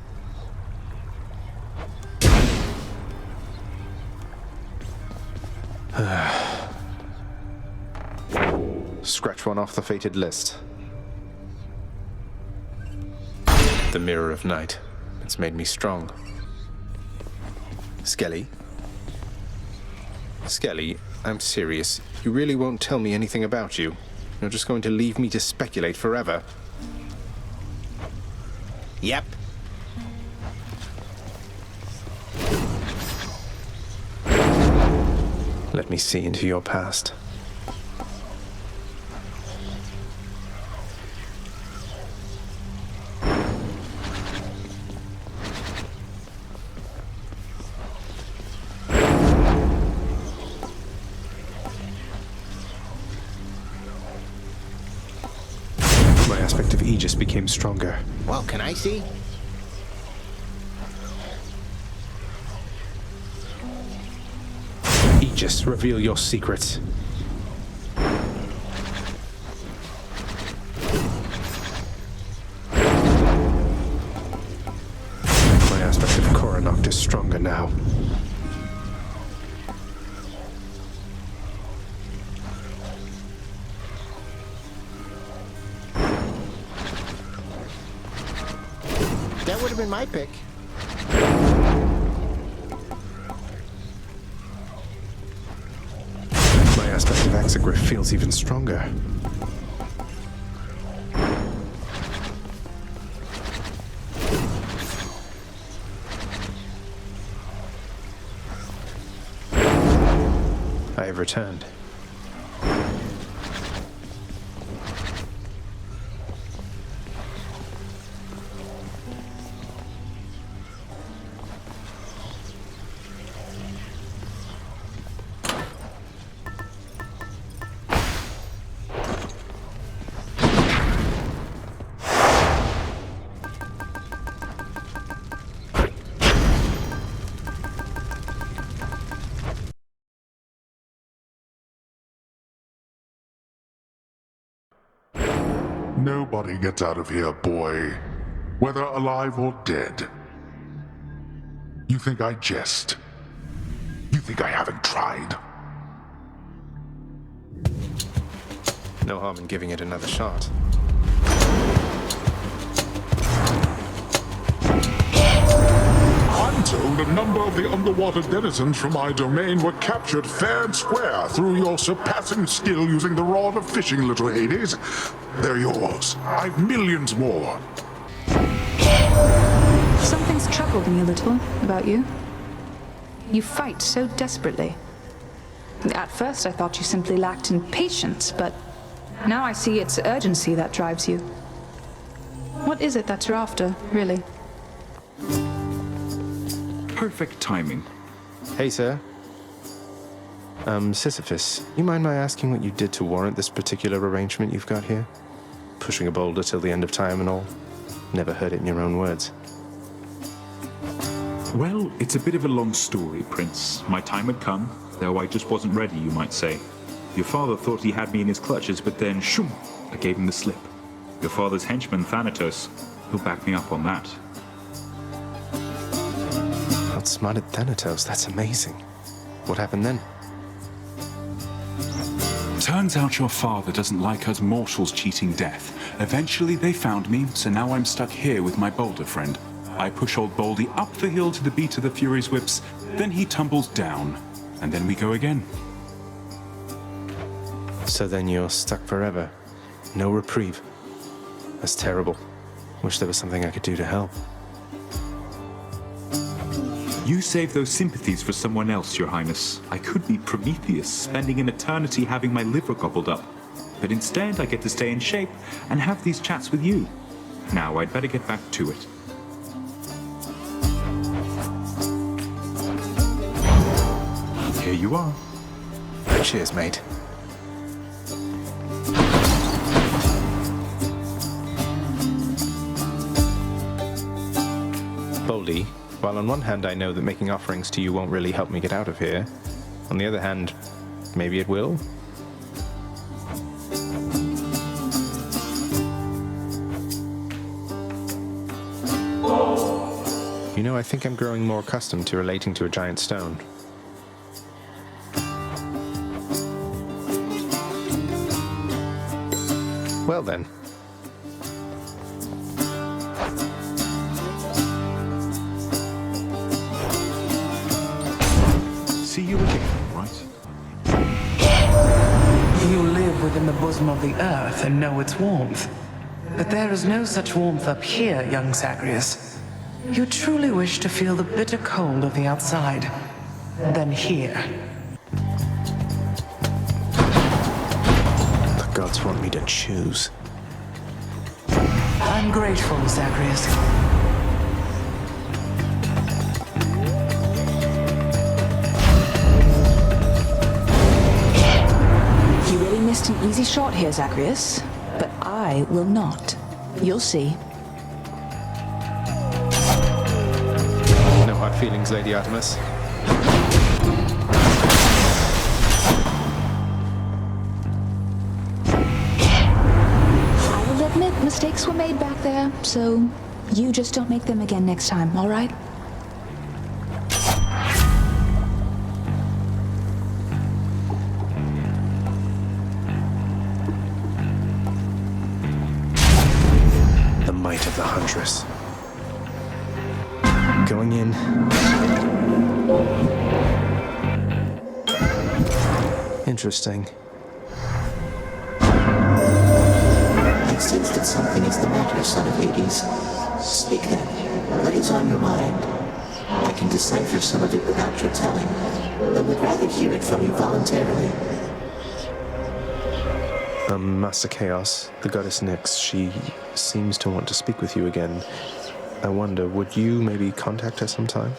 Scratch one off the fated list. The Mirror of Night. It's made me strong. Skelly? Skelly, I'm serious. You really won't tell me anything about you? You're just going to leave me to speculate forever? Yep. Let me see into your past. My aspect of Aegis became stronger. Well, can I see? Aegis, reveal your secrets. My aspect of Coronoct is stronger now. That would have been my pick. My aspect of Axigriff feels even stronger. I have returned. Nobody gets out of here, boy. Whether alive or dead. You think I jest? You think I haven't tried? No harm in giving it another shot. I'm told a number of the underwater denizens from my domain were captured fair and square through your surpassing skill using the rod of fishing, little Hades. They're yours. I've millions more. Something's troubled me a little about you. You fight so desperately. At first I thought you simply lacked in patience, but now I see it's urgency that drives you. What is it that you're after, really? Perfect timing. Hey, sir. Sisyphus, you mind my asking what you did to warrant this particular arrangement you've got here? Pushing a boulder till the end of time and all? Never heard it in your own words. Well, it's a bit of a long story, Prince. My time had come, though I just wasn't ready, you might say. Your father thought he had me in his clutches, but then, shoom, I gave him the slip. Your father's henchman, Thanatos, he'll back me up on that. Outsmarted Thanatos, that's amazing. What happened then? Turns out your father doesn't like us mortals cheating death. Eventually they found me, so now I'm stuck here with my boulder friend. I push old Baldy up the hill to the beat of the Fury's whips, then he tumbles down, and then we go again. So then you're stuck forever. No reprieve. That's terrible. Wish there was something I could do to help. You save those sympathies for someone else, Your Highness. I could be Prometheus, spending an eternity having my liver gobbled up. But instead, I get to stay in shape and have these chats with you. Now, I'd better get back to it. Here you are. Cheers, mate. Boldy, while on one hand I know that making offerings to you won't really help me get out of here, on the other hand, maybe it will? You know, I think I'm growing more accustomed to relating to a giant stone. Well then. See you again, right? You live within the bosom of the earth and know its warmth. But there is no such warmth up here, young Zagreus. You truly wish to feel the bitter cold of the outside. Then here. The gods want me to choose. I'm grateful, Zagreus. You really missed an easy shot here, Zagreus. But I will not. You'll see. No hard feelings, Lady Artemis. I will admit mistakes were made back there, so you just don't make them again next time, all right? The might of the Huntress. Going in. Interesting. I sense that something is the matter, son of Hades. Speak then. What is on your mind? I can decipher some of it without your telling, but would rather hear it from you voluntarily. Master Chaos, the goddess Nyx, she seems to want to speak with you again. I wonder, would you maybe contact her sometime?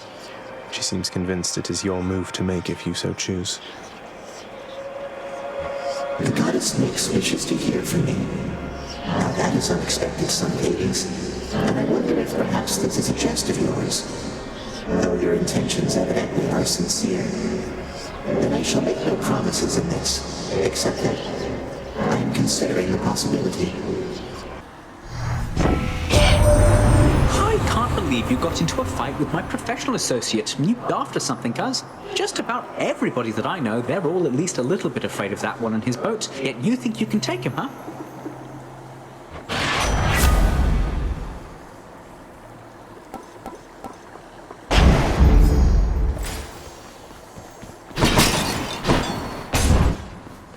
She seems convinced it is your move to make if you so choose. The goddess Nyx wishes to hear from me. Now that is unexpected, son of Hades, and I wonder if perhaps this is a jest of yours. Though your intentions evidently are sincere, then I shall make no promises in this, except that I am considering the possibility. I can't believe you got into a fight with my professional associate. You daft or something, cuz. Just about everybody that I know, they're all at least a little bit afraid of that one on his boat. Yet you think you can take him, huh?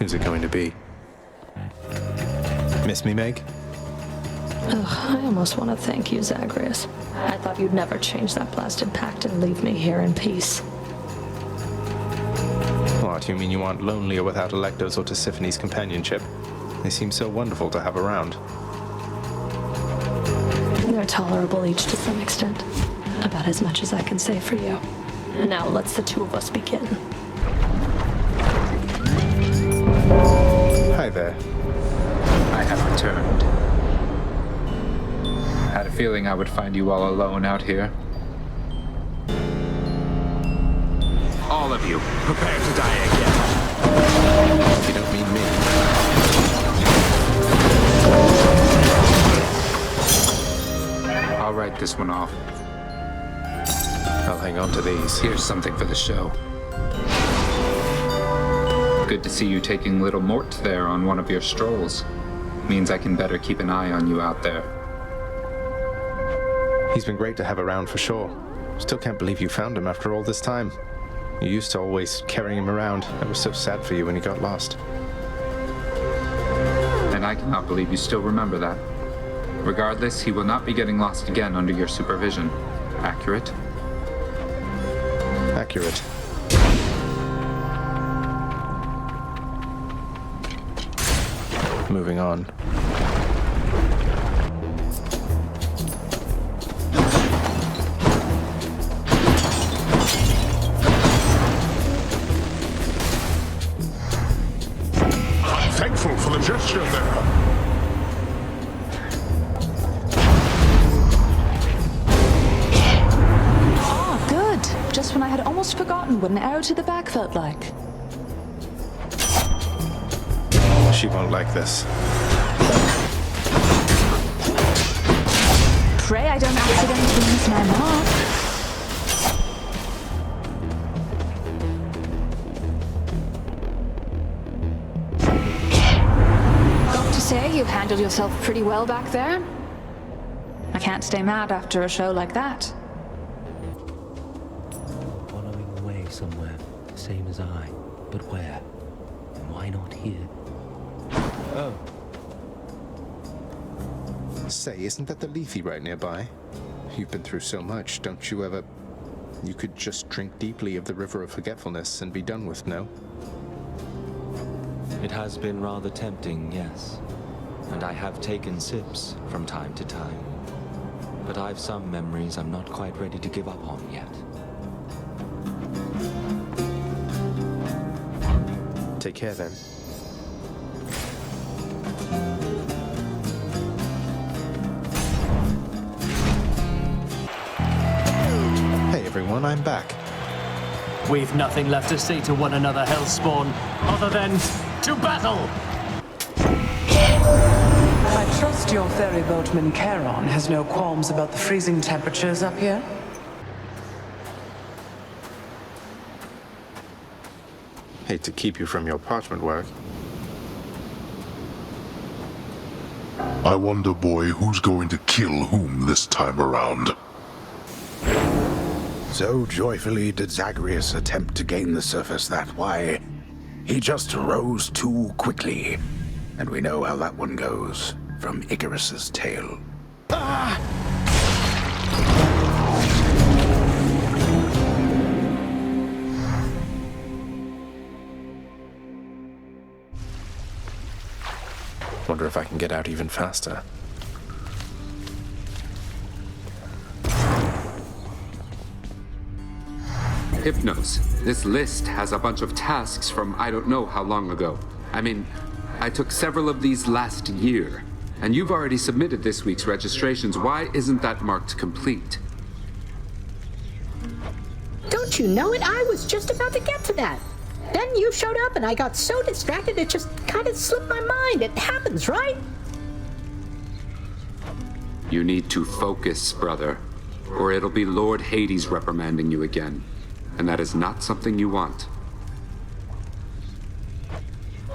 Who's it going to be? Miss me, Meg? Ugh, I almost want to thank you, Zagreus. I thought you'd never change that blasted pact and leave me here in peace. What, you mean you aren't lonely or without Electo's or Tisiphone's companionship? They seem so wonderful to have around. They're tolerable each to some extent. About as much as I can say for you. Now let's the two of us begin. Hi there. I have returned. Had a feeling I would find you all alone out here. All of you, prepare to die again. If you don't mean write this one off. I'll hang on to these. Here's something for the show. Good to see you taking little Mort there on one of your strolls. Means I can better keep an eye on you out there. He's been great to have around for sure. Still can't believe you found him after all this time. You used to always carry him around. I was so sad for you when he got lost. And I cannot believe you still remember that. Regardless, he will not be getting lost again under your supervision. Accurate? Accurate. Moving on. I'm thankful for the gesture there. Ah, good. Just when I had almost forgotten what an arrow to the back felt like. She won't like this. Pray I don't accidentally miss my mark. Got to say, you handled yourself pretty well back there. I can't stay mad after a show like that. Following away somewhere, same as I. But where? And why not here? Oh. Say, isn't that the Lethe right nearby? You've been through so much, don't you ever... You could just drink deeply of the River of Forgetfulness and be done with, no? It has been rather tempting, yes. And I have taken sips from time to time. But I've some memories I'm not quite ready to give up on yet. Take care then. Hey everyone, I'm back. We've nothing left to say to one another, Hellspawn, other than to battle! I trust your ferry boatman Charon has no qualms about the freezing temperatures up here? Hate to keep you from your parchment work. I wonder, boy, who's going to kill whom this time around. So joyfully did Zagreus attempt to gain the surface that why he just rose too quickly. And we know how that one goes from Icarus's tale. Wonder if I can get out even faster. Hypnos, this list has a bunch of tasks from I don't know how long ago. I mean, I took several of these last year, and you've already submitted this week's registrations. Why isn't that marked complete? Don't you know it? I was just about to get to that. Then you showed up and I got so distracted it just kind of slipped my mind. It happens, right? You need to focus, brother, or it'll be Lord Hades reprimanding you again. And that is not something you want.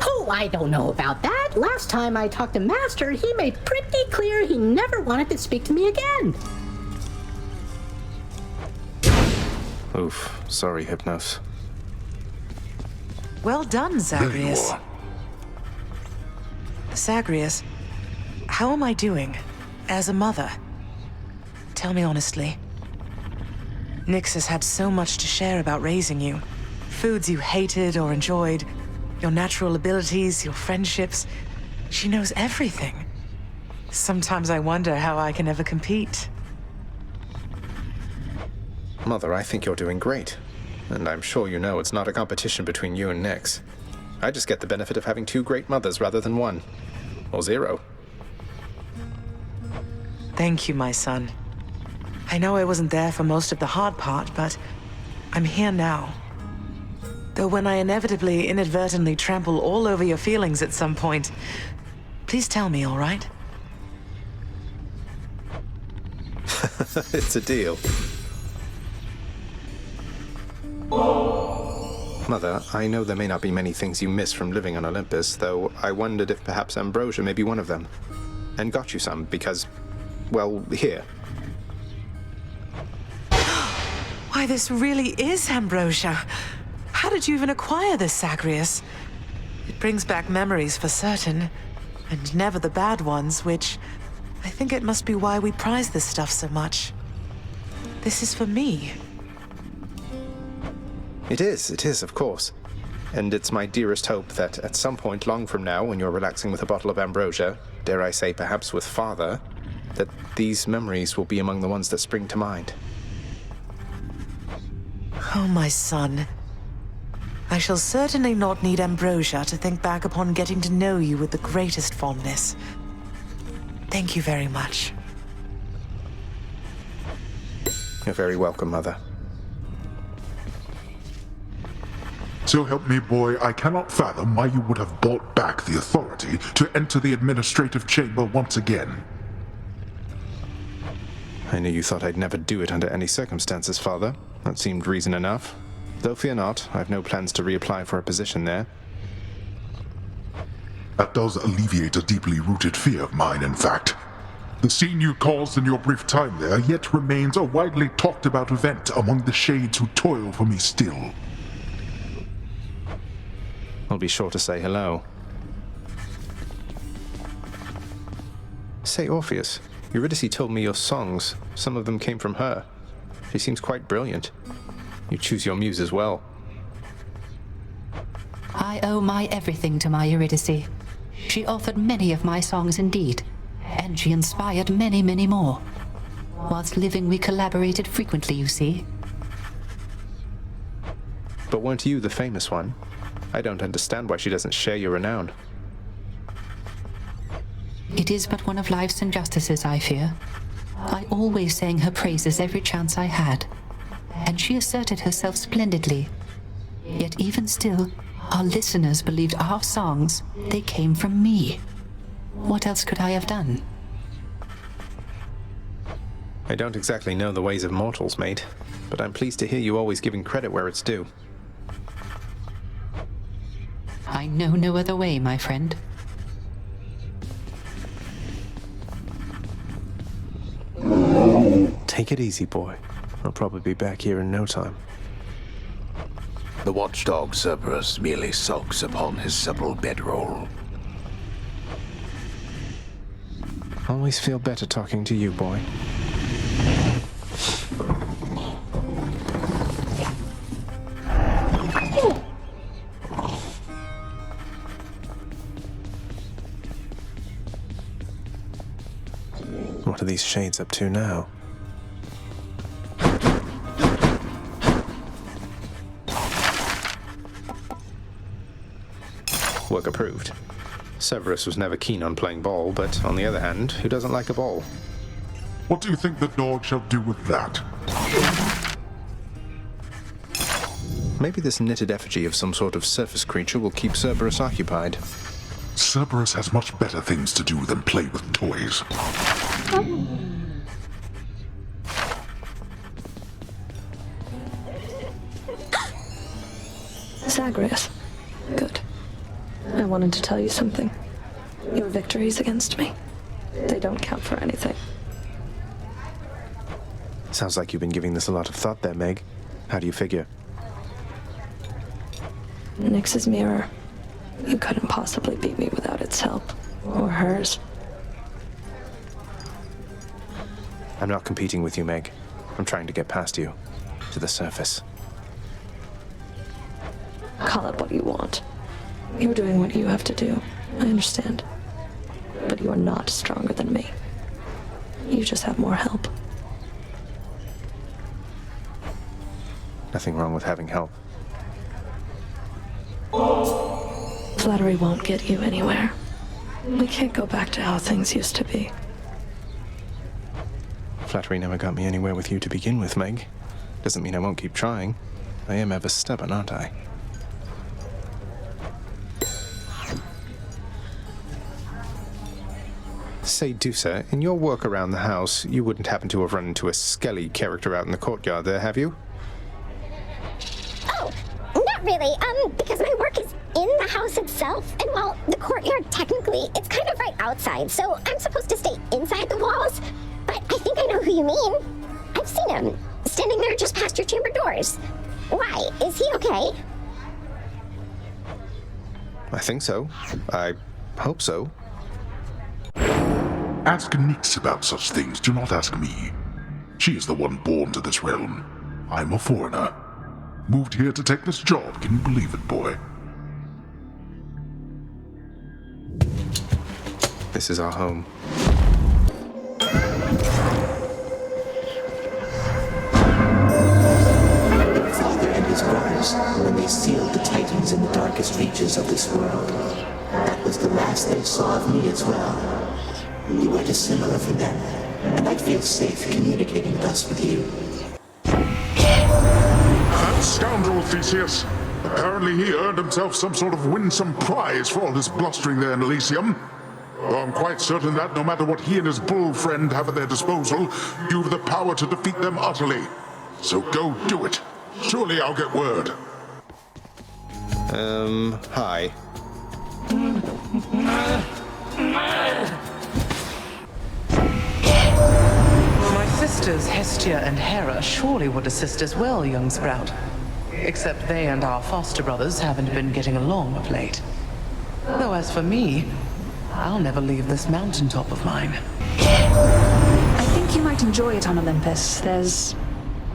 Oh, I don't know about that. Last time I talked to Master, he made pretty clear he never wanted to speak to me again. Oof, sorry, Hypnos. Well done, Zagreus. Zagreus, how am I doing as a mother? Tell me honestly. Nyx has had so much to share about raising you. Foods you hated or enjoyed, your natural abilities, your friendships. She knows everything. Sometimes I wonder how I can ever compete. Mother, I think you're doing great. And I'm sure you know it's not a competition between you and Nyx. I just get the benefit of having two great mothers rather than one. Or zero. Thank you, my son. I know I wasn't there for most of the hard part, but I'm here now. Though when I inevitably, inadvertently trample all over your feelings at some point, please tell me, all right? It's a deal. Mother, I know there may not be many things you miss from living on Olympus, though I wondered if perhaps ambrosia may be one of them. And got you some, because, well, here. Why, this really is ambrosia. How did you even acquire this, Zagreus? It brings back memories for certain, and never the bad ones, which I think it must be why we prize this stuff so much. This is for me. It is, of course. And it's my dearest hope that at some point long from now, when you're relaxing with a bottle of ambrosia, dare I say perhaps with Father, that these memories will be among the ones that spring to mind. Oh, my son. I shall certainly not need ambrosia to think back upon getting to know you with the greatest fondness. Thank you very much. You're very welcome, Mother. So help me, boy, I cannot fathom why you would have bought back the authority to enter the administrative chamber once again. I knew you thought I'd never do it under any circumstances, Father. That seemed reason enough. Though fear not, I've no plans to reapply for a position there. That does alleviate a deeply rooted fear of mine, in fact. The scene you caused in your brief time there yet remains a widely talked about event among the shades who toil for me still. I'll be sure to say hello. Say, Orpheus, Eurydice told me your songs, some of them came from her. She seems quite brilliant. You choose your muse as well. I owe my everything to my Eurydice. She authored many of my songs indeed, and she inspired many, many more. Whilst living, we collaborated frequently, you see. But weren't you the famous one? I don't understand why she doesn't share your renown. It is but one of life's injustices, I fear. I always sang her praises every chance I had, and she asserted herself splendidly. Yet even still, our listeners believed our songs, they came from me. What else could I have done? I don't exactly know the ways of mortals, mate, but I'm pleased to hear you always giving credit where it's due. I know no other way, my friend. Take it easy, boy. I'll probably be back here in no time. The watchdog Cerberus merely sulks upon his supple bedroll. Always feel better talking to you, boy. What are these shades up to now? Work approved. Cerberus was never keen on playing ball, but on the other hand, who doesn't like a ball? What do you think the dog shall do with that? Maybe this knitted effigy of some sort of surface creature will keep Cerberus occupied. Cerberus has much better things to do than play with toys. Zagreus. Good. I wanted to tell you something. Your victories against me, they don't count for anything. Sounds like you've been giving this a lot of thought there, Meg. How do you figure? Nyx's mirror. You couldn't possibly beat me without its help. Or hers. I'm not competing with you, Meg. I'm trying to get past you. To the surface. Call it what you want. You're doing what you have to do. I understand. But you are not stronger than me. You just have more help. Nothing wrong with having help. Flattery won't get you anywhere. We can't go back to how things used to be. Flattery never got me anywhere with you to begin with, Meg. Doesn't mean I won't keep trying. I am ever stubborn, aren't I? Say, Dusa, in your work around the house, you wouldn't happen to have run into a Skelly character out in the courtyard there, have you? Oh, not really, because my work is in the house itself, and while the courtyard technically, it's kind of right outside, so I'm supposed to stay inside the walls, but I think I know who you mean. I've seen him, standing there just past your chamber doors. Why? Is he okay? I think so. I hope so. Ask Nyx about such things, do not ask me. She is the one born to this realm. I'm a foreigner. Moved here to take this job, can you believe it, boy? This is our home. Father and his brothers, when they sealed the Titans in the darkest reaches of this world, that was the last they saw of me as well. You were dissimilar from them, and I'd feel safe communicating thus with you. That scoundrel, Theseus! Apparently he earned himself some sort of winsome prize for all his blustering there in Elysium. Though I'm quite certain that no matter what he and his bull friend have at their disposal, you've the power to defeat them utterly. So go do it. Surely I'll get word. Hi. My sisters, Hestia and Hera, surely would assist as well, young Sprout. Except they and our foster brothers haven't been getting along of late. Though as for me, I'll never leave this mountaintop of mine. I think you might enjoy it on Olympus. There's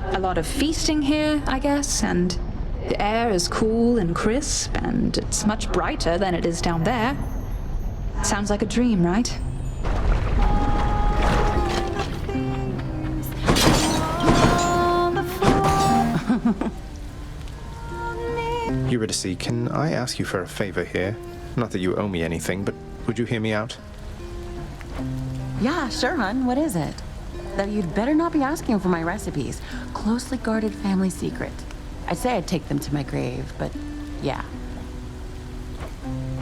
a lot of feasting here, I guess, and the air is cool and crisp, and it's much brighter than it is down there. Sounds like a dream, right? Eurydice, can I ask you for a favor here? Not that you owe me anything, but would you hear me out? Yeah, sure, hun. What is it? Though you'd better not be asking for my recipes. Closely guarded family secret. I'd say I'd take them to my grave, but yeah.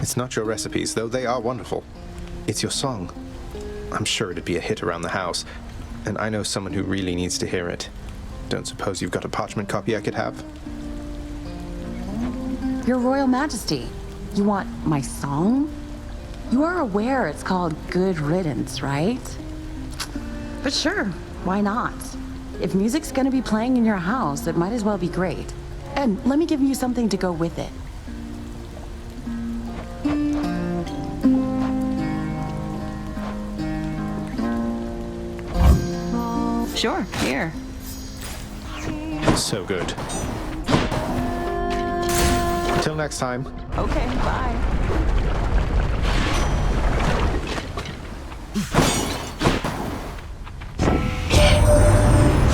It's not your recipes, though they are wonderful. It's your song. I'm sure it'd be a hit around the house, and I know someone who really needs to hear it. Don't suppose you've got a parchment copy I could have? Your Royal Majesty, you want my song? You are aware it's called Good Riddance, right? But sure, why not? If music's gonna be playing in your house, it might as well be great. And let me give you something to go with it. Sure, here. So good. Till next time. Okay, bye.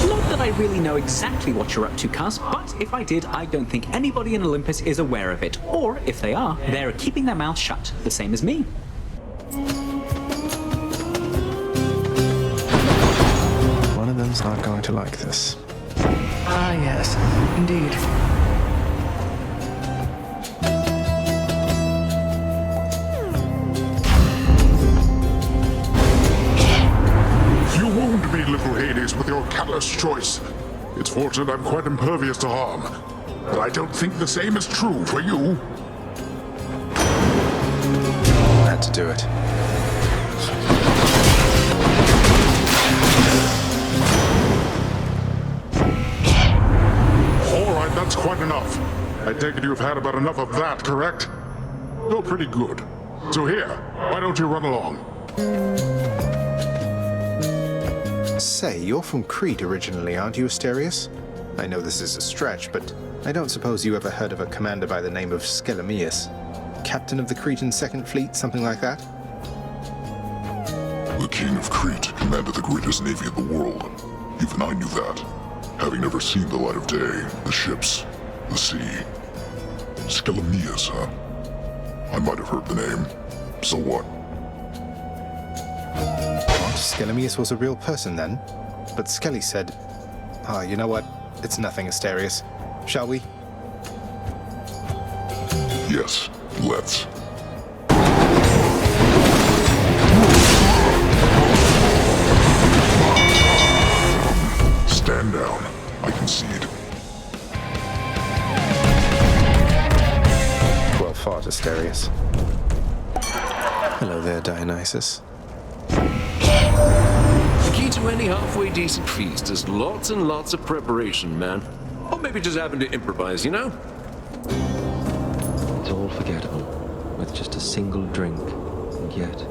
Not that I really know exactly what you're up to, Cuz, but if I did, I don't think anybody in Olympus is aware of it. Or, if they are, they're keeping their mouths shut, the same as me. One of them's not going to like this. Ah, yes, indeed. You wound me, little Hades, with your callous choice. It's fortunate I'm quite impervious to harm. But I don't think the same is true for you. Had to do it. All right, that's quite enough. I take it you've had about enough of that, correct? You're pretty good. So here, why don't you run along? Say, you're from Crete originally, aren't you, Asterius? I know this is a stretch, but I don't suppose you ever heard of a commander by the name of Skelemius? Captain of the Cretan Second Fleet, something like that? The king of Crete commanded the greatest navy in the world. Even I knew that, having never seen the light of day, the ships, the sea. Skelemius, huh? I might have heard the name. So what? Skelemius was a real person then, but Skelly said, you know what? It's nothing, Asterius. Shall we? Yes, let's. Orpheus. Hello there, Dionysus. The key to any halfway decent feast is lots and lots of preparation, man. Or maybe just having to improvise, you know? It's all forgettable, with just a single drink, and yet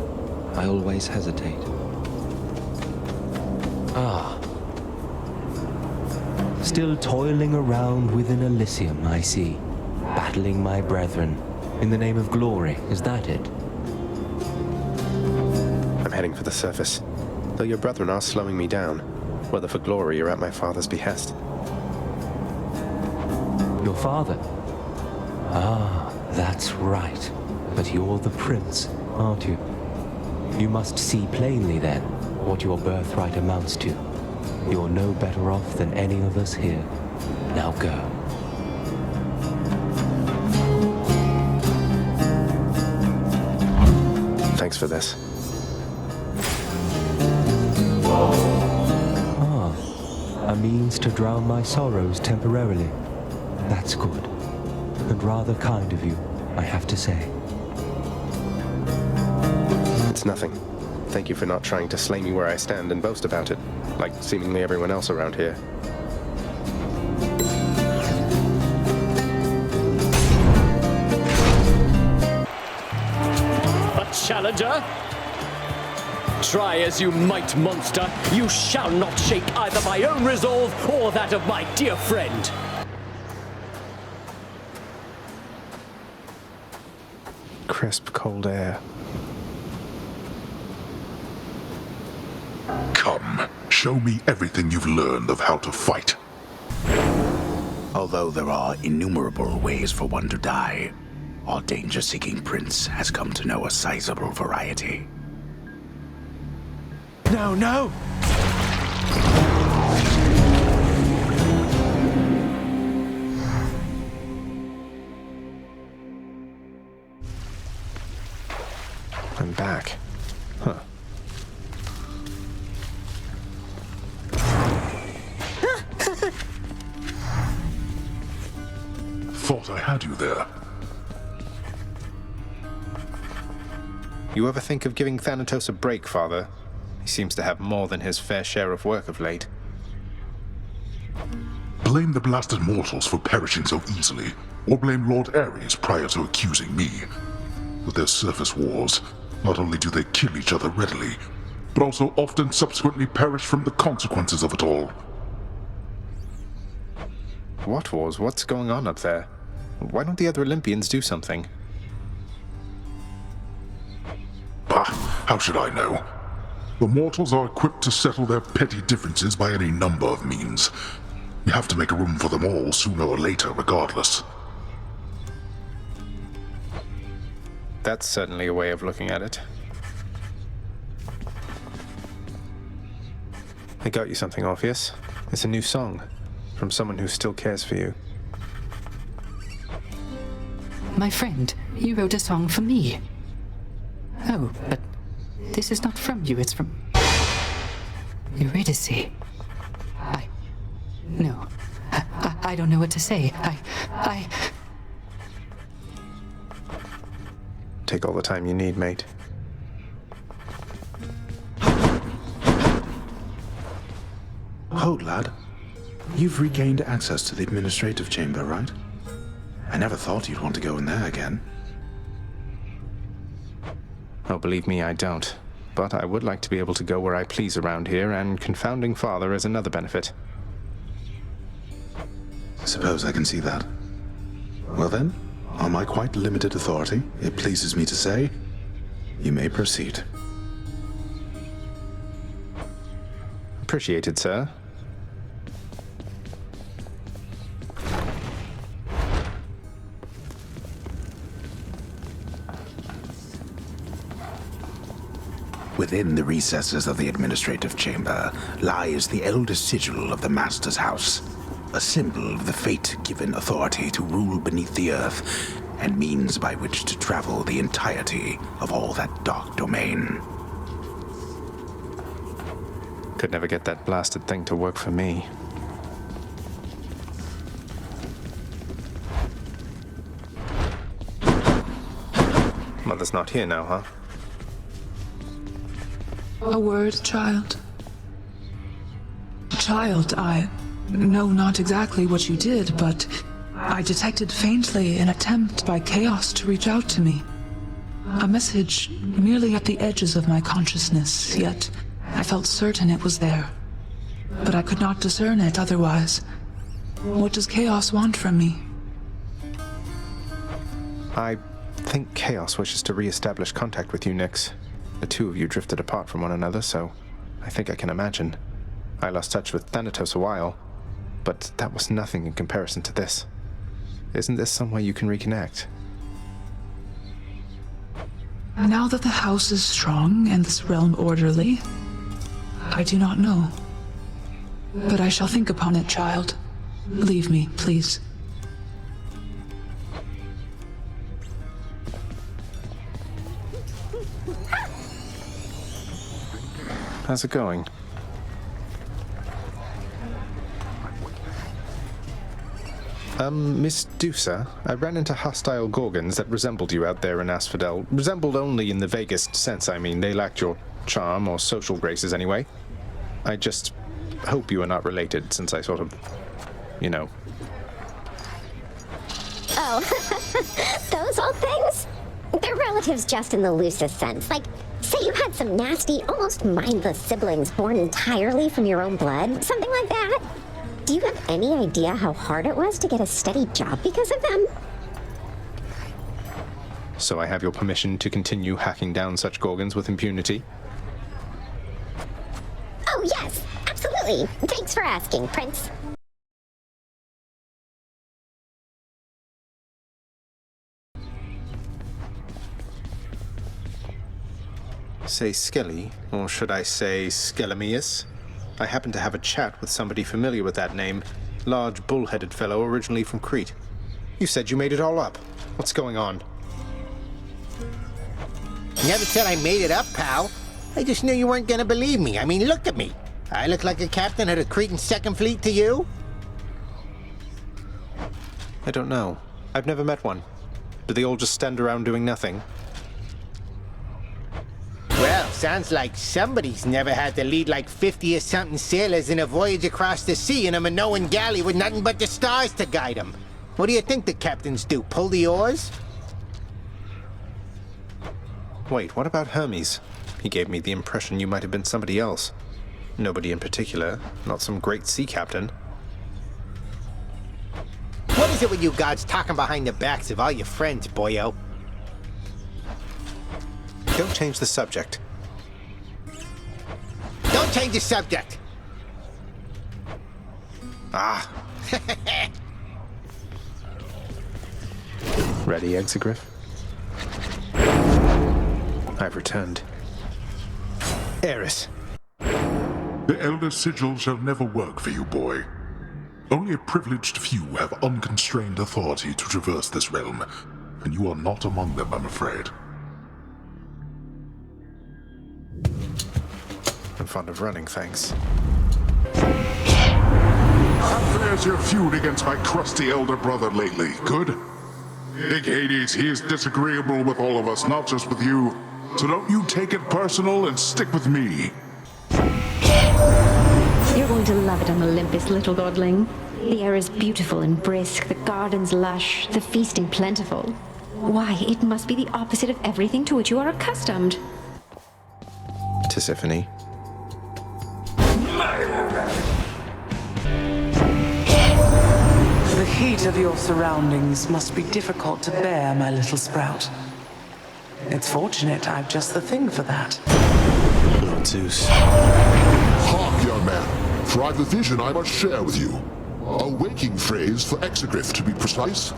I always hesitate. Still toiling around within Elysium, I see. Battling my brethren. In the name of glory, is that it? I'm heading for the surface. Though your brethren are slowing me down, whether for glory or at my father's behest. Your father? Ah, that's right. But you're the prince, aren't you? You must see plainly, then, what your birthright amounts to. You're no better off than any of us here. Now go. Thanks for this. A means to drown my sorrows temporarily. That's good. And rather kind of you, I have to say. It's nothing. Thank you for not trying to slay me where I stand and boast about it, like seemingly everyone else around here. A challenger? Try as you might, monster, you shall not shake either my own resolve or that of my dear friend. Crisp, cold air. Come, show me everything you've learned of how to fight. Although there are innumerable ways for one to die, our danger-seeking prince has come to know a sizable variety. No, no! I'm back. Huh. Thought I had you there. You ever think of giving Thanatos a break, Father? He seems to have more than his fair share of work of late. Blame the blasted mortals for perishing so easily, or blame Lord Ares prior to accusing me. With their surface wars, not only do they kill each other readily, but also often subsequently perish from the consequences of it all. What wars? What's going on up there? Why don't the other Olympians do something? Bah, how should I know? The mortals are equipped to settle their petty differences by any number of means. You have to make room for them all sooner or later, regardless. That's certainly a way of looking at it. I got you something, Orpheus. It's a new song, from someone who still cares for you. My friend, you wrote a song for me. Oh, but this is not from you, it's from Eurydice. No. I don't know what to say. Take all the time you need, mate. Hold, lad. You've regained access to the administrative chamber, right? I never thought you'd want to go in there again. Oh, believe me, I don't. But I would like to be able to go where I please around here, and confounding Father is another benefit. Suppose I can see that. Well then, on my quite limited authority, it pleases me to say, you may proceed. Appreciated, sir. Within the recesses of the administrative chamber lies the eldest sigil of the Master's House, a symbol of the fate-given authority to rule beneath the earth, and means by which to travel the entirety of all that dark domain. Could never get that blasted thing to work for me. Mother's not here now, huh? A word, child. Child, I know not exactly what you did, but I detected faintly an attempt by Chaos to reach out to me. A message merely at the edges of my consciousness, yet I felt certain it was there. But I could not discern it otherwise. What does Chaos want from me? I think Chaos wishes to re-establish contact with you, Nyx. The two of you drifted apart from one another, so I think I can imagine. I lost touch with Thanatos a while, but that was nothing in comparison to this. Isn't this some way you can reconnect? Now that the house is strong and this realm orderly, I do not know. But I shall think upon it, child. Leave me, please. How's it going? Miss Dusa, I ran into hostile Gorgons that resembled you out there in Asphodel. Resembled only in the vaguest sense, I mean. They lacked your charm or social graces anyway. I just hope you are not related, since I sort of, you know. Oh, those old things? They're relatives just in the loosest sense. Like, say you had some nasty, almost mindless siblings born entirely from your own blood, something like that. Do you have any idea how hard it was to get a steady job because of them? So I have your permission to continue hacking down such Gorgons with impunity? Oh, yes, absolutely. Thanks for asking, Prince. Say Skelly, or should I say Skelemius? I happen to have a chat with somebody familiar with that name. Large, bull-headed fellow originally from Crete. You said you made it all up. What's going on? Never said I made it up, pal. I just knew you weren't gonna believe me. I mean, look at me. I look like a captain of the Cretan Second Fleet to you? I don't know. I've never met one. Do they all just stand around doing nothing? Well, sounds like somebody's never had to lead like 50 or something sailors in a voyage across the sea in a Minoan galley with nothing but the stars to guide them. What do you think the captains do, pull the oars? Wait, what about Hermes? He gave me the impression you might have been somebody else. Nobody in particular, not some great sea captain. What is it with you gods talking behind the backs of all your friends, boyo? Don't change the subject. Don't change the subject! Ah. Ready, Exegriff? I've returned. Eris. The Elder Sigil shall never work for you, boy. Only a privileged few have unconstrained authority to traverse this realm, and you are not among them, I'm afraid. I'm fond of running, thanks. How fares your feud against my crusty elder brother lately? Good? Big Hades, he is disagreeable with all of us, not just with you. So don't you take it personal and stick with me. You're going to love it on Olympus, little godling. The air is beautiful and brisk, the gardens lush, the feasting plentiful. Why, it must be the opposite of everything to which you are accustomed. Tisiphone. The heat of your surroundings must be difficult to bear, my little sprout. It's fortunate I've just the thing for that. Lord Zeus. Hark, young man, for I've a vision I must share with you. A waking phrase for Exegriff, to be precise.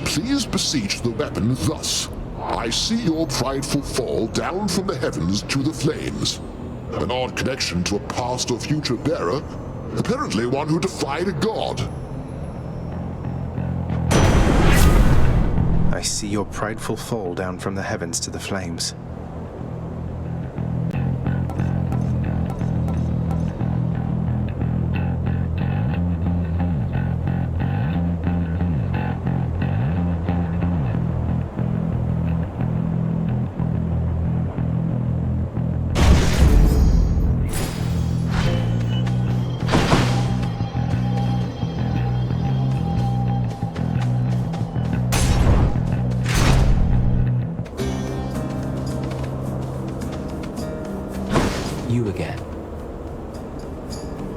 Please beseech the weapon thus. I see your prideful fall down from the heavens to the flames. An odd connection to a past or future bearer. Apparently one who defied a god. I see your prideful fall down from the heavens to the flames.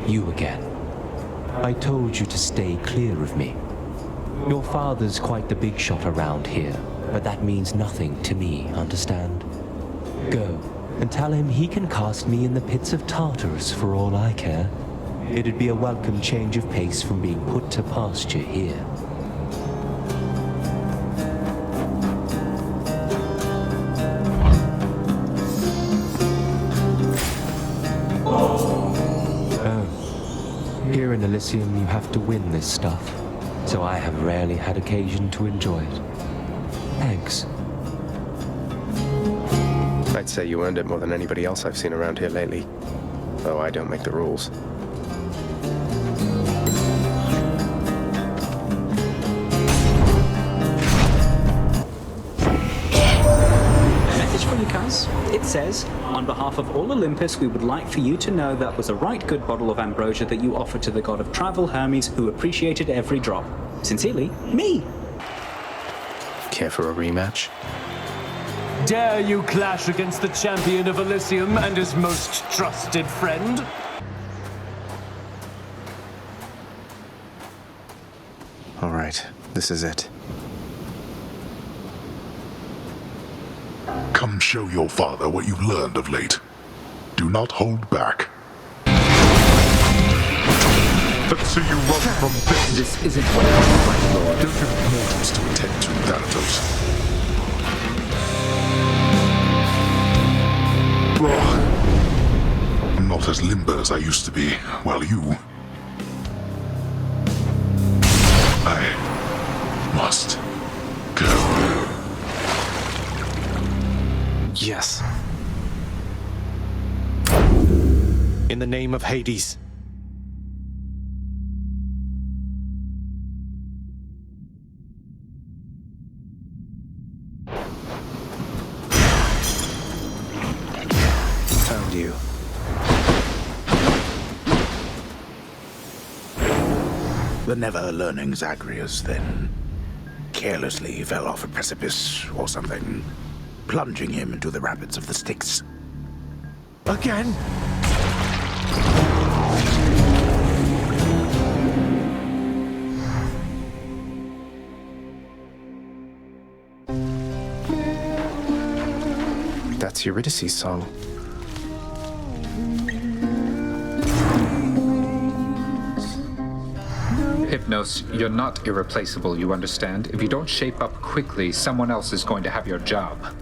You again. I told you to stay clear of me. Your father's quite the big shot around here, but that means nothing to me, understand? Go, and tell him he can cast me in the pits of Tartarus for all I care. It'd be a welcome change of pace from being put to pasture here. Here in Elysium, you have to win this stuff, so I have rarely had occasion to enjoy it. Thanks. I'd say you earned it more than anybody else I've seen around here lately. Though I don't make the rules. Message for you, cuz. It says, on behalf of all Olympus, we would like for you to know that was a right good bottle of ambrosia that you offered to the god of travel, Hermes, who appreciated every drop. Sincerely, me. Care for a rematch? Dare you clash against the champion of Elysium and his most trusted friend? All right, this is it. Come show your father what you've learned of late. Do not hold back. Let's see you run from this. This isn't what I want, my lord. Don't have mortals to attend to, Thanatos. I'm not as limber as I used to be, while you... I must go. Yes. In the name of Hades. Found you. The never-learning Zagreus, then, carelessly fell off a precipice or something, plunging him into the rapids of the Styx. Again? That's Eurydice's song. Hypnos, you're not irreplaceable, you understand? If you don't shape up quickly, someone else is going to have your job.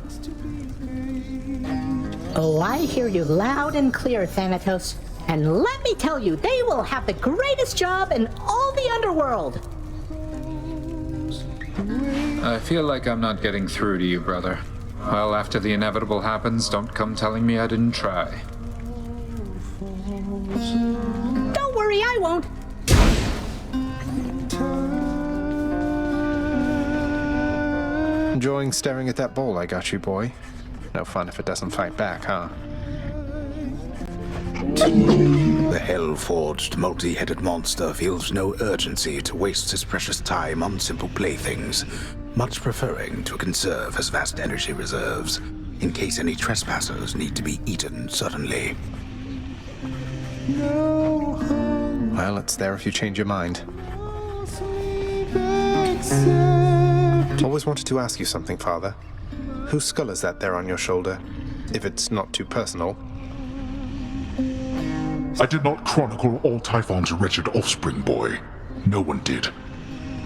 Oh, I hear you loud and clear, Thanatos. And let me tell you, they will have the greatest job in all the underworld. I feel like I'm not getting through to you, brother. Well, after the inevitable happens, don't come telling me I didn't try. Don't worry, I won't. Enjoying staring at that ball I got you, boy. No fun if it doesn't fight back, huh? The hell-forged, multi-headed monster feels no urgency to waste his precious time on simple playthings, much preferring to conserve his vast energy reserves, in case any trespassers need to be eaten suddenly. Well, it's there if you change your mind. Always wanted to ask you something, Father. Whose skull is that there on your shoulder? If it's not too personal. I did not chronicle all Typhon's wretched offspring, boy. No one did.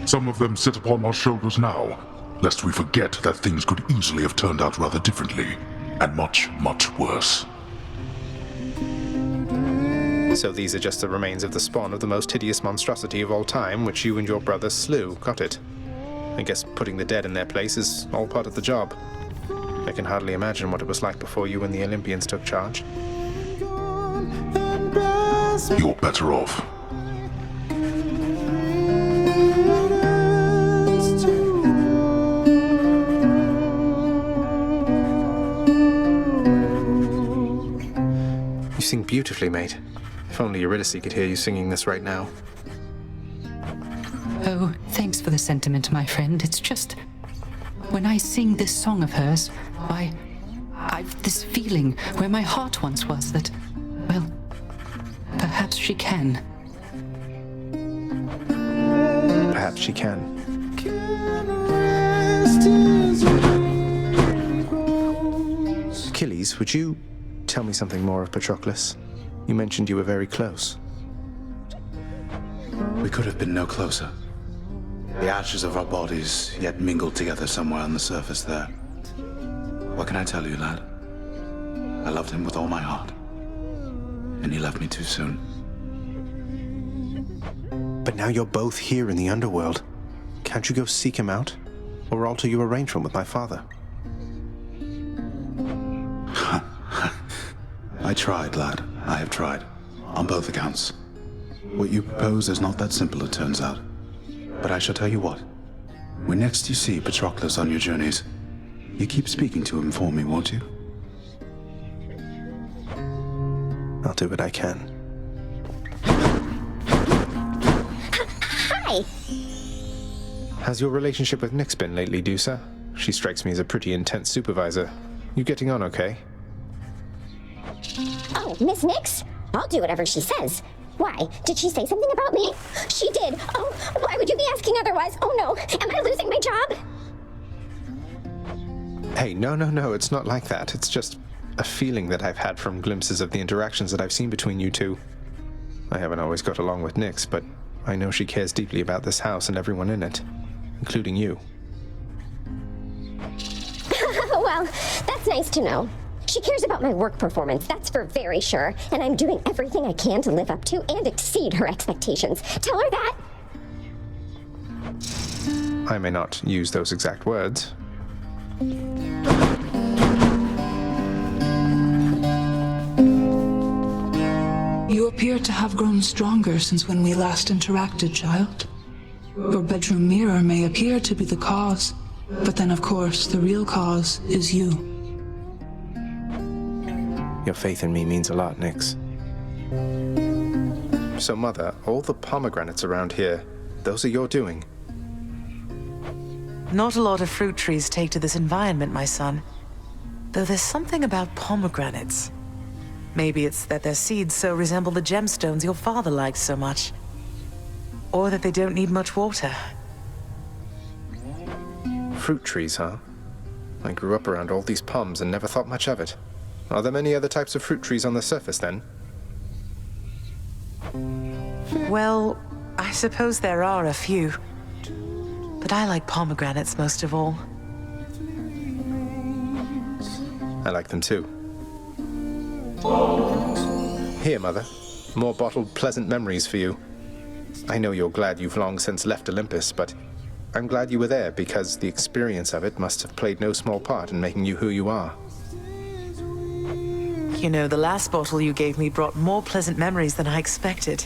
Some of them sit upon our shoulders now, lest we forget that things could easily have turned out rather differently, and much, much worse. So these are just the remains of the spawn of the most hideous monstrosity of all time, which you and your brother slew, got it? I guess putting the dead in their place is all part of the job. I can hardly imagine what it was like before you and the Olympians took charge. You're better off. You sing beautifully, mate. If only Eurydice could hear you singing this right now. Oh, thanks for the sentiment, my friend. It's just... when I sing this song of hers, I've this feeling where my heart once was that, well, perhaps perhaps she can. Perhaps she can. Achilles, would you tell me something more of Patroclus? You mentioned you were very close. We could have been no closer. The ashes of our bodies yet mingled together somewhere on the surface there. What can I tell you, lad? I loved him with all my heart. And he left me too soon. But now you're both here in the underworld. Can't you go seek him out? Or alter your arrangement with my father? I tried, lad. I have tried. On both accounts. What you propose is not that simple, it turns out. But I shall tell you what. When next you see Patroclus on your journeys, you keep speaking to him for me, won't you? I'll do what I can. Hi! How's your relationship with Nyx been lately, Dusa? She strikes me as a pretty intense supervisor. You getting on okay? Oh, Miss Nyx? I'll do whatever she says. Why? Did she say something about me? She did. Oh, why would you be asking otherwise? Oh no, am I losing my job? Hey, no, it's not like that. It's just a feeling that I've had from glimpses of the interactions that I've seen between you two. I haven't always got along with Nyx, but I know she cares deeply about this house and everyone in it, including you. Well, that's nice to know. She cares about my work performance, that's for very sure, and I'm doing everything I can to live up to and exceed her expectations. Tell her that. I may not use those exact words. You appear to have grown stronger since when we last interacted, child. Your bedroom mirror may appear to be the cause, but then of course the real cause is you. Your faith in me means a lot, Nyx. So, Mother, all the pomegranates around here, those are your doing? Not a lot of fruit trees take to this environment, my son. Though there's something about pomegranates. Maybe it's that their seeds so resemble the gemstones your father liked so much. Or that they don't need much water. Fruit trees, huh? I grew up around all these poms and never thought much of it. Are there many other types of fruit trees on the surface, then? Well, I suppose there are a few. But I like pomegranates most of all. I like them too. Here, Mother. More bottled pleasant memories for you. I know you're glad you've long since left Olympus, but I'm glad you were there because the experience of it must have played no small part in making you who you are. You know, the last bottle you gave me brought more pleasant memories than I expected.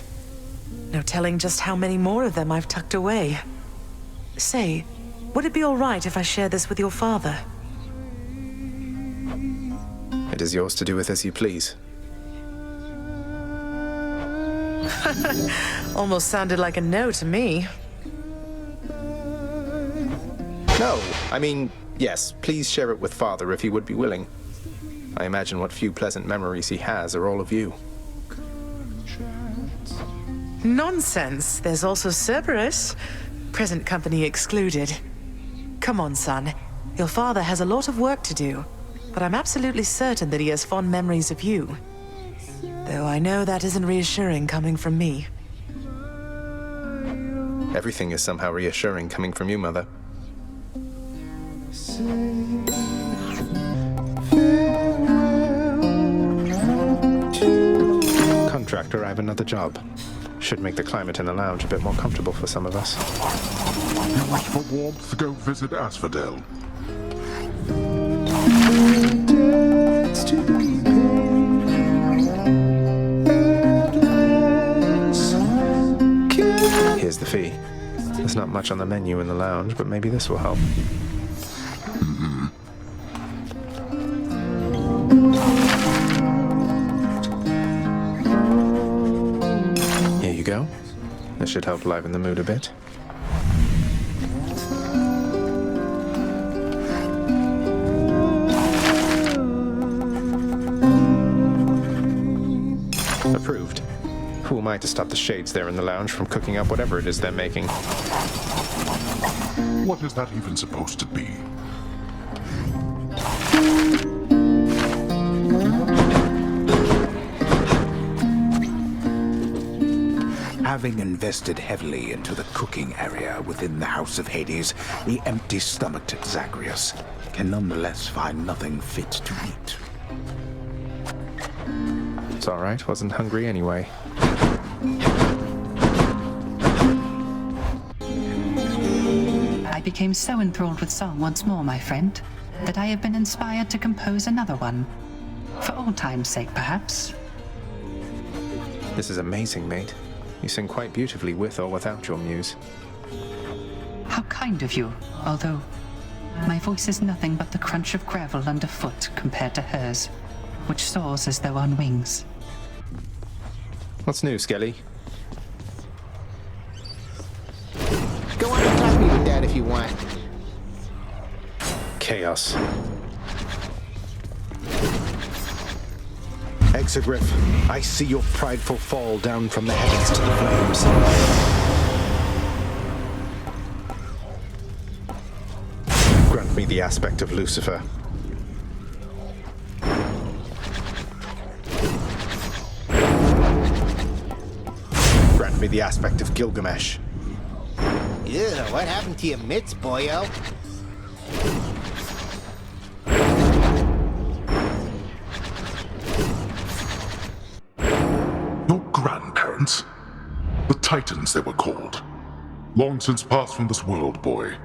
No telling just how many more of them I've tucked away. Say, would it be all right if I share this with your father? It is yours to do with as you please. Almost sounded like a no to me. No, I mean, yes, please share it with Father if he would be willing. I imagine what few pleasant memories he has are all of you. Nonsense. There's also Cerberus. Present company excluded. Come on, son. Your father has a lot of work to do, but I'm absolutely certain that he has fond memories of you. Though I know that isn't reassuring coming from me. Everything is somehow reassuring coming from you, Mother. Contractor, I have another job. Should make the climate in the lounge a bit more comfortable for some of us. You wish for warmth? Go visit Asphodel. Here's the fee. There's not much on the menu in the lounge, but maybe this will help. Here you go. This should help liven the mood a bit. Approved. Who am I to stop the shades there in the lounge from cooking up whatever it is they're making? What is that even supposed to be? Having invested heavily into the cooking area within the House of Hades, the empty-stomached Zagreus can nonetheless find nothing fit to eat. It's alright, wasn't hungry anyway. I became so enthralled with song once more, my friend, that I have been inspired to compose another one. For old time's sake, perhaps. This is amazing, mate. You sing quite beautifully with or without your muse. How kind of you, although my voice is nothing but the crunch of gravel underfoot compared to hers, which soars as though on wings. What's new, Skelly? Go on and try me with that if you want. Chaos. Exegriff, I see your prideful fall down from the heavens to the flames. Grant me the aspect of Lucifer. Grant me the aspect of Gilgamesh. Ew, what happened to your mitts, boyo? Your grandparents? The Titans, they were called. Long since passed from this world, boy.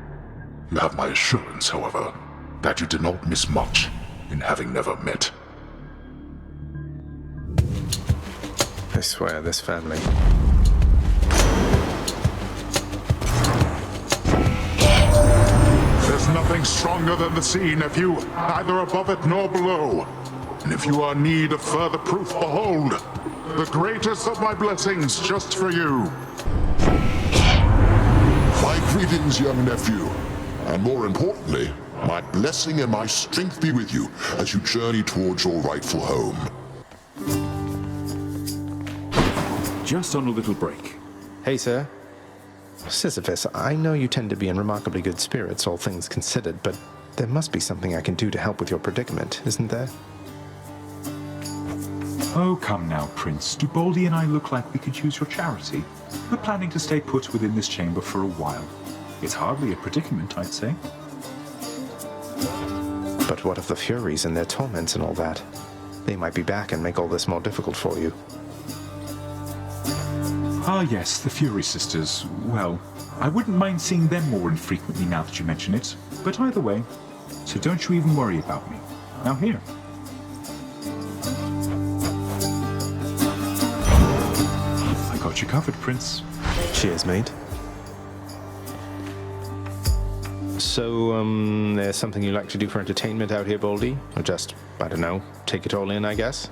You have my assurance, however, that you did not miss much in having never met. I swear, this family. There's nothing stronger than the sea, nephew, neither above it nor below. And if you are in need of further proof, behold, the greatest of my blessings just for you. My greetings, young nephew. And more importantly, my blessing and my strength be with you as you journey towards your rightful home. Just on a little break. Hey, sir. Sisyphus, I know you tend to be in remarkably good spirits, all things considered, but there must be something I can do to help with your predicament, isn't there? Oh, come now, Prince. Do Baldy and I look like we could use your charity? We're planning to stay put within this chamber for a while. It's hardly a predicament, I'd say. But what of the Furies and their torments and all that? They might be back and make all this more difficult for you. Ah, yes, the Fury Sisters. Well, I wouldn't mind seeing them more infrequently now that you mention it. But either way, so don't you even worry about me. Now here. I got you covered, Prince. Cheers, mate. So, there's something you like to do for entertainment out here, Baldy? Or just, I don't know, take it all in, I guess?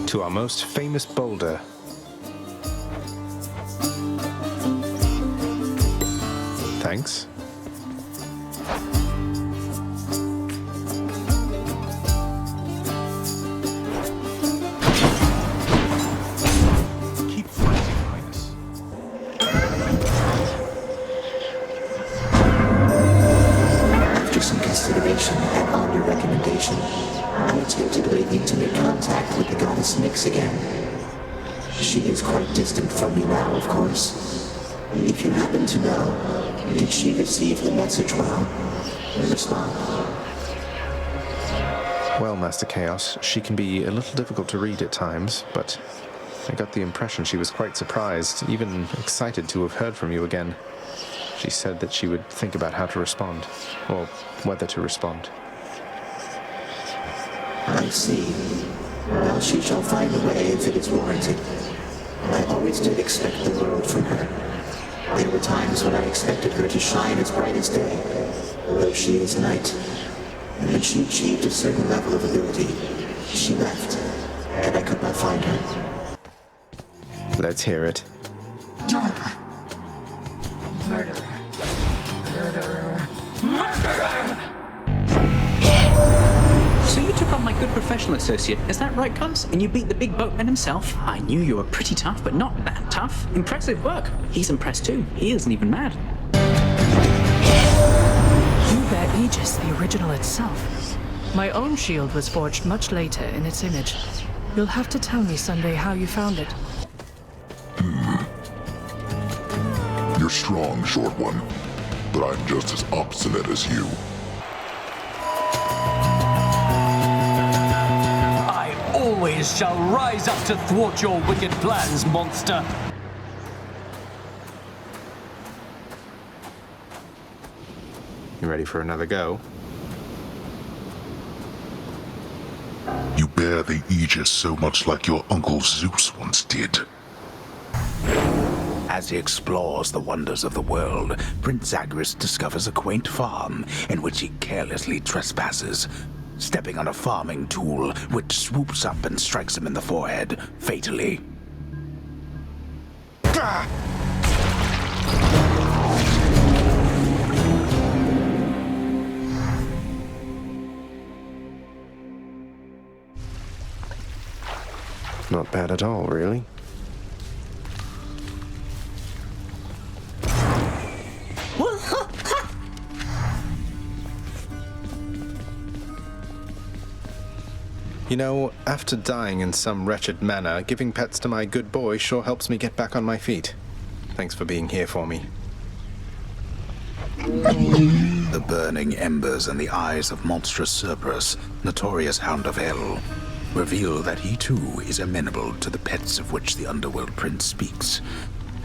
To our most famous boulder. Thanks. Keep fighting, Highness. After some consideration and on your recommendation, I attempted lately to make contact with the goddess Nyx again. She is quite distant from me now, of course. If you happen to know, did she receive the message well? Respond. Well, Master Chaos, she can be a little difficult to read at times, but I got the impression she was quite surprised, even excited to have heard from you again. She said that she would think about how to respond, or whether to respond. I see. Well, she shall find a way if it is warranted. I always did expect the world from her. There were times when I expected her to shine as bright as day, though she is night. And when she achieved a certain level of ability, she left, and I could not find her. Let's hear it. Murderer. Murderer. Murderer! good professional associate. Is that right, cuz? And you beat the big boatman himself? I knew you were pretty tough, but not that tough. Impressive work. He's impressed too. He isn't even mad. You bear Aegis, the original itself. My own shield was forged much later in its image. You'll have to tell me someday how you found it. You're strong, short one, but I'm just as obstinate as you. I always shall rise up to thwart your wicked plans, monster. You ready for another go? You bear the Aegis so much like your uncle Zeus once did. As he explores the wonders of the world, Prince Zagreus discovers a quaint farm in which he carelessly trespasses, stepping on a farming tool which swoops up and strikes him in the forehead, fatally. Not bad at all, really. You know, after dying in some wretched manner, giving pets to my good boy sure helps me get back on my feet. Thanks for being here for me. The burning embers in the eyes of monstrous Cerberus, notorious Hound of Hell, reveal that he too is amenable to the pets of which the Underworld Prince speaks,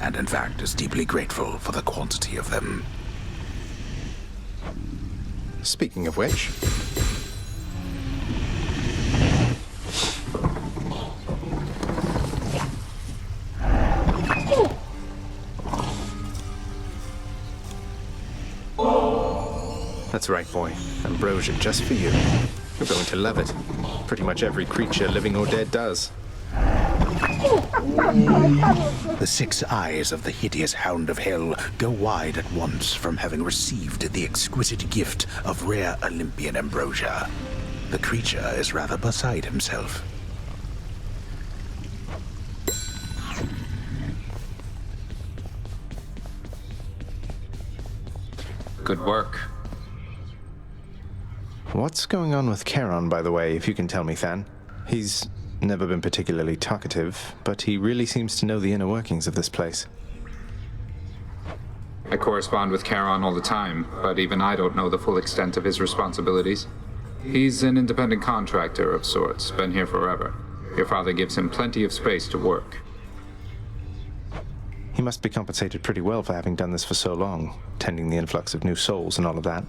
and in fact is deeply grateful for the quantity of them. Speaking of which... That's right, boy. Ambrosia just for you. You're going to love it. Pretty much every creature, living or dead, does. The 6 eyes of the hideous Hound of Hell go wide at once from having received the exquisite gift of rare Olympian ambrosia. The creature is rather beside himself. Good work. What's going on with Charon, by the way, if you can tell me, Than? He's never been particularly talkative, but he really seems to know the inner workings of this place. I correspond with Charon all the time, but even I don't know the full extent of his responsibilities. He's an independent contractor of sorts, been here forever. Your father gives him plenty of space to work. He must be compensated pretty well for having done this for so long, tending the influx of new souls and all of that.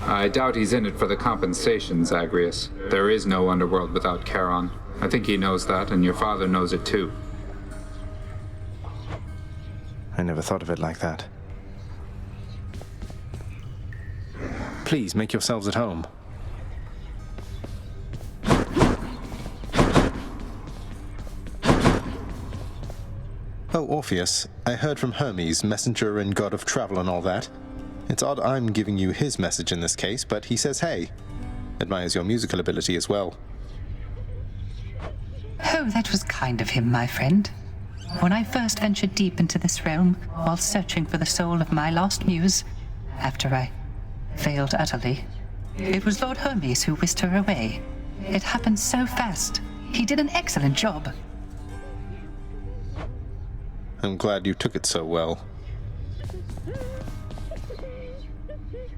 I doubt he's in it for the compensation, Zagreus. There is no underworld without Charon. I think he knows that, and your father knows it too. I never thought of it like that. Please, make yourselves at home. Oh, Orpheus, I heard from Hermes, messenger and god of travel and all that. It's odd I'm giving you his message in this case, but he says hey. Admires your musical ability as well. Oh, that was kind of him, my friend. When I first ventured deep into this realm, while searching for the soul of my lost muse, after I failed utterly, it was Lord Hermes who whisked her away. It happened so fast. He did an excellent job. I'm glad you took it so well.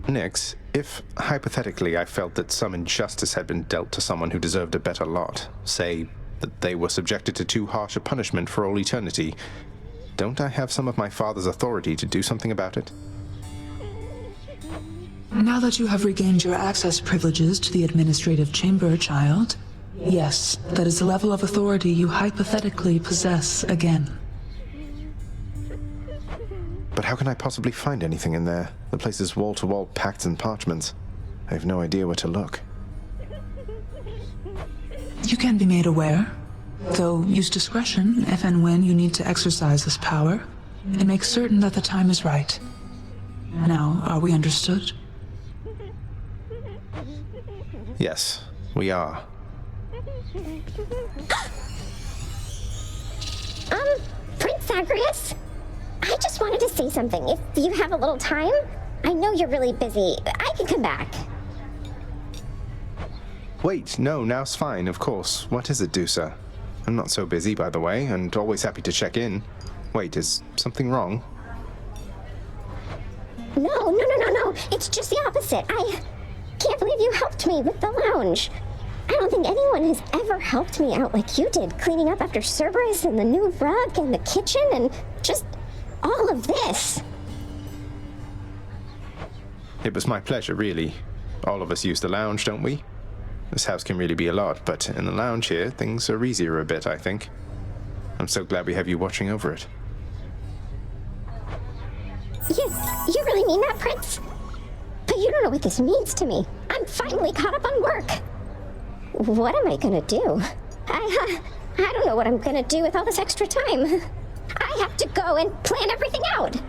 Nix, if, hypothetically, I felt that some injustice had been dealt to someone who deserved a better lot, say, that they were subjected to too harsh a punishment for all eternity, don't I have some of my father's authority to do something about it? Now that you have regained your access privileges to the administrative chamber, child, yes, that is the level of authority you hypothetically possess again. But how can I possibly find anything in there? The place is wall-to-wall pacts and parchments. I have no idea where to look. You can be made aware, though use discretion if and when you need to exercise this power, and make certain that the time is right. Now, are we understood? Yes, we are. Prince Zagreus? I just wanted to say something. If you have a little time, I know you're really busy. I can come back. Wait, no, now's fine, of course. What is it, Dusa? I'm not so busy, by the way, and always happy to check in. Wait, is something wrong? No. It's just the opposite. I can't believe you helped me with the lounge. I don't think anyone has ever helped me out like you did, cleaning up after Cerberus and the new rug and the kitchen and just all of this. It was my pleasure, really. All of us use the lounge, don't we? This house can really be a lot, but in the lounge here, things are easier a bit, I think. I'm so glad we have you watching over it. You really mean that, Prince? But you don't know what this means to me. I'm finally caught up on work. What am I gonna do? I don't know what I'm gonna do with all this extra time. I have to go and plan everything out.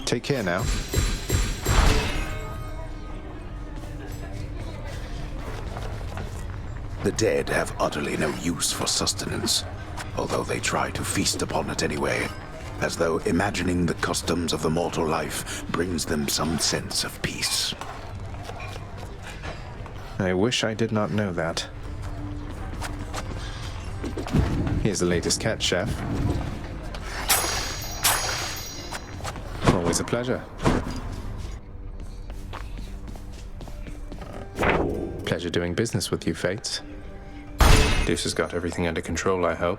Take care now. The dead have utterly no use for sustenance, although they try to feast upon it anyway, as though imagining the customs of the mortal life brings them some sense of peace. I wish I did not know that. Here's the latest cat, Chef. Always a pleasure. Pleasure doing business with you, Fates. Deuce has got everything under control, I hope.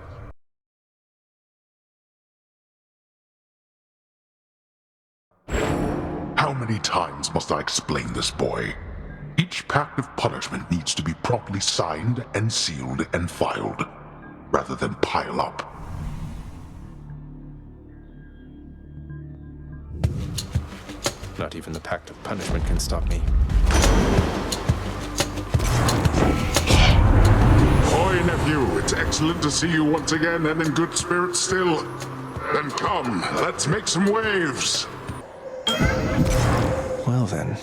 How many times must I explain this, boy? Each pact of punishment needs to be properly signed and sealed and filed, rather than pile up. Not even the pact of punishment can stop me. Oi, nephew, it's excellent to see you once again and in good spirits still. Then come, let's make some waves. Well then.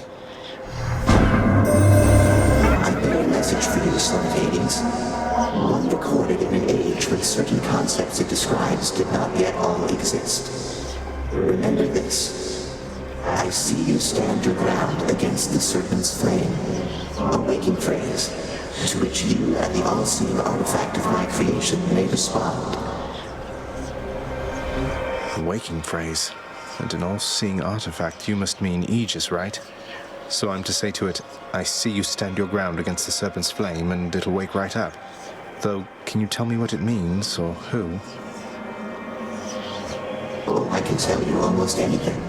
I bear a message for you, son of Hades. One recorded in an age when certain concepts it describes did not yet all exist. Remember this. I see you stand your ground against the serpent's flame. A waking phrase, to which you and the all-seeing artifact of my creation may respond. A waking phrase. And an all-seeing artifact, you must mean Aegis, right? So I'm to say to it, I see you stand your ground against the serpent's flame, and it'll wake right up. Though, can you tell me what it means, or who? Oh, I can tell you almost anything.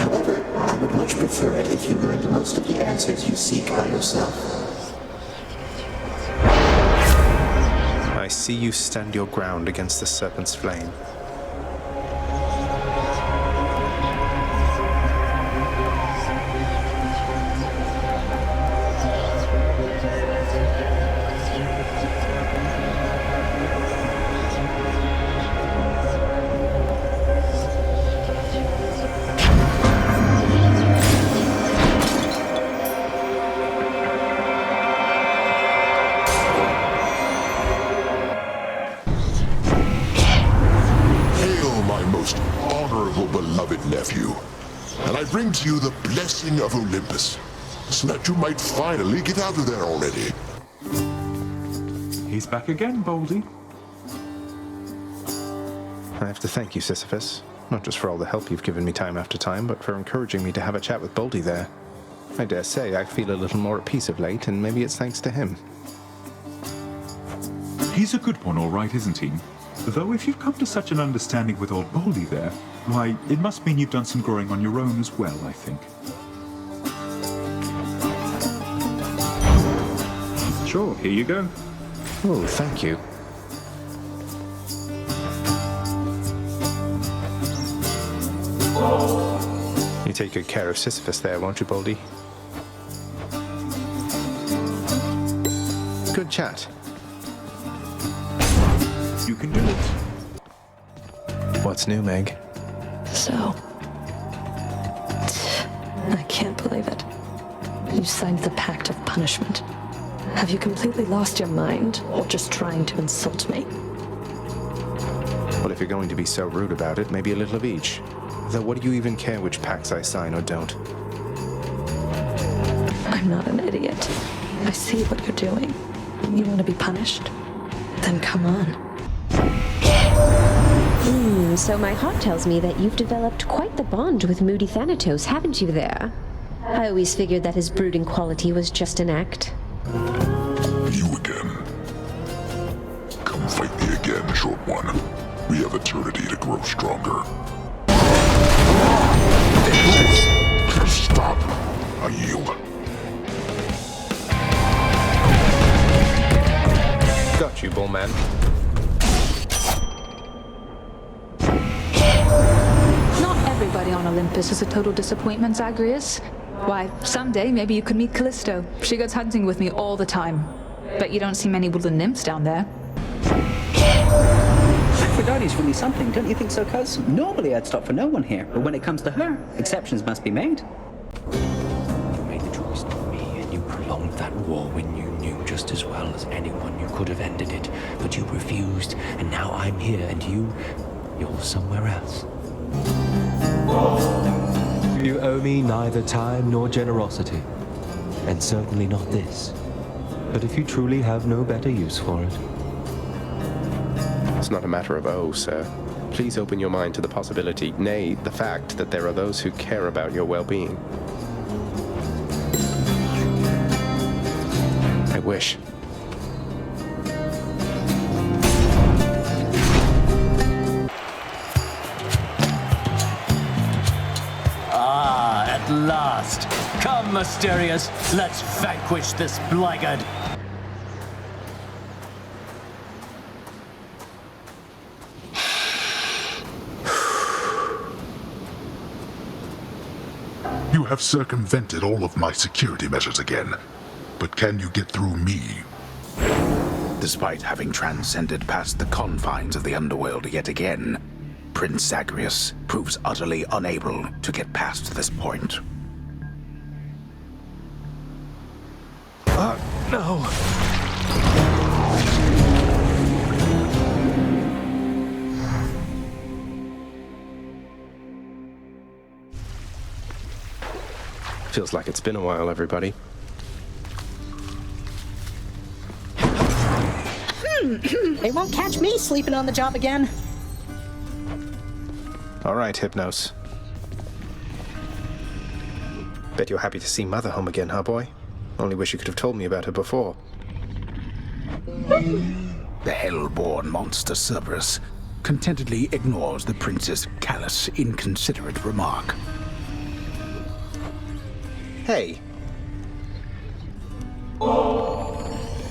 However, I would much prefer it if you learned most of the answers you seek by yourself. I see you stand your ground against the serpent's flame. Nephew, and I bring to you the blessing of Olympus, so that you might finally get out of there already. He's back again, Boldy. I have to thank you, Sisyphus. Not just for all the help you've given me time after time, but for encouraging me to have a chat with Boldy there. I dare say I feel a little more at peace of late, and maybe it's thanks to him. He's a good one, all right, isn't he? Though if you've come to such an understanding with old Boldy there, why, it must mean you've done some growing on your own as well, I think. Sure, here you go. Oh, thank you. You take good care of Sisyphus there, won't you, Boldy? Good chat. You can do it. What's new, Meg? So, signed the Pact of Punishment. Have you completely lost your mind, or just trying to insult me? Well, if you're going to be so rude about it, maybe a little of each. Though what do you even care which pacts I sign or don't? I'm not an idiot. I see what you're doing. You want to be punished? Then come on. So my heart tells me that you've developed quite the bond with Moody Thanatos, haven't you there? I always figured that his brooding quality was just an act. You again. Come fight me again, short one. We have eternity to grow stronger. Stop. I yield. Got you, Bullman. Not everybody on Olympus is a total disappointment, Zagreus. Why, someday maybe you could meet Callisto. She goes hunting with me all the time. But you don't see many woodland nymphs down there. Aphrodite's really something, don't you think so, cuz? Normally I'd stop for no one here, but when it comes to her, exceptions must be made. You made the choice, not me, and you prolonged that war when you knew just as well as anyone you could have ended it. But you refused, and now I'm here, and you're somewhere else. You owe me neither time nor generosity, and certainly not this. But if you truly have no better use for it... It's not a matter of oh, sir. Please open your mind to the possibility, nay, the fact that there are those who care about your well-being. I wish. At last! Come, Mysterious, let's vanquish this blackguard! You have circumvented all of my security measures again. But can you get through me? Despite having transcended past the confines of the underworld yet again, Prince Zagreus proves utterly unable to get past this point. No! Feels like it's been a while, everybody. They won't catch me sleeping on the job again. All right, Hypnos. Bet you're happy to see Mother home again, huh, boy? Only wish you could have told me about her before. The hell-born monster Cerberus contentedly ignores the prince's callous, inconsiderate remark. Hey.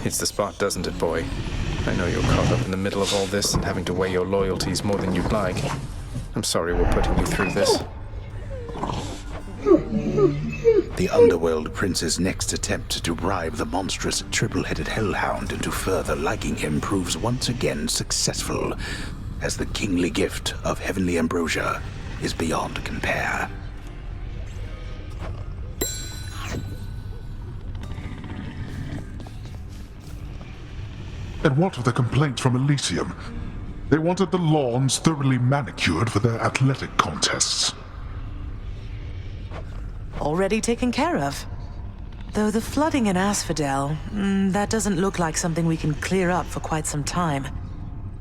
Hits the spot, doesn't it, boy? I know you're caught up in the middle of all this and having to weigh your loyalties more than you'd like. I'm sorry we're putting you through this. The Underworld Prince's next attempt to bribe the monstrous triple-headed hellhound into further liking him proves once again successful, as the kingly gift of heavenly ambrosia is beyond compare. And what of the complaints from Elysium? They wanted the lawns thoroughly manicured for their athletic contests. Already taken care of. Though the flooding in Asphodel, that doesn't look like something we can clear up for quite some time.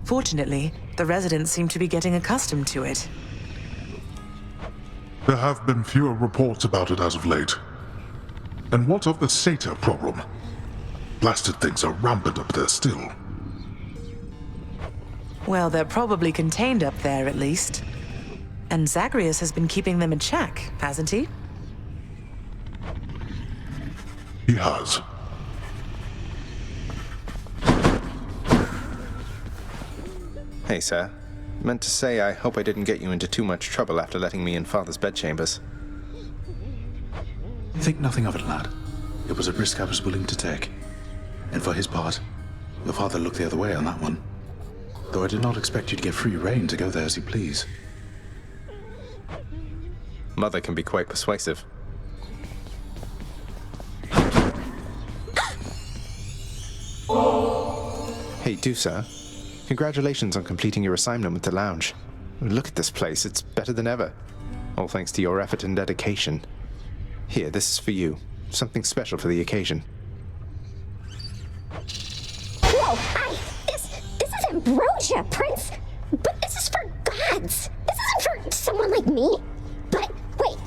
Fortunately, the residents seem to be getting accustomed to it. There have been fewer reports about it as of late. And what of the satyr problem? Blasted things are rampant up there still. Well, they're probably contained up there, at least. And Zagreus has been keeping them in check, hasn't he? He has. Hey, sir. Meant to say I hope I didn't get you into too much trouble after letting me in Father's bedchambers. Think nothing of it, lad. It was a risk I was willing to take. And for his part, your father looked the other way on that one. Though I did not expect you to get free rein to go there as you please. Mother can be quite persuasive. Hey, Dusa. Congratulations on completing your assignment with the lounge. Look at this place, it's better than ever. All thanks to your effort and dedication. Here, this is for you. Something special for the occasion. Whoa, this is ambrosia, Prince. But this is for gods. This isn't for someone like me. But wait,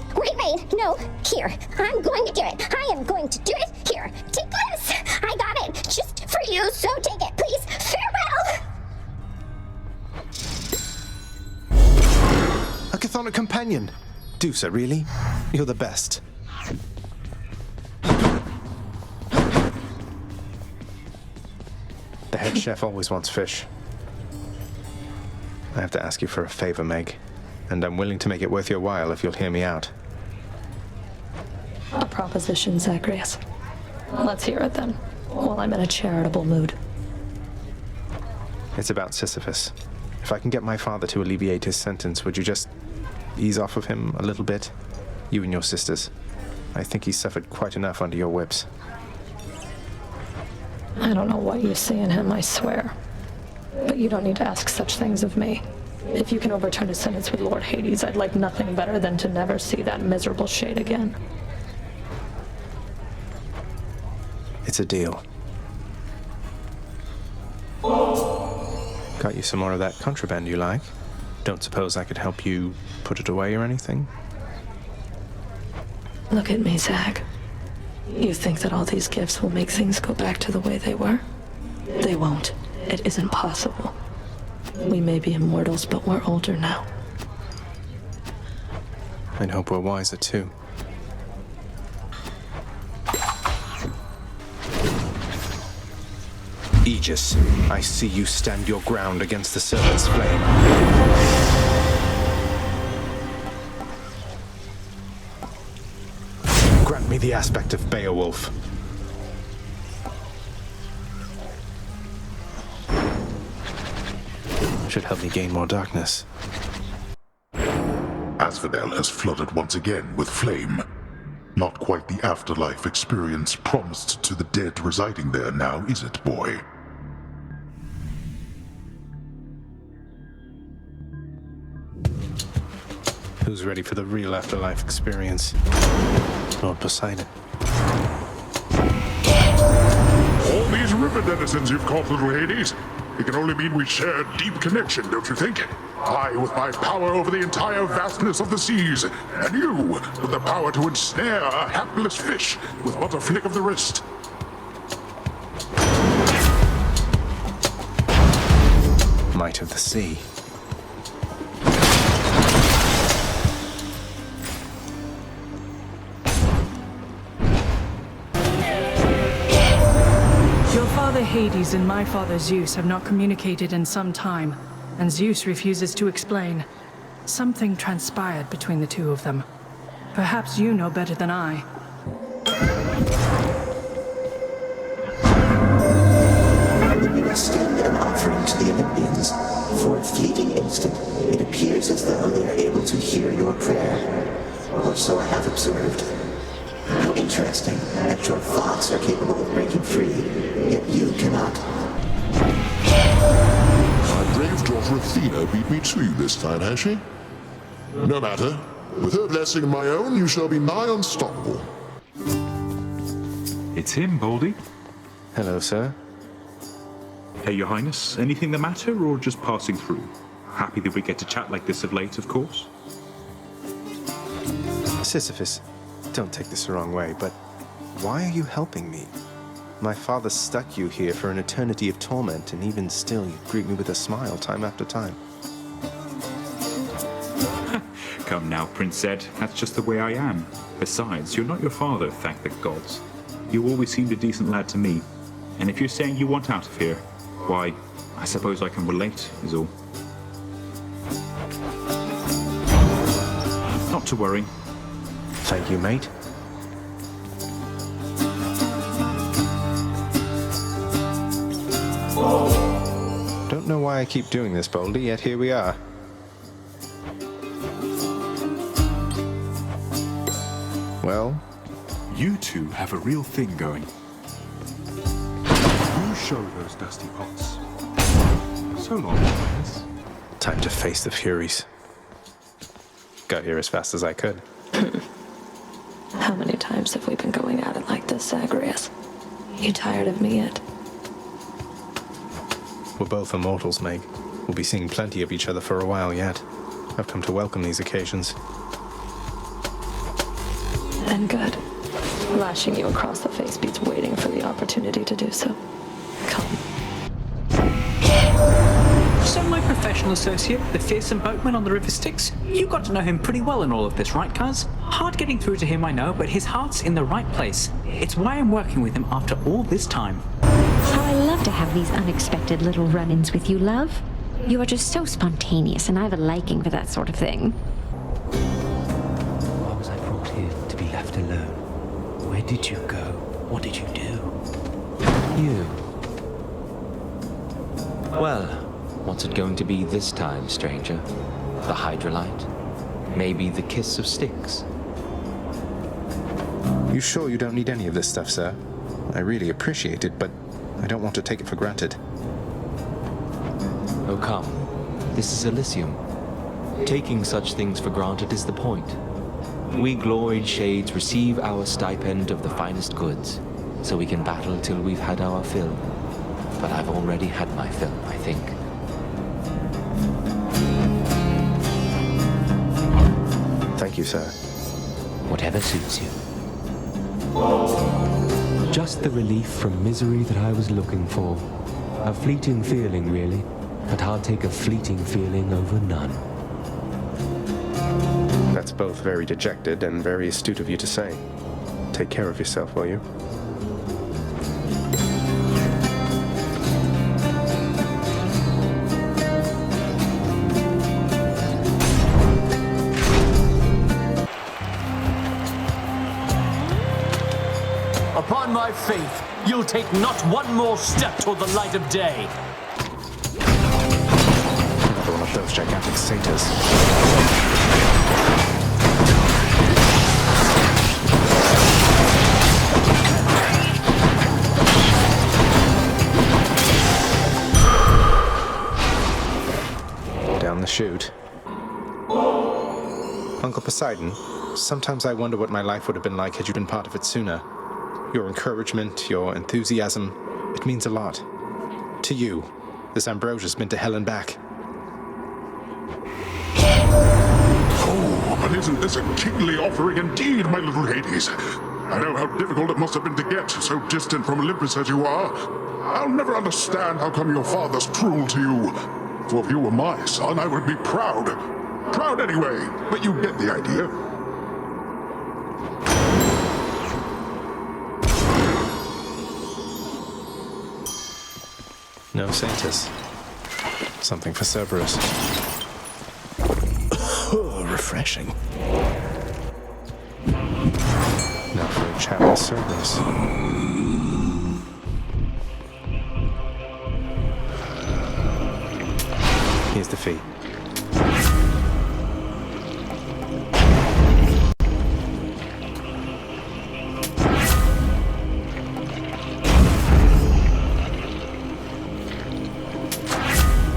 no, here. I'm going to do it. I am going to do it. Here, take this. I got it. Just for you, so take it, please. Farewell. A Chthonic companion! Dusa, really? You're the best. The head chef always wants fish. I have to ask you for a favor, Meg, and I'm willing to make it worth your while if you'll hear me out. A proposition, Zagreus. Let's hear it then, while I'm in a charitable mood. It's about Sisyphus. If I can get my father to alleviate his sentence, would you just ease off of him a little bit? You and your sisters. I think he's suffered quite enough under your whips. I don't know what you see in him, I swear. But you don't need to ask such things of me. If you can overturn his sentence with Lord Hades, I'd like nothing better than to never see that miserable shade again. It's a deal. Got you some more of that contraband you like? Don't suppose I could help you put it away or anything? Look at me, Zag. You think that all these gifts will make things go back to the way they were? They won't. It isn't possible. We may be immortals, but we're older now. I'd hope we're wiser, too. Aegis, I see you stand your ground against the serpent's flame. Grant me the aspect of Beowulf. Should help me gain more darkness. Asphodel has flooded once again with flame. Not quite the afterlife experience promised to the dead residing there now, is it, boy? Who's ready for the real afterlife experience? Lord Poseidon. All these river denizens you've caught, little Hades. It can only mean we share a deep connection, don't you think? I with my power over the entire vastness of the seas, and you with the power to ensnare a hapless fish with but a flick of the wrist. Might of the sea. Father Hades and my father Zeus have not communicated in some time, and Zeus refuses to explain. Something transpired between the two of them. Perhaps you know better than I. You extend an offering to the Olympians. For a fleeting instant, it appears as though they are able to hear your prayer. Or so I have observed. How interesting that your thoughts are capable of breaking free, yet you cannot. My brave daughter Athena beat me to you this time, has she? No matter. With her blessing and my own, you shall be nigh unstoppable. It's him, Baldy. Hello, sir. Hey, Your Highness, anything the matter, or just passing through? Happy that we get to chat like this of late, of course. Sisyphus, don't take this the wrong way, but why are you helping me? My father stuck you here for an eternity of torment, and even still you greet me with a smile time after time. Come now, Prince Zed, that's just the way I am. Besides, you're not your father, thank the gods. You always seemed a decent lad to me, and if you're saying you want out of here, why, I suppose I can relate, is all. Not to worry. Thank you, mate. Don't know why I keep doing this, Baldy, yet here we are. Well? You two have a real thing going. You show those dusty pots. so long, Magnus. Time to face the Furies. Got here as fast as I could. How many times have we been going at it like this, Zagreus? You tired of me yet? We're both immortals, Meg. We'll be seeing plenty of each other for a while yet. I've come to welcome these occasions. Then good. Lashing you across the face beats waiting for the opportunity to do so. Come. So my professional associate, the fearsome boatman on the River Styx, you got to know him pretty well in all of this, right, cuz? Hard getting through to him, I know, but his heart's in the right place. It's why I'm working with him after all this time. How I love to have these unexpected little run-ins with you, love. You are just so spontaneous, and I have a liking for that sort of thing. Why was I brought here to be left alone? Where did you go? What did you do? You. Well, what's it going to be this time, stranger? The Hydrolite? Maybe the kiss of Styx? You sure you don't need any of this stuff, sir? I really appreciate it, but I don't want to take it for granted. Oh, come. This is Elysium. Taking such things for granted is the point. We gloried shades receive our stipend of the finest goods, so we can battle till we've had our fill. But I've already had my fill, I think. Thank you, sir. Whatever suits you. Just the relief from misery that I was looking for. A fleeting feeling, really. But I'll take a fleeting feeling over none. That's both very dejected and very astute of you to say. Take care of yourself, will you? Upon my faith, you'll take not one more step toward the light of day. Another one of those gigantic satyrs. Down the chute. Uncle Poseidon, sometimes I wonder what my life would have been like had you been part of it sooner. Your encouragement, your enthusiasm, it means a lot. To you, this Ambrosia's been to hell and back. Oh, but isn't this a kingly offering indeed, my little Hades? I know how difficult it must have been to get, so distant from Olympus as you are. I'll never understand how come your father's cruel to you. For if you were my son, I would be proud. Proud anyway, but you get the idea. No satyrs. Something for Cerberus. Refreshing. Now for a chat with Cerberus. Here's the fee.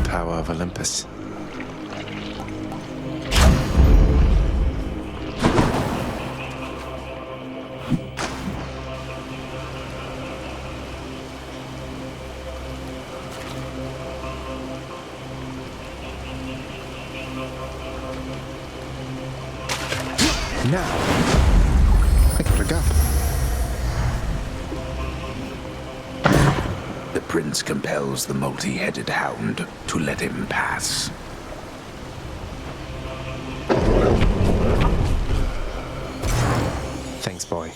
Power of Olympus. Now, I gotta go. The prince compels the multi-headed hound to let him pass. Thanks, boy.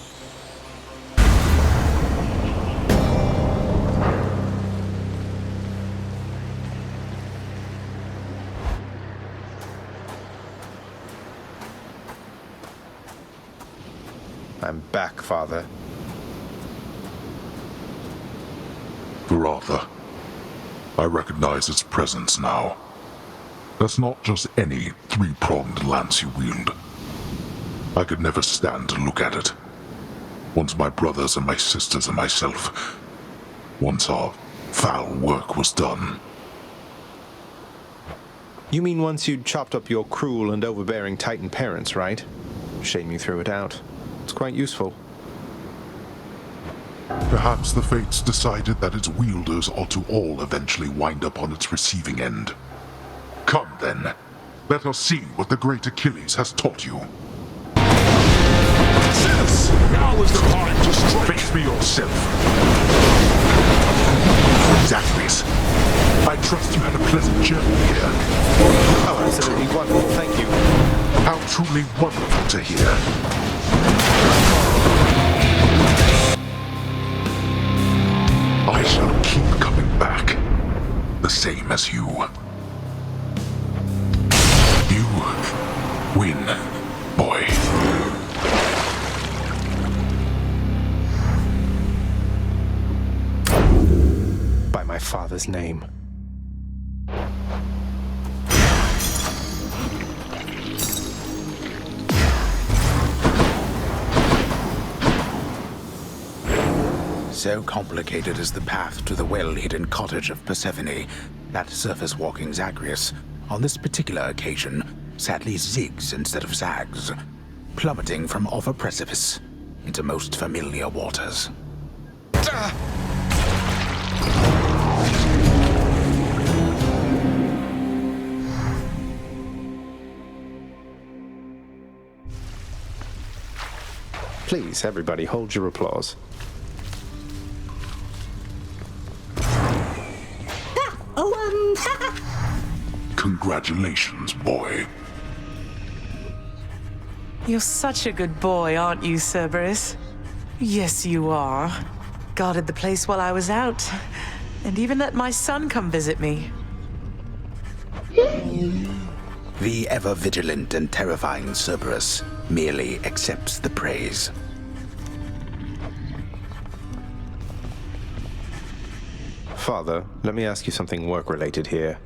I'm back, Father. Rather, I recognize its presence now. That's not just any three-pronged lance you wield. I could never stand to look at it. Once my brothers and my sisters and myself, once our foul work was done. You mean once you'd chopped up your cruel and overbearing Titan parents, right? Shame you threw it out. It's quite useful. Perhaps the fates decided that its wielders ought to all eventually wind up on its receiving end. Come then, let us see what the great Achilles has taught you. Zeus! Now is the time to strike! Face me yourself. Zacharias, I trust you had a pleasant journey here. Oh, absolutely wonderful, thank you. How truly wonderful to hear. I shall keep coming back, the same as you. You win, boy. By my father's name. So complicated is the path to the well-hidden cottage of Persephone that surface-walking Zagreus, on this particular occasion, sadly zigs instead of zags, plummeting from off a precipice into most familiar waters. Please, everybody, hold your applause. Congratulations, boy. You're such a good boy, aren't you, Cerberus? Yes, you are. Guarded the place while I was out, and even let my son come visit me. The ever-vigilant and terrifying Cerberus merely accepts the praise. Father, let me ask you something work-related here.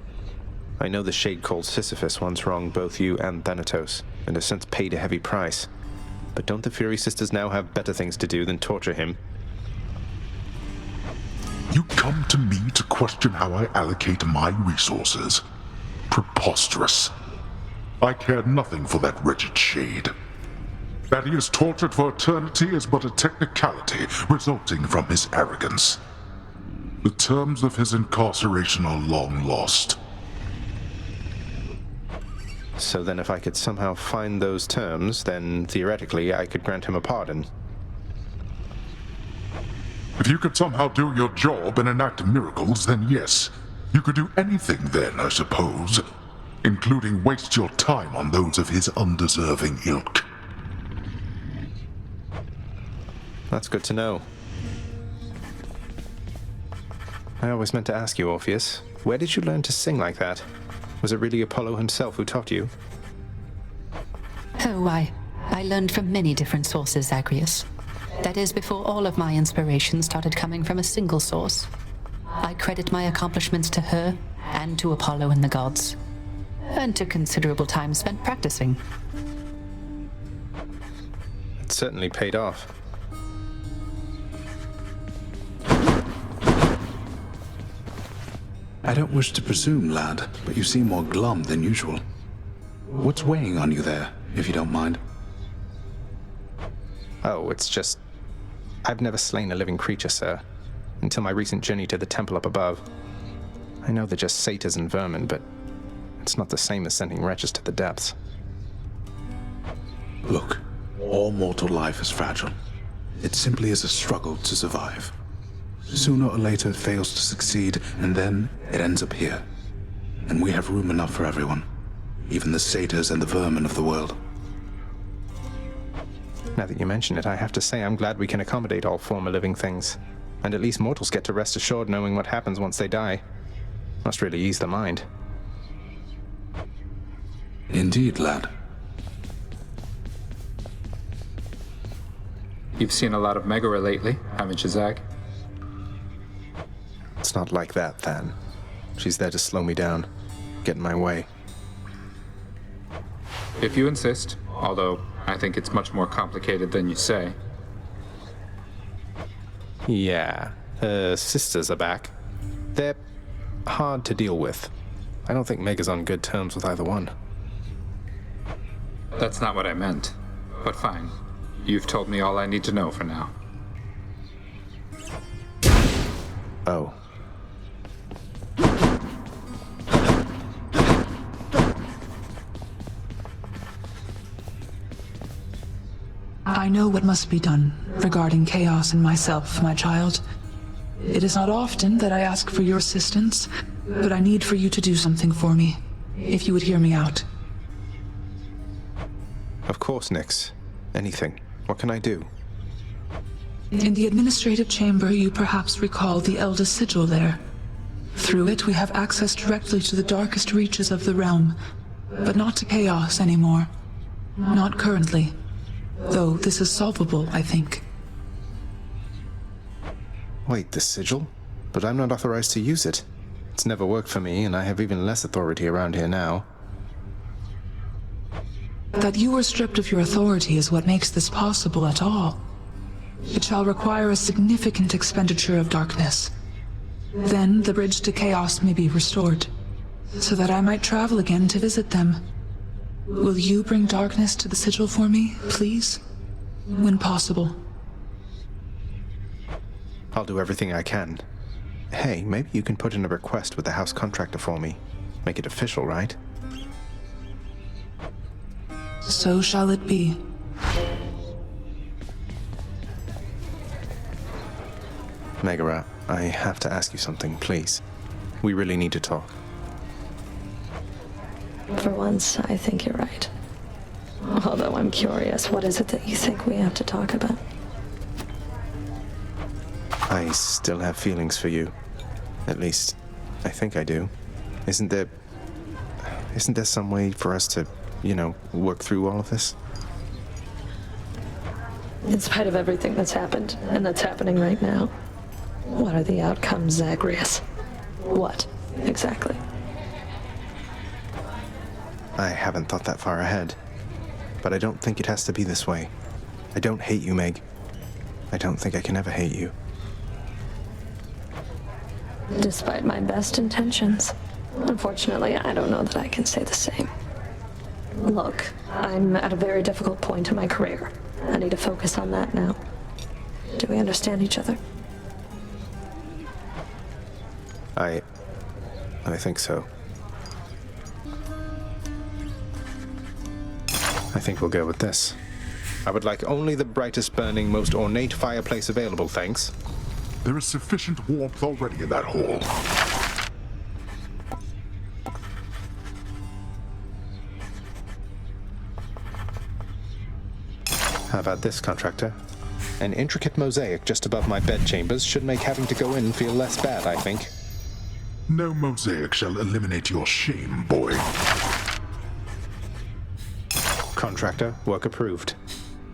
I know the Shade called Sisyphus once wronged both you and Thanatos, and has since paid a heavy price. But don't the Fury Sisters now have better things to do than torture him? You come to me to question how I allocate my resources? Preposterous. I care nothing for that wretched Shade. That he is tortured for eternity is but a technicality resulting from his arrogance. The terms of his incarceration are long lost. So then if I could somehow find those terms, then theoretically I could grant him a pardon. If you could somehow do your job and enact miracles, then yes. You could do anything then, I suppose. Including waste your time on those of his undeserving ilk. That's good to know. I always meant to ask you, Orpheus, where did you learn to sing like that? Was it really Apollo himself who taught you? Oh, I learned from many different sources, Zagreus. That is, before all of my inspiration started coming from a single source. I credit my accomplishments to her, and to Apollo and the gods. And to considerable time spent practicing. It certainly paid off. I don't wish to presume, lad, but you seem more glum than usual. What's weighing on you there, if you don't mind? Oh, it's just... I've never slain a living creature, sir. Until my recent journey to the temple up above. I know they're just satyrs and vermin, but it's not the same as sending wretches to the depths. Look, all mortal life is fragile. It simply is a struggle to survive. Sooner or later it fails to succeed, and then it ends up here. And we have room enough for everyone. Even the satyrs and the vermin of the world. Now that you mention it, I have to say I'm glad we can accommodate all former living things. And at least mortals get to rest assured knowing what happens once they die. Must really ease the mind. Indeed, lad. You've seen a lot of Megara lately, haven't you, Zag? It's not like that, Than. She's there to slow me down, get in my way. If you insist, although I think it's much more complicated than you say. Yeah, her sisters are back. They're hard to deal with. I don't think Meg is on good terms with either one. That's not what I meant. But fine. You've told me all I need to know for now. Oh. I know what must be done regarding Chaos and myself, my child. It is not often that I ask for your assistance, but I need for you to do something for me, if you would hear me out. Of course, Nyx. Anything. What can I do? In the administrative chamber, you perhaps recall the Eldest Sigil there. Through it, we have access directly to the darkest reaches of the realm, but not to Chaos anymore. Not currently. Though this is solvable, I think. Wait, the sigil? But I'm not authorized to use it. It's never worked for me, and I have even less authority around here now. That you were stripped of your authority is what makes this possible at all. It shall require a significant expenditure of darkness. Then the bridge to Chaos may be restored, so that I might travel again to visit them. Will you bring darkness to the sigil for me, please? When possible. I'll do everything I can. Hey, maybe you can put in a request with the house contractor for me. Make it official, right? So shall it be. Megara, I have to ask you something, please. We really need to talk. For once, I think you're right. Although I'm curious, what is it that you think we have to talk about? I still have feelings for you. At least, I think I do. Isn't there some way for us to, work through all of this? In spite of everything that's happened, and that's happening right now, what are the outcomes, Zagreus? What, exactly? I haven't thought that far ahead. But I don't think it has to be this way. I don't hate you, Meg. I don't think I can ever hate you. Despite my best intentions. Unfortunately, I don't know that I can say the same. Look, I'm at a very difficult point in my career. I need to focus on that now. Do we understand each other? I think so. I think we'll go with this. I would like only the brightest burning, most ornate fireplace available, thanks. There is sufficient warmth already in that hall. How about this, contractor? An intricate mosaic just above my bedchambers should make having to go in feel less bad, I think. No mosaic shall eliminate your shame, boy. Contractor, work approved.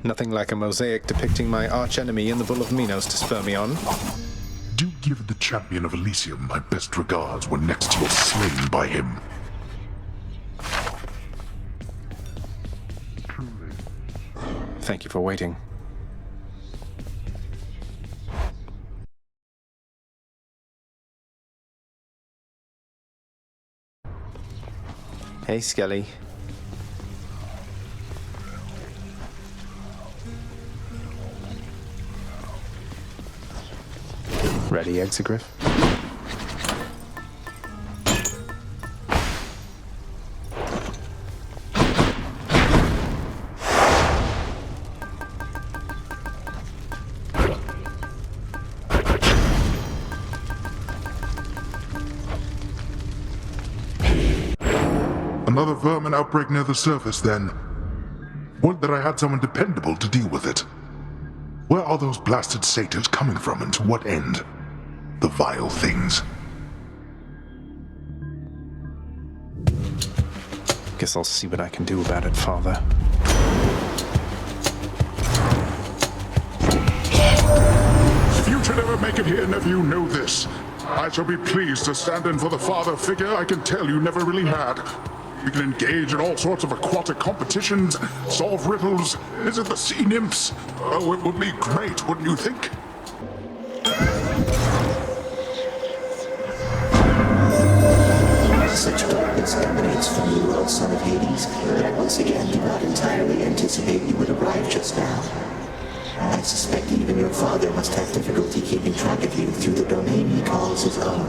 Nothing like a mosaic depicting my archenemy in the Bull of Minos to spur me on. Do give the champion of Elysium my best regards when next you're slain by him. Thank you for waiting. Hey, Skelly. Ready, Exegriff? Another vermin outbreak near the surface, then. Would that I had someone dependable to deal with it. Where are those blasted satyrs coming from, and to what end? The vile things. Guess I'll see what I can do about it, Father. You should never make it here, nephew, know this. I shall be pleased to stand in for the father figure I can tell you never really had. We can engage in all sorts of aquatic competitions, solve riddles, visit the sea nymphs. Oh, it would be great, wouldn't you think? Such darkness emanates from you, O son of Hades, but I once again do not entirely anticipate you would arrive just now. I suspect even your father must have difficulty keeping track of you through the domain he calls his own.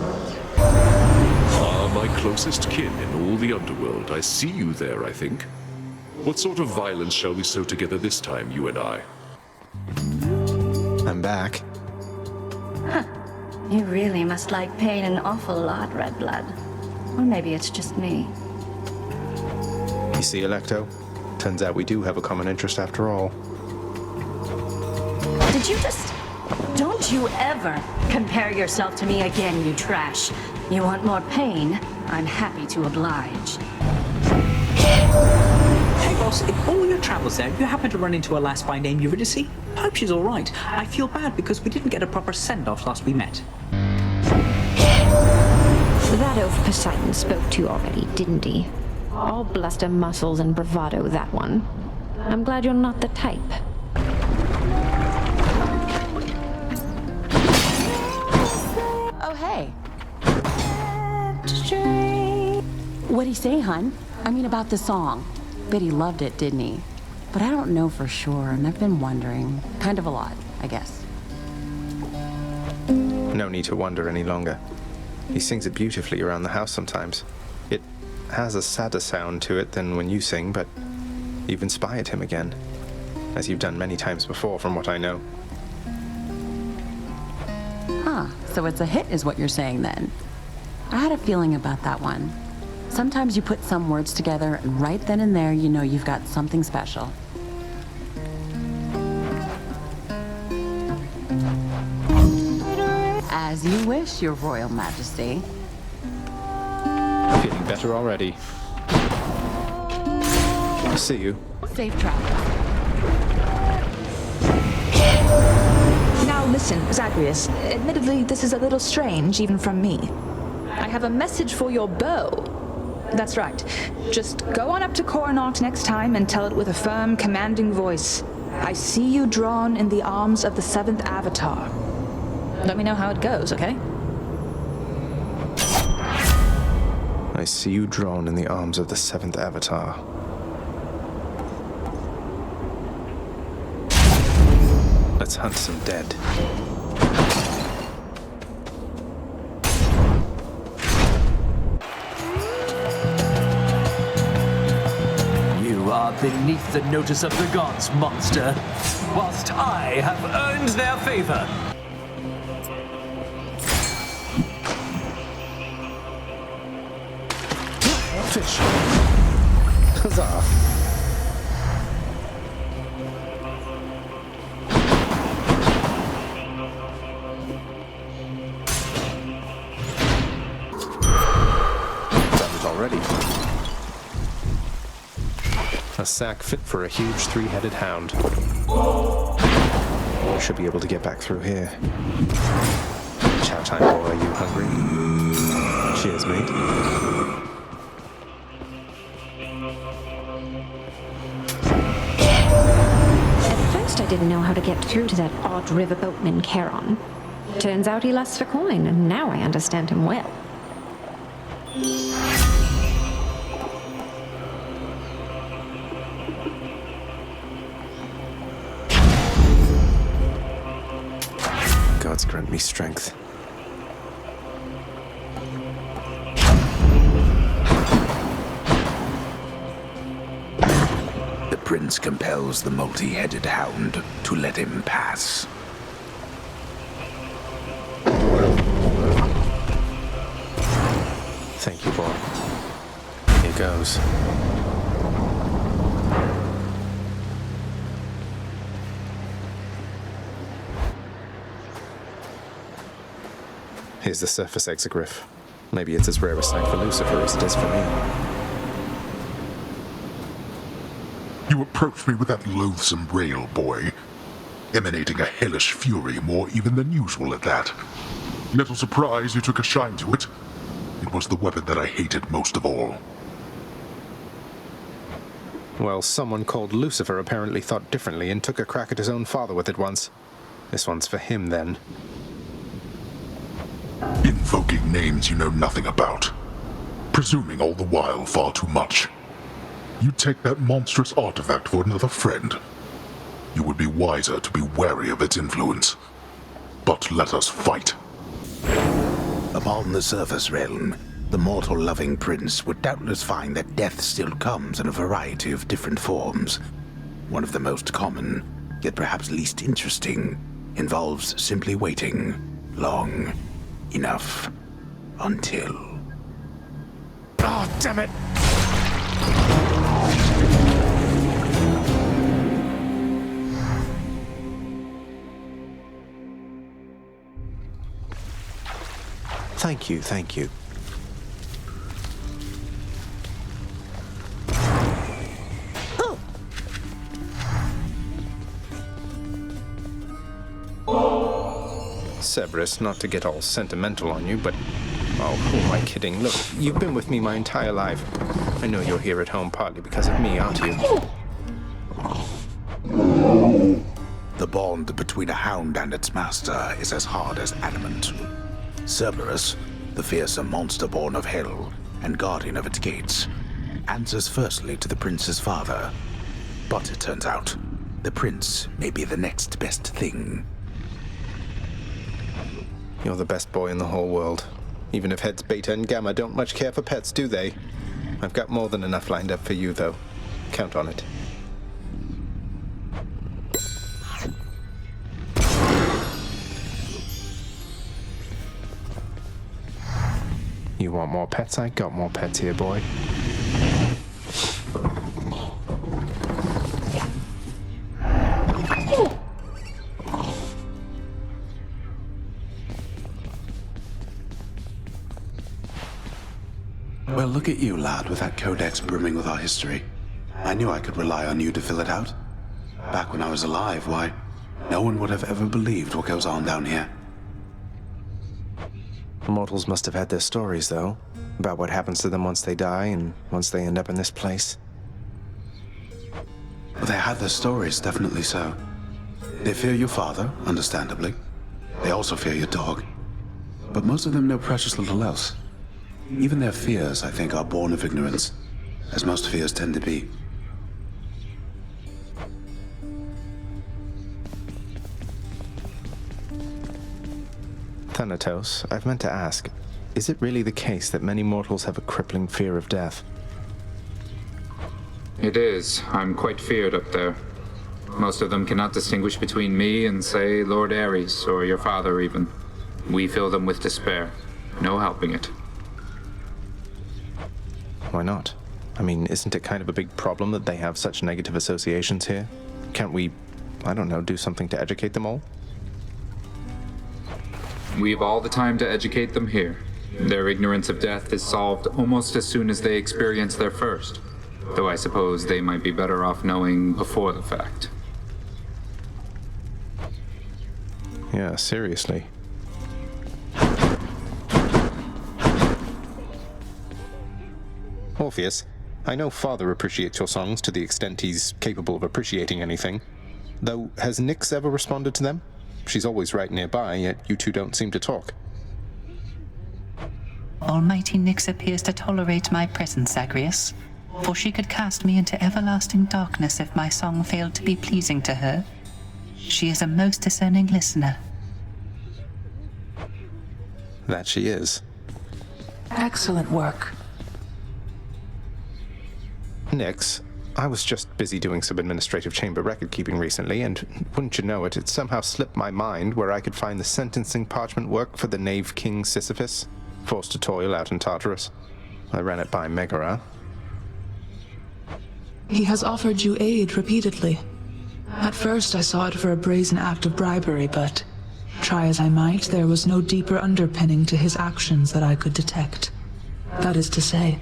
Ah, my closest kin in all the underworld. I see you there, I think. What sort of violence shall we sow together this time, you and I? I'm back. Huh. You really must like pain an awful lot, Red Blood. Or maybe it's just me. You see, Electo? Turns out we do have a common interest after all. Did you just... Don't you ever compare yourself to me again, you trash. You want more pain? I'm happy to oblige. Hey boss, in all your travels there, you happen to run into a lass by name Eurydice? Hope she's alright. I feel bad because we didn't get a proper send-off last we met. That oaf Poseidon spoke to you already, didn't he? All bluster, muscles, and bravado, that one. I'm glad you're not the type. Oh, hey. What'd he say, hun? I mean, about the song. Bet he loved it, didn't he? But I don't know for sure, and I've been wondering. Kind of a lot, I guess. No need to wonder any longer. He sings it beautifully around the house sometimes. It has a sadder sound to it than when you sing, but you've inspired him again, as you've done many times before, from what I know. Huh, so it's a hit is what you're saying then. I had a feeling about that one. Sometimes you put some words together, and right then and there, you know you've got something special. As you wish, Your Royal Majesty. Feeling better already. See you. Safe travels. Now listen, Zagreus. Admittedly, this is a little strange, even from me. I have a message for your bow. That's right. Just go on up to Coronach next time and tell it with a firm, commanding voice. I see you drawn in the arms of the seventh avatar. Let me know how it goes, okay? I see you drawn in the arms of the seventh avatar. Let's hunt some dead. You are beneath the notice of the gods, monster, whilst I have earned their favor. Fish. Huzzah. That was already. A sack fit for a huge three-headed hound. I should be able to get back through here. Chow time, boy. Are you hungry? Cheers, mate. I didn't know how to get through to that odd riverboatman Charon. Turns out he lusts for coin, and now I understand him well. Gods grant me strength. The prince compels the multi-headed hound to let him pass. Thank you, boy. Here goes. Here's the surface exogryph. Maybe it's as rare a sight for Lucifer as it is for me. You approached me with that loathsome rail, boy, emanating a hellish fury more even than usual at that. Little surprise you took a shine to it. It was the weapon that I hated most of all. Well, someone called Lucifer apparently thought differently and took a crack at his own father with it once. This one's for him, then. Invoking names you know nothing about. presuming all the while far too much. You take that monstrous artifact for another friend. You would be wiser to be wary of its influence. But let us fight. Upon the surface realm, the mortal-loving prince would doubtless find that death still comes in a variety of different forms. One of the most common, yet perhaps least interesting, involves simply waiting long enough until... Oh, damn it! Thank you, thank you. Cerberus, not to get all sentimental on you, but... Oh, who am I kidding? Look, you've been with me my entire life. I know you're here at home partly because of me, aren't you? The bond between a hound and its master is as hard as adamant. Cerberus, the fearsome monster born of hell and guardian of its gates, answers firstly to the prince's father. But it turns out, the prince may be the next best thing. You're the best boy in the whole world. Even if heads Beta and Gamma don't much care for pets, do they? I've got more than enough lined up for you, though. Count on it. You want more pets? I got more pets here, boy. Well, look at you, lad, with that codex brimming with our history. I knew I could rely on you to fill it out. Back when I was alive, why, no one would have ever believed what goes on down here. Mortals must have had their stories, though, about what happens to them once they die and once they end up in this place. Well, they had their stories, definitely so. They fear your father, understandably. They also fear your dog. But most of them know precious little else. Even their fears, I think, are born of ignorance, as most fears tend to be. Thanatos, I've meant to ask, is it really the case that many mortals have a crippling fear of death? It is. I'm quite feared up there. Most of them cannot distinguish between me and, say, Lord Ares, or your father even. We fill them with despair. No helping it. Why not? I mean, isn't it kind of a big problem that they have such negative associations here? Can't we, I don't know, do something to educate them all? We've all the time to educate them here. Their ignorance of death is solved almost as soon as they experience their first. Though I suppose they might be better off knowing before the fact. Yeah, seriously. Orpheus, I know Father appreciates your songs to the extent he's capable of appreciating anything. Though, has Nyx ever responded to them? She's always right nearby, yet you two don't seem to talk. Almighty Nyx appears to tolerate my presence, Zagreus, for she could cast me into everlasting darkness if my song failed to be pleasing to her. She is a most discerning listener. That she is. Excellent work. Nyx, I was just busy doing some administrative chamber record-keeping recently, and wouldn't you know it, it somehow slipped my mind where I could find the sentencing parchment work for the knave king Sisyphus, forced to toil out in Tartarus. I ran it by Megara. He has offered you aid repeatedly. At first I saw it for a brazen act of bribery, but try as I might, there was no deeper underpinning to his actions that I could detect. That is to say,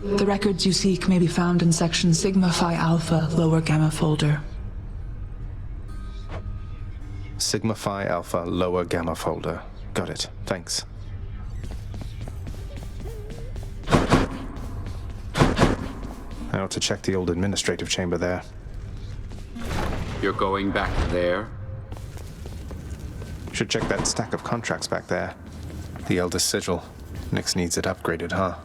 the records you seek may be found in section Sigma Phi Alpha, lower gamma folder. Sigma Phi Alpha, lower gamma folder. Got it. Thanks. I ought to check the old administrative chamber there. You're going back there? Should check that stack of contracts back there. The eldest sigil. Nyx needs it upgraded, huh?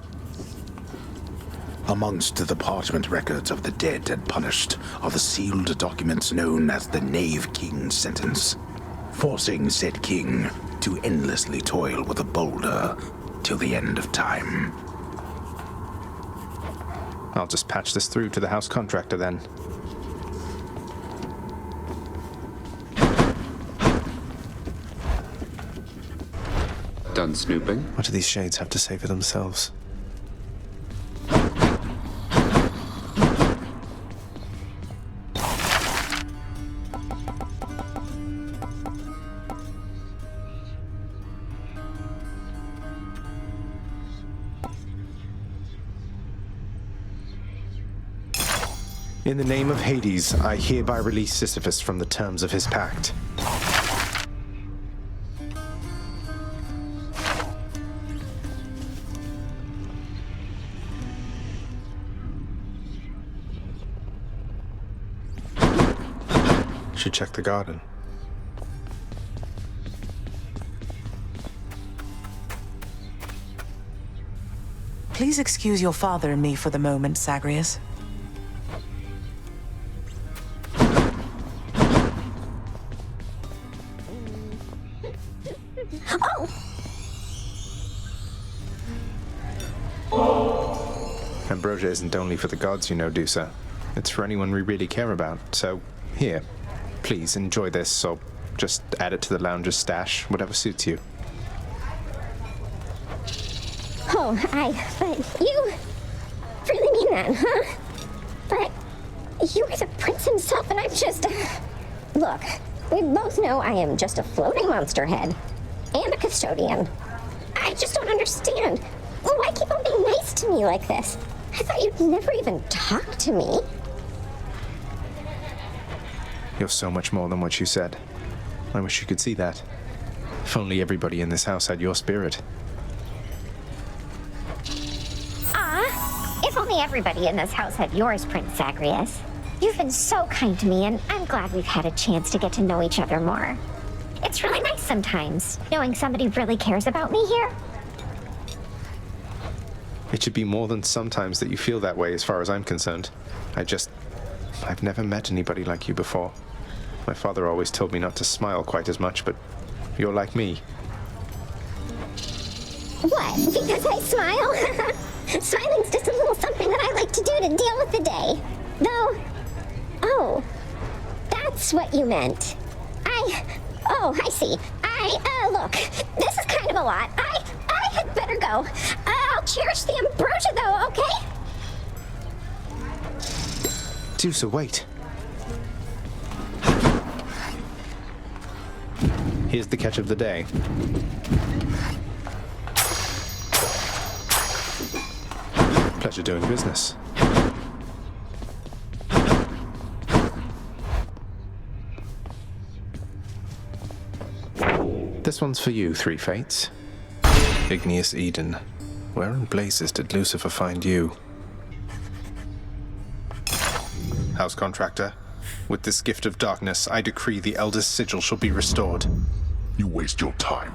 Amongst the parchment records of the dead and punished are the sealed documents known as the Knave King's sentence, forcing said king to endlessly toil with a boulder till the end of time. I'll just patch this through to the house contractor then. Done snooping? What do these shades have to say for themselves? In the name of Hades, I hereby release Sisyphus from the terms of his pact. Should check the garden. Please excuse your father and me for the moment, Zagreus. Ambrosia isn't only for the gods, you know, Dusa. It's for anyone we really care about. So, here. Please, enjoy this, or just add it to the lounger's stash, whatever suits you. Oh, but you really mean that, huh? But you are the prince himself, and I'm just... Look, we both know I am just a floating monster head, and a custodian. I just don't understand. Why keep on being nice to me like this? I thought you'd never even talk to me. You're so much more than what you said. I wish you could see that. If only everybody in this house had your spirit. If only everybody in this house had yours, Prince Zagreus. You've been so kind to me, and I'm glad we've had a chance to get to know each other more. It's really nice sometimes, knowing somebody really cares about me here. It should be more than sometimes that you feel that way as far as I'm concerned. I've never met anybody like you before. My father always told me not to smile quite as much, but you're like me. What? Because I smile? Smiling's just a little something that I like to do to deal with the day. Though... Oh, that's what you meant. I see. Look, this is kind of a lot. I had better go. I'll cherish the ambrosia though, okay? Dusa, wait. Here's the catch of the day. Pleasure doing business. This one's for you, Three Fates. Igneous Eden. Where in blazes did Lucifer find you? House contractor, with this gift of darkness, I decree the Elder's sigil shall be restored. You waste your time.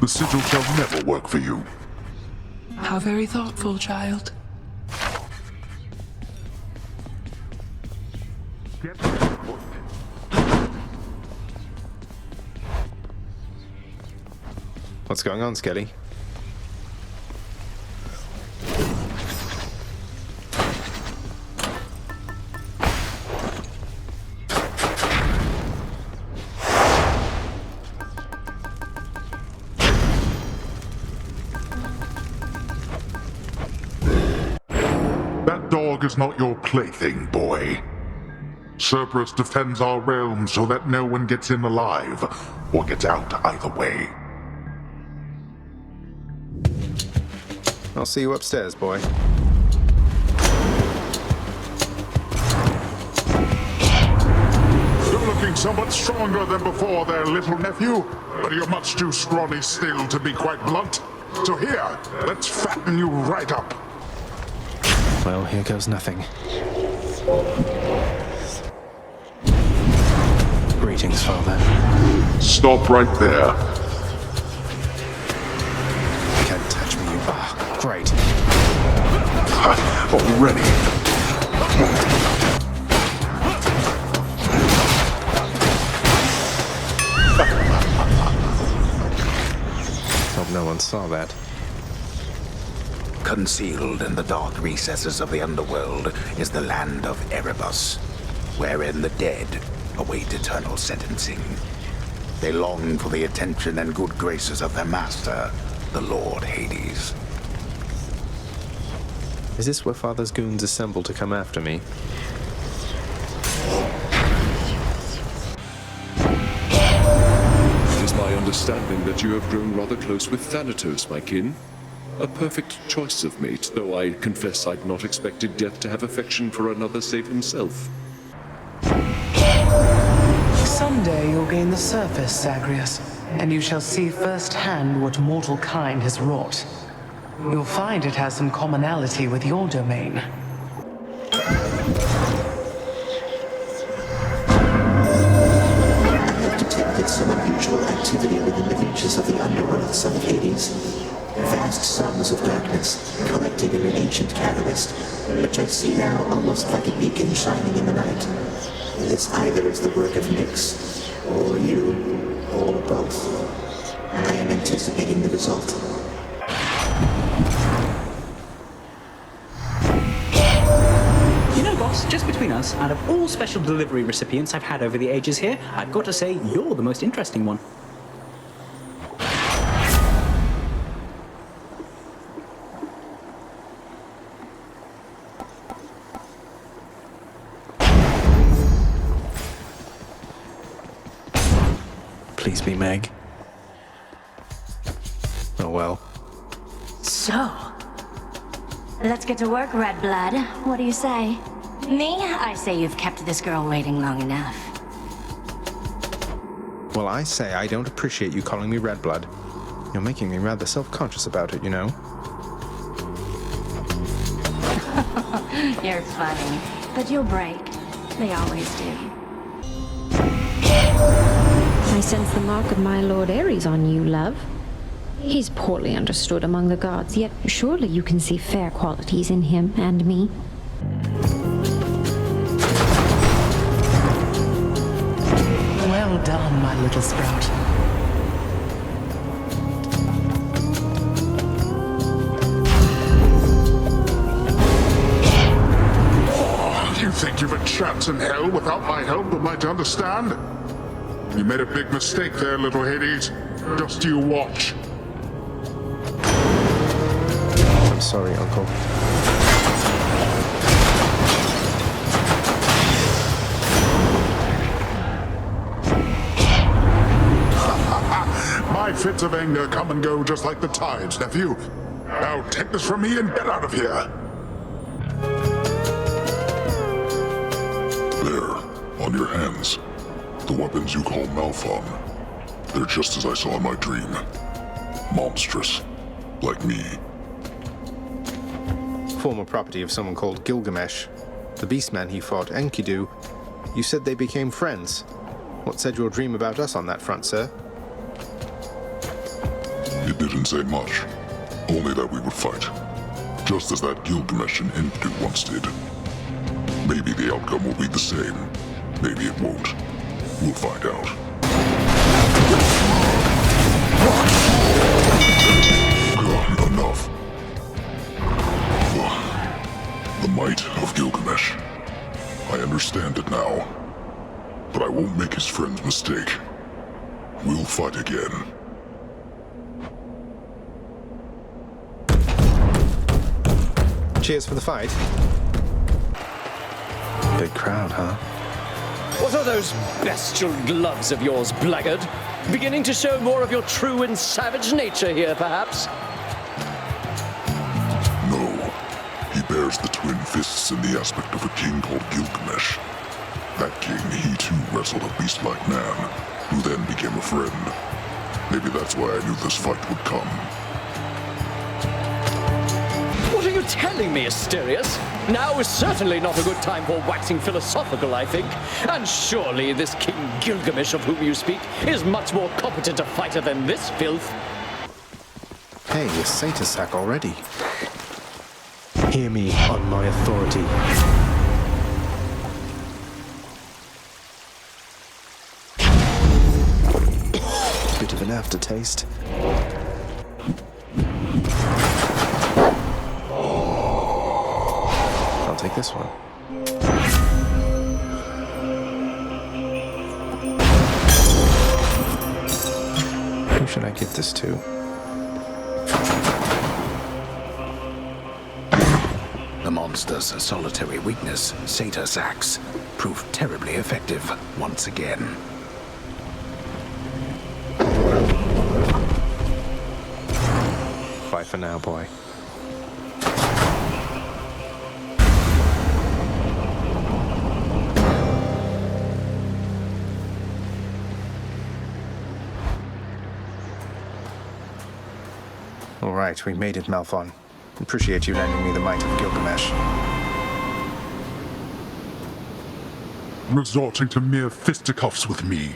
The sigil shall never work for you. How very thoughtful, child. What's going on, Skelly? That dog is not your plaything, boy. Cerberus defends our realm so that no one gets in alive, or gets out either way. I'll see you upstairs, boy. You're looking somewhat stronger than before there, little nephew, but you're much too scrawny still to be quite blunt. So here, let's fatten you right up. Well, here goes nothing. Greetings, Father. Stop right there. Can't touch me, you... Ah, great. Already. Hope no one saw that. Concealed in the dark recesses of the underworld is the land of Erebus, wherein the dead await eternal sentencing. They long for the attention and good graces of their master, the Lord Hades. Is this where Father's goons assemble to come after me? It is my understanding that you have grown rather close with Thanatos, my kin. A perfect choice of mate, though I confess I'd not expected Death to have affection for another save himself. Someday you'll gain the surface, Zagreus, and you shall see firsthand what mortal kind has wrought. You'll find it has some commonality with your domain. I have detected some unusual activity within the reaches of the underworld, son of Hades. Vast sums of darkness collected in an ancient catalyst, which I see now almost like a beacon shining in the night. This either is the work of Nyx, or you, or both. I am anticipating the result. You know, boss, just between us, out of all special delivery recipients I've had over the ages here, I've got to say you're the most interesting one. Please be Meg. Oh well. So, let's get to work, Red Blood. What do you say? Me? I say you've kept this girl waiting long enough. Well, I say I don't appreciate you calling me Red Blood. You're making me rather self-conscious about it, you know. You're funny, but you'll break. They always do. I sense the mark of my Lord Ares on you, love. He's poorly understood among the gods, yet surely you can see fair qualities in him and me. Well done, my little sprout. You think you've a chance in hell without my help, am I to understand? You made a big mistake there, little Hades. Just you watch. I'm sorry, Uncle. My fits of anger come and go just like the tides, nephew. Now take this from me and get out of here. There, on your hands. The weapons you call Malphon. They're just as I saw in my dream. Monstrous. Like me. Former property of someone called Gilgamesh. The beastman he fought, Enkidu. You said they became friends. What said your dream about us on that front, sir? It didn't say much. Only that we would fight. Just as that Gilgamesh and Enkidu once did. Maybe the outcome will be the same. Maybe it won't. We'll find out. Enough. The might of Gilgamesh. I understand it now. But I won't make his friend's mistake. We'll fight again. Cheers for the fight. Big crowd, huh? What are those bestial gloves of yours, blackguard? Beginning to show more of your true and savage nature here, perhaps? No. He bears the twin fists in the aspect of a king called Gilgamesh. That king, he too wrestled a beast-like man, who then became a friend. Maybe that's why I knew this fight would come. What are you telling me, Asterius? Now is certainly not a good time for waxing philosophical, I think. And surely this King Gilgamesh of whom you speak is much more competent a fighter than this filth. Hey, you're satyr sack already. Hear me on my authority. Bit of an aftertaste. I'll take this one. Who should I give this to? The monster's solitary weakness, Satyr Sax, proved terribly effective once again. Bye for now, boy. All right, we made it, Malphon. Appreciate you lending me the might of Gilgamesh. Resorting to mere fisticuffs with me.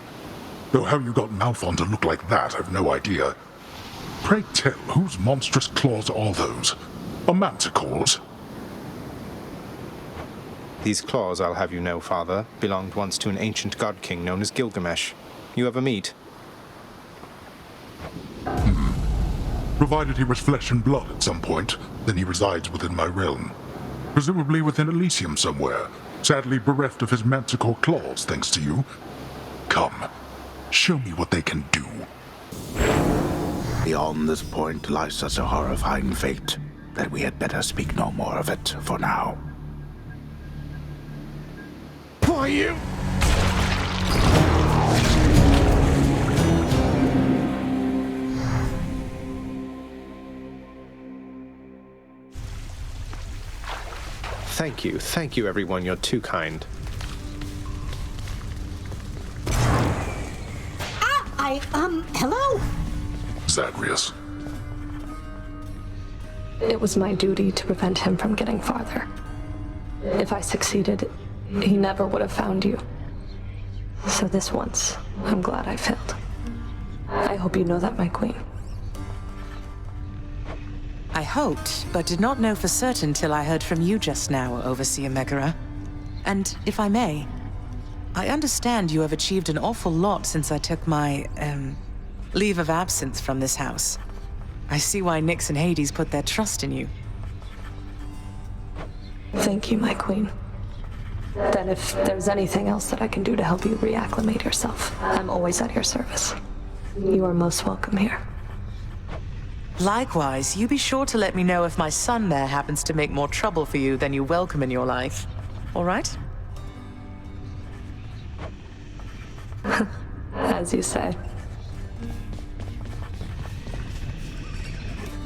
Though how you got Malphon to look like that, I've no idea. Pray tell, whose monstrous claws are those? A manticore's? These claws, I'll have you know, Father, belonged once to an ancient god king known as Gilgamesh. You ever meet? Provided he was flesh and blood at some point, then he resides within my realm. Presumably within Elysium somewhere, sadly bereft of his manticore claws, thanks to you. Come, show me what they can do. Beyond this point lies such a horrifying fate that we had better speak no more of it for now. Why you? Thank you everyone, you're too kind. Hello? Zagreus. It was my duty to prevent him from getting farther. If I succeeded, he never would have found you. So this once, I'm glad I failed. I hope you know that, my queen. I hoped, but did not know for certain till I heard from you just now, Overseer Megara. And if I may, I understand you have achieved an awful lot since I took my, leave of absence from this house. I see why Nyx and Hades put their trust in you. Thank you, my queen. Then if there's anything else that I can do to help you reacclimate yourself, I'm always at your service. You are most welcome here. Likewise, you be sure to let me know if my son there happens to make more trouble for you than you welcome in your life. All right? As you say.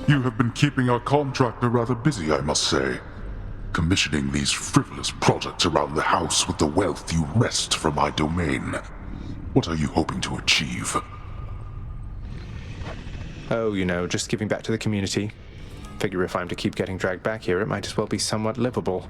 You have been keeping our contractor rather busy, I must say. Commissioning these frivolous projects around the house with the wealth you wrest from my domain. What are you hoping to achieve? Oh, you know, just giving back to the community. Figure if I'm to keep getting dragged back here, it might as well be somewhat livable.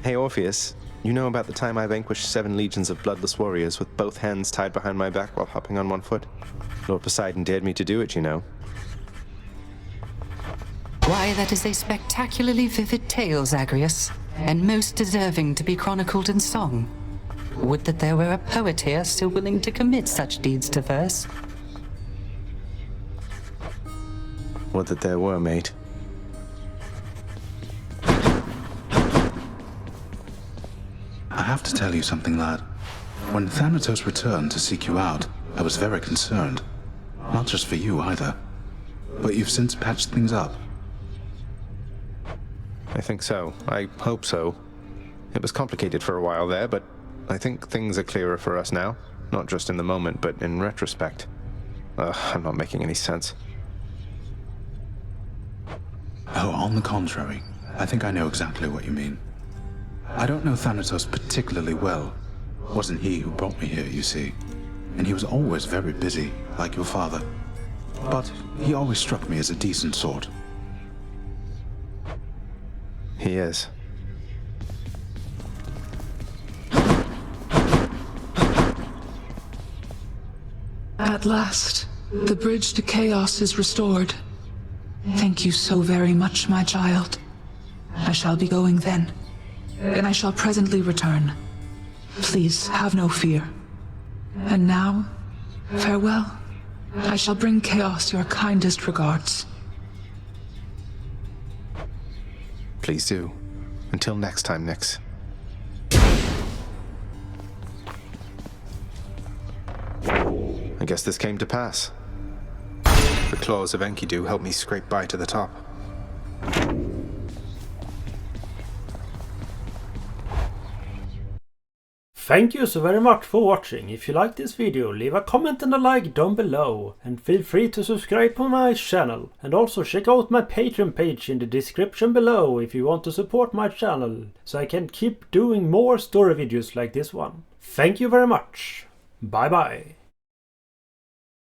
Hey, Orpheus. You know about the time I vanquished 7 legions of bloodless warriors with both hands tied behind my back while hopping on one foot? Lord Poseidon dared me to do it, you know. Why, that is a spectacularly vivid tale, Zagreus, and most deserving to be chronicled in song. Would that there were a poet here still willing to commit such deeds to verse. Would that there were, mate. I have to tell you something, lad. When Thanatos returned to seek you out, I was very concerned. Not just for you, either. But you've since patched things up. I think so. I hope so. It was complicated for a while there, but I think things are clearer for us now. Not just in the moment, but in retrospect. I'm not making any sense. Oh, on the contrary. I think I know exactly what you mean. I don't know Thanatos particularly well. It wasn't he who brought me here, you see. And he was always very busy, like your father. But he always struck me as a decent sort. He is. At last, the bridge to chaos is restored. Thank you so very much, my child. I shall be going then, and I shall presently return. Please have no fear. And now, farewell. I shall bring Chaos your kindest regards. Please do. Until next time, Nyx. I guess this came to pass. The claws of Enkidu helped me scrape by to the top. Thank you so very much for watching. If you like this video, leave a comment and a like down below. And feel free to subscribe to my channel. And also check out my Patreon page in the description below if you want to support my channel, so I can keep doing more story videos like this one. Thank you very much. Bye bye.